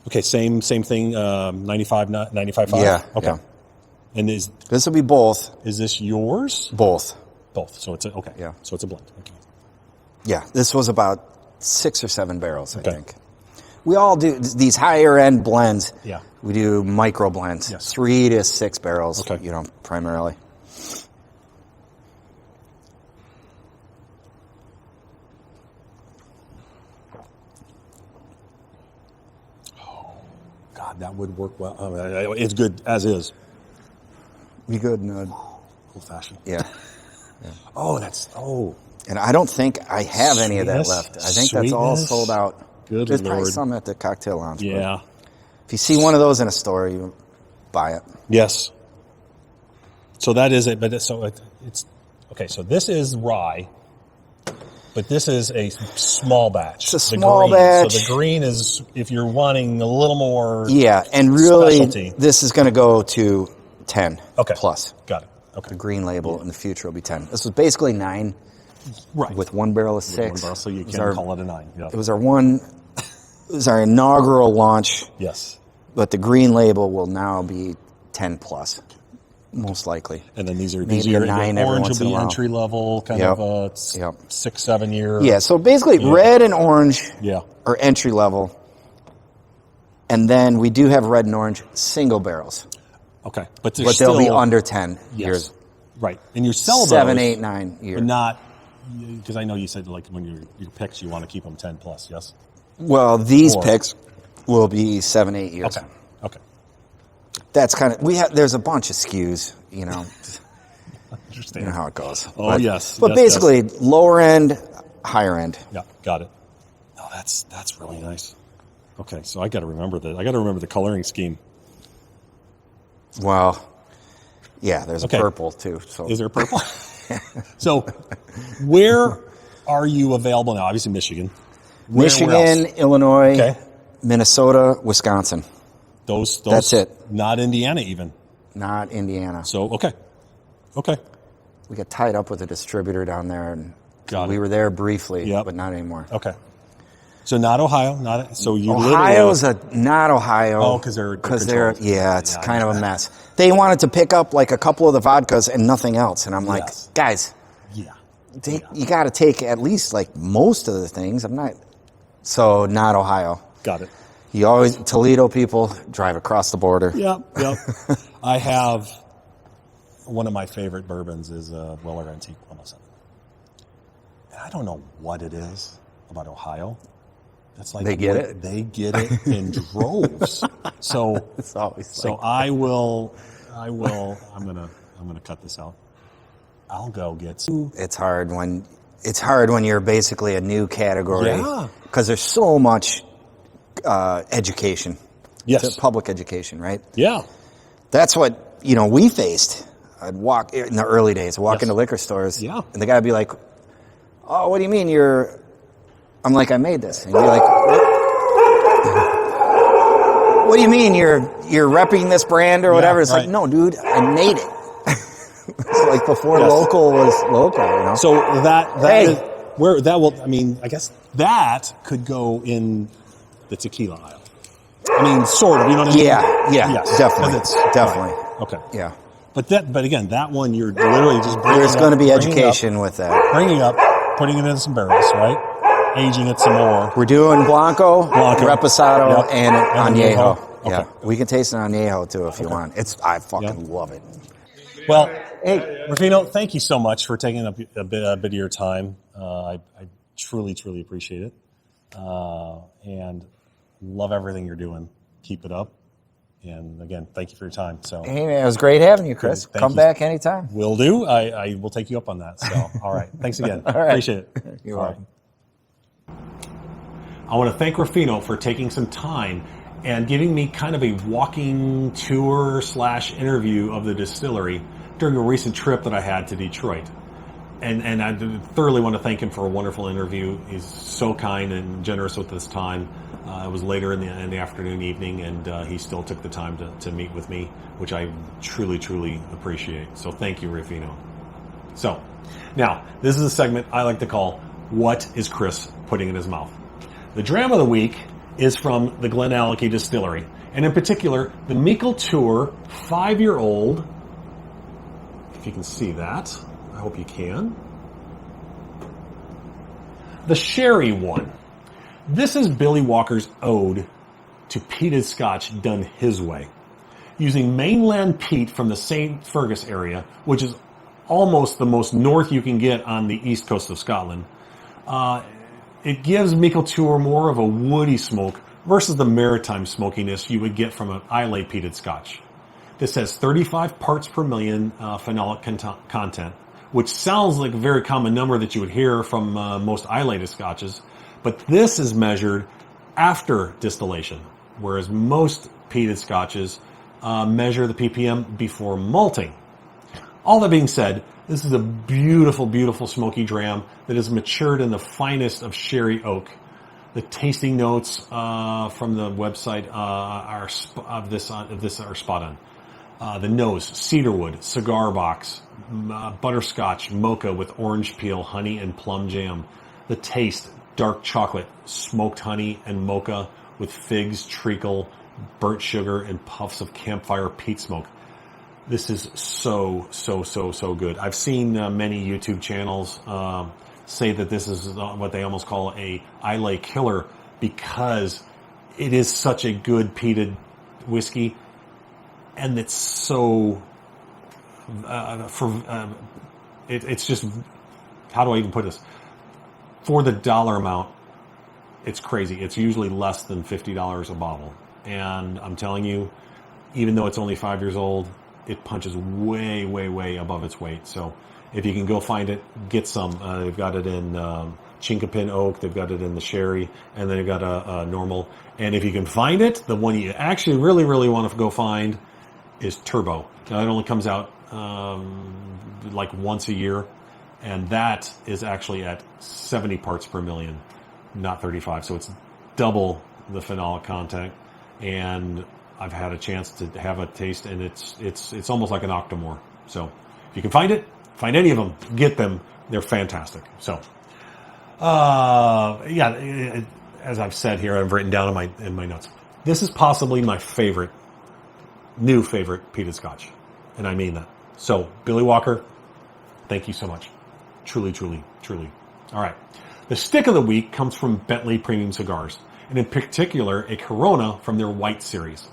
Okay, same thing, 95.5? Yeah. Okay. Yeah. And this will be both. Is this yours? Both. So it's okay. Yeah. So it's a blend. Okay. Yeah, this was about 6 or 7 barrels, I think. We all do these higher end blends. Yeah. We do micro blends. Yes. 3 to 6 barrels, okay. Primarily. Oh, God, that would work well. It's good as is. Be good and old fashioned. Yeah. And I don't think I have any of that left. I think that's all sold out. Good There's Lord. probably some at the cocktail lounge. Yeah. If you see one of those in a store, you buy it. Yes. So that is it. But it's okay. So this is rye, but this is a small batch. It's a small batch. So the green is if you're wanting a little more. Yeah, and really, specialty. This is going to go to 10 okay. plus. Got it. Okay. The green label in the future will be 10. This was basically 9. Right. with one barrel of 6. One barrel, so you can call it a 9. Yeah. It was our inaugural launch. Yes. But the green label will now be 10 plus, most likely. And then these are Maybe a 9 every orange once will in be a while. entry level, kind of a 6-7 year. Yeah, so basically red and orange are entry level. And then we do have red and orange single barrels. Okay. But they'll be under 10 years. Right. And you sell those 7, 8, 9 years. But not, because I know you said like when your picks, you want to keep them 10 plus, yes? Well, these picks will be 7, 8 years. Okay. That's kind of, there's a bunch of SKUs, you know. Understand. You know how it goes. Oh, yes. But basically, lower end, higher end. Yeah, got it. Oh, that's really nice. Okay, so I got to remember that. I got to remember the coloring scheme. Well, yeah, there's a purple too. So. Is there a purple? So, where are you available now? Obviously, Michigan. Where Michigan, Illinois, Minnesota, Wisconsin. Those. That's it. Not Indiana, even. Not Indiana. So, okay. We got tied up with a distributor down there, and we it. were there briefly, but not anymore. Okay. So not Ohio, Ohio's not Ohio. Oh, because they're it's kind of a mess. They wanted to pick up like a couple of the vodkas and nothing else, and I'm like, guys, you got to take at least like most of the things. So not Ohio. Got it. You always Toledo people drive across the border. Yep. I have one of my favorite bourbons is Weller Antique 107. And I don't know what it is about Ohio. That's like they get it. They get it in droves. So it's always so I will. I'm gonna cut this out. I'll go get some. It's hard when you're basically a new category. Yeah. Because there's so much education. Yes. Public education, right? Yeah. That's what we faced. I'd walk in the early days. Walk into liquor stores. Yeah. And the guy would be like, "Oh, what do you mean you're?" I'm like, "I made this." And he'd be like, "What do you mean you're repping this brand or whatever?" It's like, "No, dude, I made it." It's like before local was local, So that is where that will. I mean, I guess that could go in the tequila aisle. I mean, sort of. You know what I mean? Yeah. Yes, definitely. Right. Okay. Yeah. But again, that one you're literally just bringing. There's going to be education with that. Bringing up, putting it in some barrels, right? Aging it some more. We're doing Blanco. Reposado, and Añejo. Okay. Yeah, we can taste an Añejo too if you want. I fucking love it. Well, hey, Rifino, thank you so much for taking up a bit of your time. I truly, truly appreciate it, and love everything you're doing. Keep it up, and again, thank you for your time. So, hey man, it was great having you, Chris. Come back anytime. Will do. I will take you up on that. So, all right, thanks again. All right. Appreciate it. You're welcome. I want to thank Rifino for taking some time and giving me kind of a walking tour / interview of the distillery during a recent trip that I had to Detroit. And I thoroughly want to thank him for a wonderful interview. He's so kind and generous with his time. It was later in the afternoon, evening, and he still took the time to meet with me, which I truly, truly appreciate. So thank you, Rifino. So, now, this is a segment I like to call, What is Chris Putting in His Mouth? The dram of the week is from the GlenAllachie Distillery, and in particular, the Meikle Toir 5-year-old, if you can see that, I hope you can, the sherry one. This is Billy Walker's ode to peated Scotch done his way, using mainland peat from the St. Fergus area, which is almost the most north you can get on the east coast of Scotland. It gives Meikle Toir more of a woody smoke versus the maritime smokiness you would get from an Islay peated Scotch. This has 35 parts per million phenolic content, which sounds like a very common number that you would hear from most Islay Scotches, but this is measured after distillation, whereas most peated Scotches measure the ppm before malting. All that being said, this is a beautiful, beautiful smoky dram that is matured in the finest of sherry oak. The tasting notes from the website are spot on. The nose, cedarwood, cigar box, butterscotch mocha with orange peel, honey, and plum jam. The taste, dark chocolate, smoked honey and mocha with figs, treacle, burnt sugar, and puffs of campfire peat smoke. This is so good. I've seen many YouTube channels say that this is what they almost call a Islay killer because it is such a good peated whiskey, and it's so it's just, how do I even put this? For the dollar amount, it's crazy. It's usually less than $50 a bottle, and I'm telling you, even though it's only 5 years old, it punches way above its weight. So if you can go find it, get some. They've got it in Chinkapin Oak, they've got it in the Sherry, and then they've got a normal. And if you can find it, the one you actually really want to go find is Turbo. Now, it only comes out like once a year, and that is actually at 70 parts per million, not 35. So it's double the phenolic content, and I've had a chance to have a taste, and it's almost like an octomore. So if you can find it, find any of them, get them. They're fantastic. So, as I've said here, I've written down in my notes. This is possibly my new favorite peated Scotch, and I mean that. So, Billy Walker, thank you so much. Truly. All right. The stick of the week comes from Bentley Premium Cigars, and in particular, a Corona from their White series.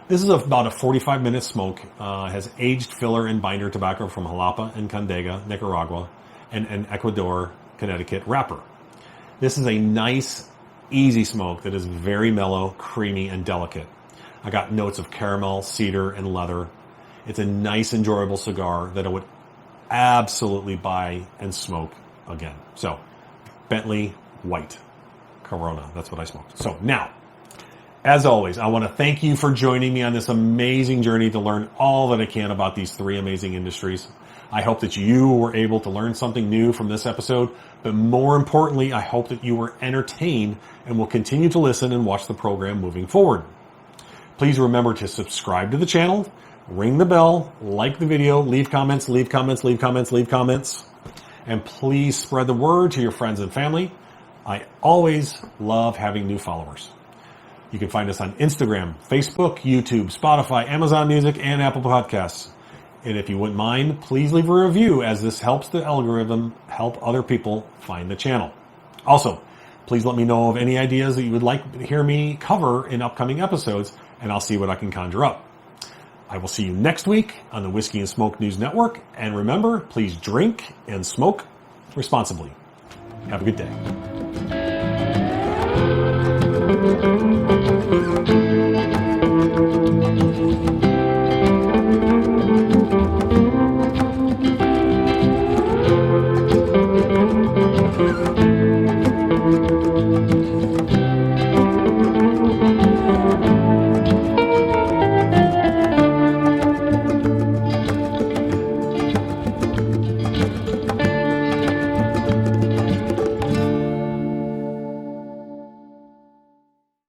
This is about a 45-minute smoke. Has aged filler and binder tobacco from Jalapa and Condega, Nicaragua, and an Ecuador, Connecticut wrapper. This is a nice, easy smoke that is very mellow, creamy, and delicate. I got notes of caramel, cedar, and leather. It's a nice, enjoyable cigar that I would absolutely buy and smoke again. So, Bentley White Corona. That's what I smoked. So now, as always, I want to thank you for joining me on this amazing journey to learn all that I can about these three amazing industries. I hope that you were able to learn something new from this episode, but more importantly, I hope that you were entertained and will continue to listen and watch the program moving forward. Please remember to subscribe to the channel, ring the bell, like the video, leave comments, and please spread the word to your friends and family. I always love having new followers. You can find us on Instagram, Facebook, YouTube, Spotify, Amazon Music, and Apple Podcasts. And if you wouldn't mind, please leave a review, as this helps the algorithm help other people find the channel. Also, please let me know of any ideas that you would like to hear me cover in upcoming episodes, and I'll see what I can conjure up. I will see you next week on the Whiskey and Smoke News Network. And remember, please drink and smoke responsibly. Have a good day.